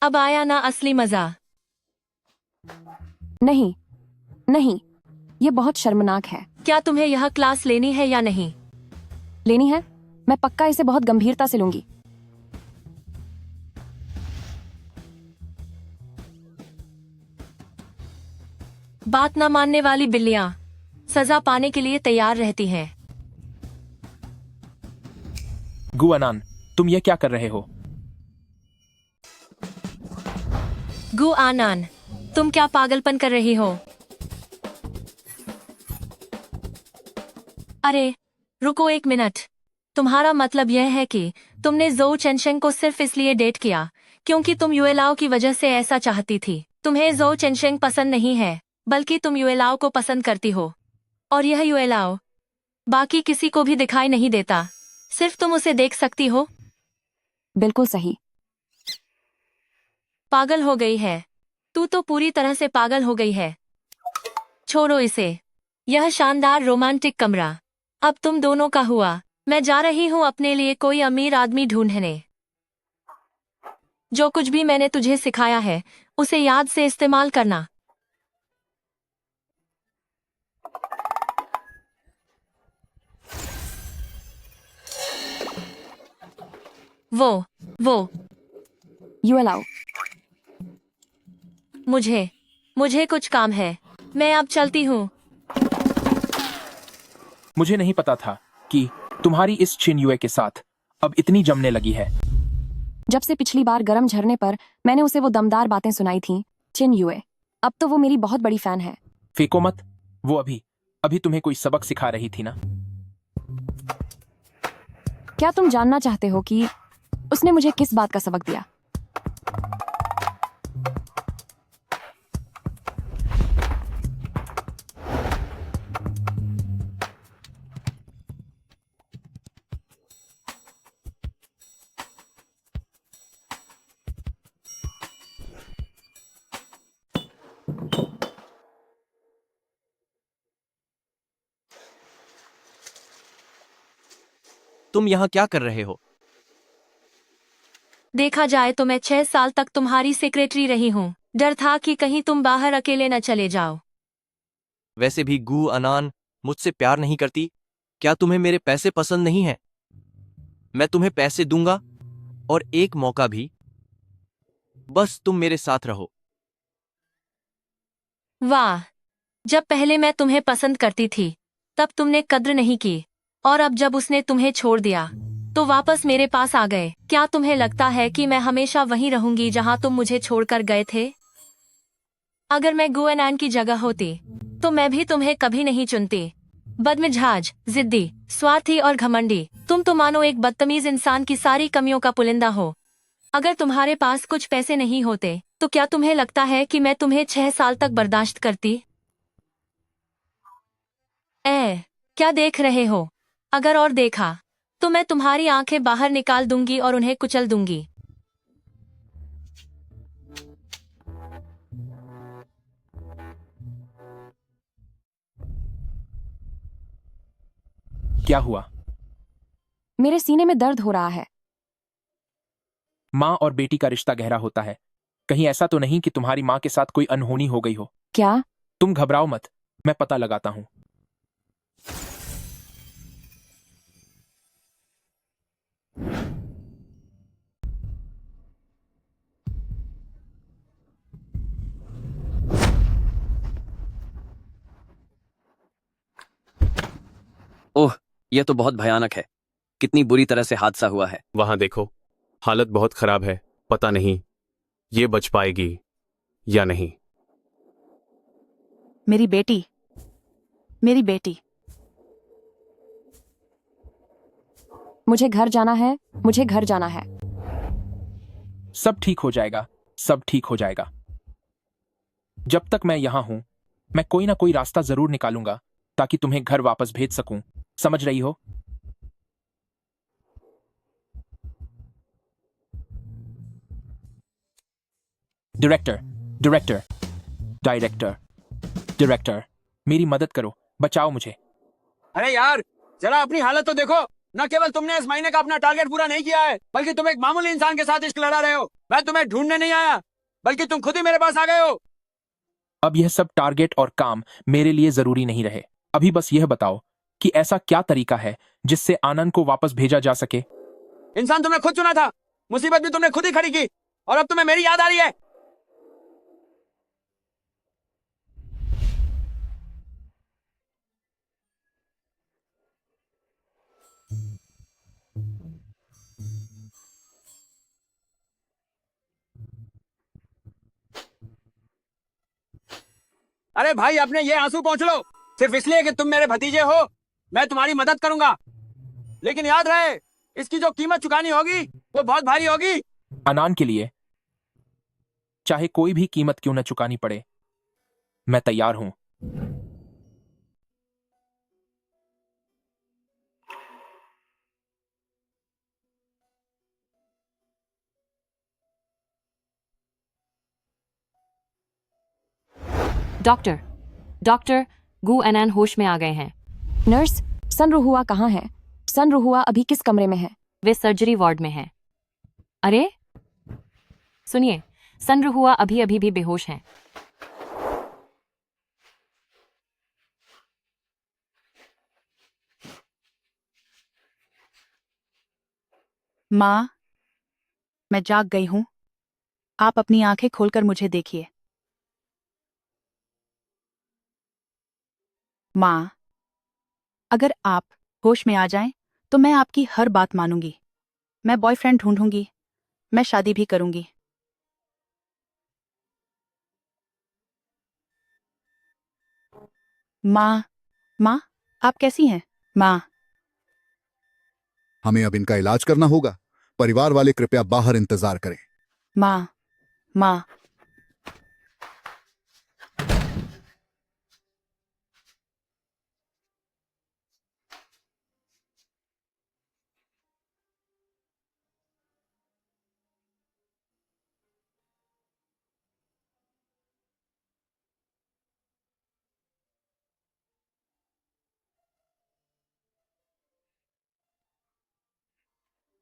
अब आया ना असली मजा? नहीं, नहीं, ये बहुत शर्मनाक है। क्या तुम्हें यह क्लास लेनी है या नहीं? लेनी है? मैं पक्का इसे बहुत गंभीरता से लूंगी। बात न मानने वाली बिल्लियां सजा पाने के लिए तैयार रहती हैं। गुआनान, तुम ये क्या कर रहे हो? गुआनान, तुम क्या पागलपन कर रही हो? अरे रुको एक मिनट। तुम्हारा मतलब यह है कि तुमने जोउ चेनशेंग को सिर्फ इसलिए डेट किया क्योंकि तुम युएलाओ की वजह से ऐसा चाहती थी? तुम्हें जोउ चेनशेंग पसंद नहीं है, बल्कि तुम युएलाओ को पसंद करती हो। और यह युएलाओ बाकी किसी को भी दिखाई नहीं देता, सिर्फ तुम उसे देख सकती हो। बिल्कुल सही। पागल हो गई है। तू तो पूरी तरह से पागल हो गई है। छोड़ो इसे। यह शानदार रोमांटिक कमरा अब तुम दोनों का हुआ। मैं जा रही हूँ अपने लिए कोई अमीर आदमी ढूंढने। जो कुछ भी मैंने तुझे सिखाया है उसे याद से इस्तेमाल करना। वो युएलाओ, मुझे कुछ काम है। मैं अब चलती हूँ। मुझे नहीं पता था कि तुम्हारी इस छिन युए के साथ अब इतनी जमने लगी है। जब से पिछली बार गरम झरने पर मैंने उसे वो दमदार बातें सुनाई थीं, चिन युए, अब तो वो मेरी बहुत बड़ी फैन है। फेंको मत। वो अभी तुम्हें कोई सबक सिखा रही थी ना? क्या तुम जानना चाहते हो कि उसने मुझे किस बात का सबक दिया? तुम यहाँ क्या कर रहे हो? देखा जाए तो मैं 6 साल तक तुम्हारी सेक्रेटरी रही हूँ। डर था कि कहीं तुम बाहर अकेले न चले जाओ। वैसे भी गु अनान मुझसे प्यार नहीं करती। क्या तुम्हें मेरे पैसे पसंद नहीं है? मैं तुम्हें पैसे दूंगा और एक मौका भी। बस तुम मेरे साथ रहो। वाह, जब पहले मैं तुम्हें पसंद करती थी तब तुमने कद्र नहीं की, और अब जब उसने तुम्हें छोड़ दिया तो वापस मेरे पास आ गए। क्या तुम्हें लगता है कि मैं हमेशा वहीं रहूंगी जहां तुम मुझे छोड़कर गए थे? अगर मैं गुएनान की जगह होती तो मैं भी तुम्हें कभी नहीं चुनती। बदमिजाज, जिद्दी, स्वार्थी और घमंडी, तुम तो मानो एक बदतमीज इंसान की सारी कमियों का पुलिंदा हो। अगर तुम्हारे पास कुछ पैसे नहीं होते तो क्या तुम्हें लगता है कि मैं तुम्हें 6 साल तक बर्दाश्त करती? क्या देख रहे हो? अगर और देखा तो मैं तुम्हारी आंखें बाहर निकाल दूंगी और उन्हें कुचल दूंगी। क्या हुआ? मेरे सीने में दर्द हो रहा है। माँ और बेटी का रिश्ता गहरा होता है। कहीं ऐसा तो नहीं कि तुम्हारी माँ के साथ कोई अनहोनी हो गई हो? क्या? तुम घबराओ मत, मैं पता लगाता हूँ। ओह, यह तो बहुत भयानक है। कितनी बुरी तरह से हादसा हुआ है। वहां देखो, हालत बहुत खराब है। पता नहीं ये बच पाएगी या नहीं। मेरी बेटी, मेरी बेटी। मुझे घर जाना है, मुझे घर जाना है। सब ठीक हो जाएगा, सब ठीक हो जाएगा। जब तक मैं यहां हूं, मैं कोई ना कोई रास्ता जरूर निकालूंगा ताकि तुम्हें घर वापस भेज सकूं। समझ रही हो? डायरेक्टर, डायरेक्टर, डायरेक्टर, डायरेक्टर, मेरी मदद करो, बचाओ मुझे। अरे यार, जरा अपनी हालत तो देखो। न केवल तुमने इस महीने का अपना टारगेट पूरा नहीं किया है, बल्कि तुम एक मामूली इंसान के साथ इश्क लड़ा रहे हो। मैं तुम्हें ढूंढने नहीं आया, बल्कि तुम खुद ही मेरे पास आ गए हो। अब यह सब टारगेट और काम मेरे लिए जरूरी नहीं रहे। अभी बस यह बताओ कि ऐसा क्या तरीका है जिससे आनंद को वापस भेजा जा सके। इंसान तुमने खुद चुना था, मुसीबत भी तुमने खुद ही खड़ी की, और अब तुम्हें मेरी याद आ रही है। अरे भाई, अपने ये आंसू पोंछ लो, सिर्फ इसलिए कि तुम मेरे भतीजे हो। मैं तुम्हारी मदद करूंगा, लेकिन याद रहे, इसकी जो कीमत चुकानी होगी वो बहुत भारी होगी। आनंद के लिए चाहे कोई भी कीमत क्यों न चुकानी पड़े, मैं तैयार हूं। डॉक्टर, डॉक्टर, गु एनान होश में आ गए हैं। नर्स, सनरुहुआ कहाँ है? सनरुहुआ अभी किस कमरे में है? वे सर्जरी वार्ड में हैं। अरे सुनिए, सनरुहुआ अभी अभी भी बेहोश हैं। माँ, मैं जाग गई हूं। आप अपनी आंखें खोलकर मुझे देखिए। माँ, अगर आप होश में आ जाएं, तो मैं आपकी हर बात मानूंगी। मैं बॉयफ्रेंड ढूंढूंगी, मैं शादी भी करूंगी। माँ, माँ, आप कैसी हैं? माँ, हमें अब इनका इलाज करना होगा। परिवार वाले कृपया बाहर इंतजार करें। माँ, माँ।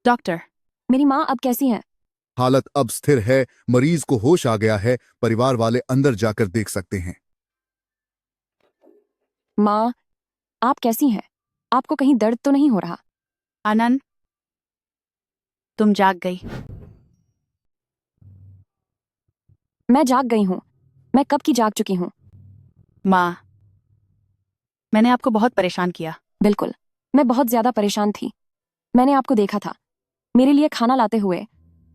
डॉक्टर, मेरी माँ अब कैसी हैं? हालत अब स्थिर है, मरीज को होश आ गया है। परिवार वाले अंदर जाकर देख सकते हैं। माँ, आप कैसी हैं? आपको कहीं दर्द तो नहीं हो रहा? आनंद, तुम जाग गई। मैं जाग गई हूँ। मैं कब की जाग चुकी हूँ। माँ, मैंने आपको बहुत परेशान किया। बिल्कुल, मैं बहुत ज्यादा परेशान थी। मैंने आपको देखा था। मेरे लिए खाना लाते हुए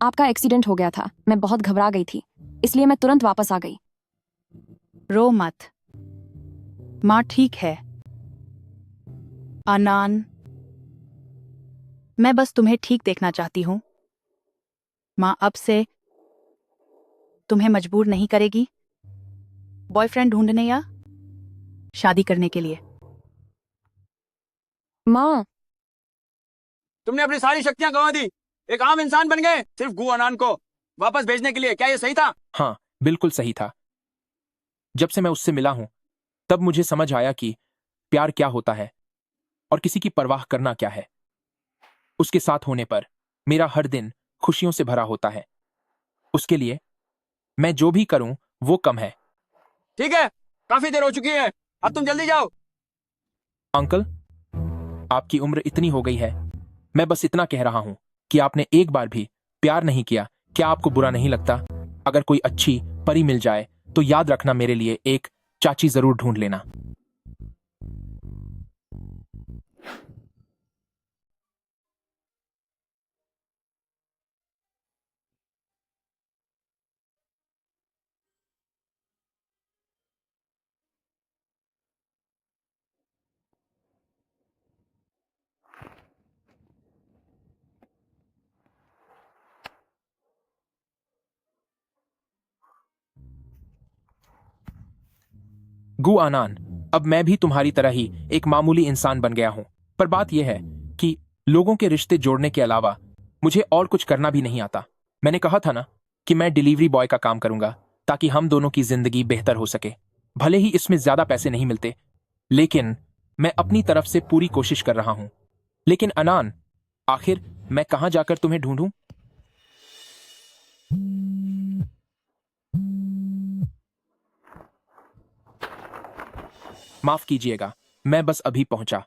आपका एक्सीडेंट हो गया था। मैं बहुत घबरा गई थी, इसलिए मैं तुरंत वापस आ गई। रो मत, माँ ठीक है। आनंद, मैं बस तुम्हें ठीक देखना चाहती हूँ। माँ अब से तुम्हें मजबूर नहीं करेगी बॉयफ्रेंड ढूंढने या शादी करने के लिए। माँ, तुमने अपनी सारी शक्तियां गंवा दी, एक आम इंसान बन गए सिर्फ गु अनान को वापस भेजने के लिए। क्या ये सही था? हाँ, बिल्कुल सही था। जब से मैं उससे मिला हूं, तब मुझे समझ आया कि प्यार क्या होता है और किसी की परवाह करना क्या है। उसके साथ होने पर मेरा हर दिन खुशियों से भरा होता है। उसके लिए मैं जो भी करूं वो कम है। ठीक है, काफी देर हो चुकी है, अब तुम जल्दी जाओ। अंकल, आपकी उम्र इतनी हो गई है, मैं बस इतना कह रहा हूं कि आपने एक बार भी प्यार नहीं किया। क्या आपको बुरा नहीं लगता? अगर कोई अच्छी परी मिल जाए तो याद रखना, मेरे लिए एक चाची जरूर ढूंढ लेना। गु अनान, अब मैं भी तुम्हारी तरह ही एक मामूली इंसान बन गया हूं। पर बात यह है कि लोगों के रिश्ते जोड़ने के अलावा मुझे और कुछ करना भी नहीं आता। मैंने कहा था ना कि मैं डिलीवरी बॉय का काम करूंगा ताकि हम दोनों की जिंदगी बेहतर हो सके। भले ही इसमें ज्यादा पैसे नहीं मिलते, लेकिन मैं अपनी तरफ से पूरी कोशिश कर रहा हूं। लेकिन अनान, आखिर मैं कहां जाकर तुम्हें ढूंढूं? माफ कीजिएगा, मैं बस अभी पहुंचा।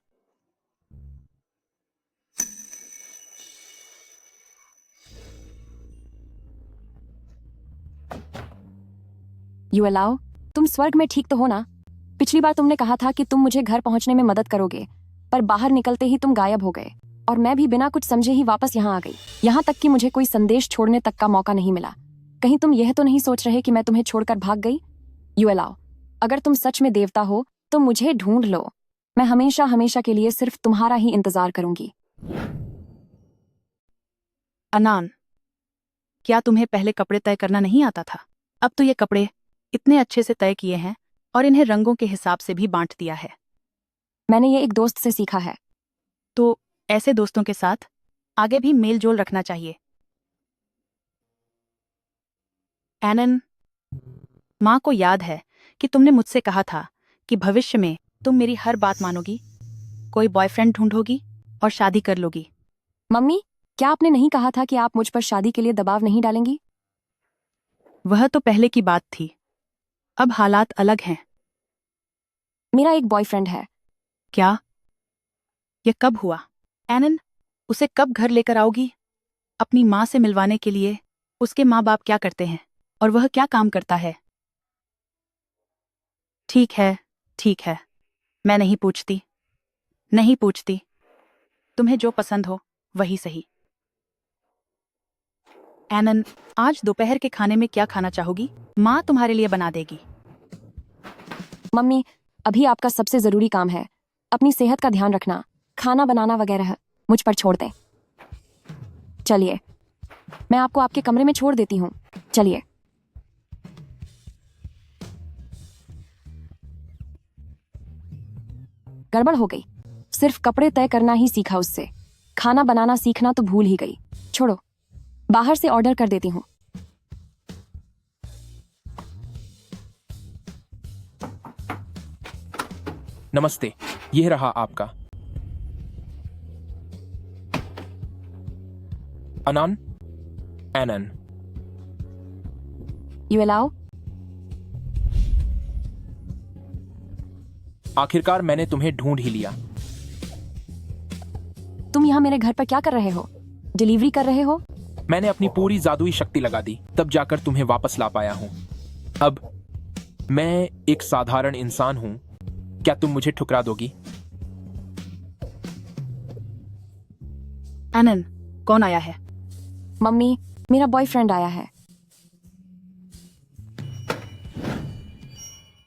यू अलाउ, तुम स्वर्ग में ठीक तो हो ना? पिछली बार तुमने कहा था कि तुम मुझे घर पहुंचने में मदद करोगे, पर बाहर निकलते ही तुम गायब हो गए और मैं भी बिना कुछ समझे ही वापस यहाँ आ गई। यहाँ तक कि मुझे कोई संदेश छोड़ने तक का मौका नहीं मिला। कहीं तुम यह तो नहीं सोच रहे कि मैं तुम्हें छोड़कर भाग गई? यू अलाउ, अगर तुम सच में देवता हो तो मुझे ढूंढ लो। मैं हमेशा हमेशा के लिए सिर्फ तुम्हारा ही इंतजार करूंगी। अनान, क्या तुम्हें पहले कपड़े तय करना नहीं आता था? अब तो ये कपड़े इतने अच्छे से तय किए हैं और इन्हें रंगों के हिसाब से भी बांट दिया है। मैंने ये एक दोस्त से सीखा है। तो ऐसे दोस्तों के साथ आगे भी मेल जोल रखना चाहिए। एनन, माँ को याद है कि तुमने मुझसे कहा था कि भविष्य में तुम मेरी हर बात मानोगी, कोई बॉयफ्रेंड ढूंढोगी और शादी कर लोगी। मम्मी, क्या आपने नहीं कहा था कि आप मुझ पर शादी के लिए दबाव नहीं डालेंगी? वह तो पहले की बात थी, अब हालात अलग हैं। मेरा एक बॉयफ्रेंड है। क्या? यह कब हुआ? एनन, उसे कब घर लेकर आओगी? अपनी माँ से मिलवाने के लिए उसके माँ बाप क्या करते हैं और वह क्या काम करता है? ठीक है, मैं नहीं पूछती। तुम्हें जो पसंद हो वही सही। एनन, आज दोपहर के खाने में क्या खाना चाहोगी? माँ तुम्हारे लिए बना देगी। मम्मी, अभी आपका सबसे जरूरी काम है अपनी सेहत का ध्यान रखना। खाना बनाना वगैरह मुझ पर छोड़ दें। चलिए, मैं आपको आपके कमरे में छोड़ देती हूँ। चलिए। गड़बड़ हो गई। सिर्फ कपड़े तय करना ही सीखा उससे, खाना बनाना सीखना तो भूल ही गई। छोड़ो, बाहर से ऑर्डर कर देती हूँ। नमस्ते, यह रहा आपका। अनान, एनन। You allow? आखिरकार मैंने तुम्हें ढूंढ ही लिया। तुम यहाँ मेरे घर पर क्या कर रहे हो? डिलीवरी कर रहे हो? मैंने अपनी पूरी जादुई शक्ति लगा दी, तब जाकर तुम्हें वापस ला पाया हूं। अब मैं एक साधारण इंसान हूं, क्या तुम मुझे ठुकरा दोगी? एनन, कौन आया है? मम्मी, मेरा बॉयफ्रेंड आया है।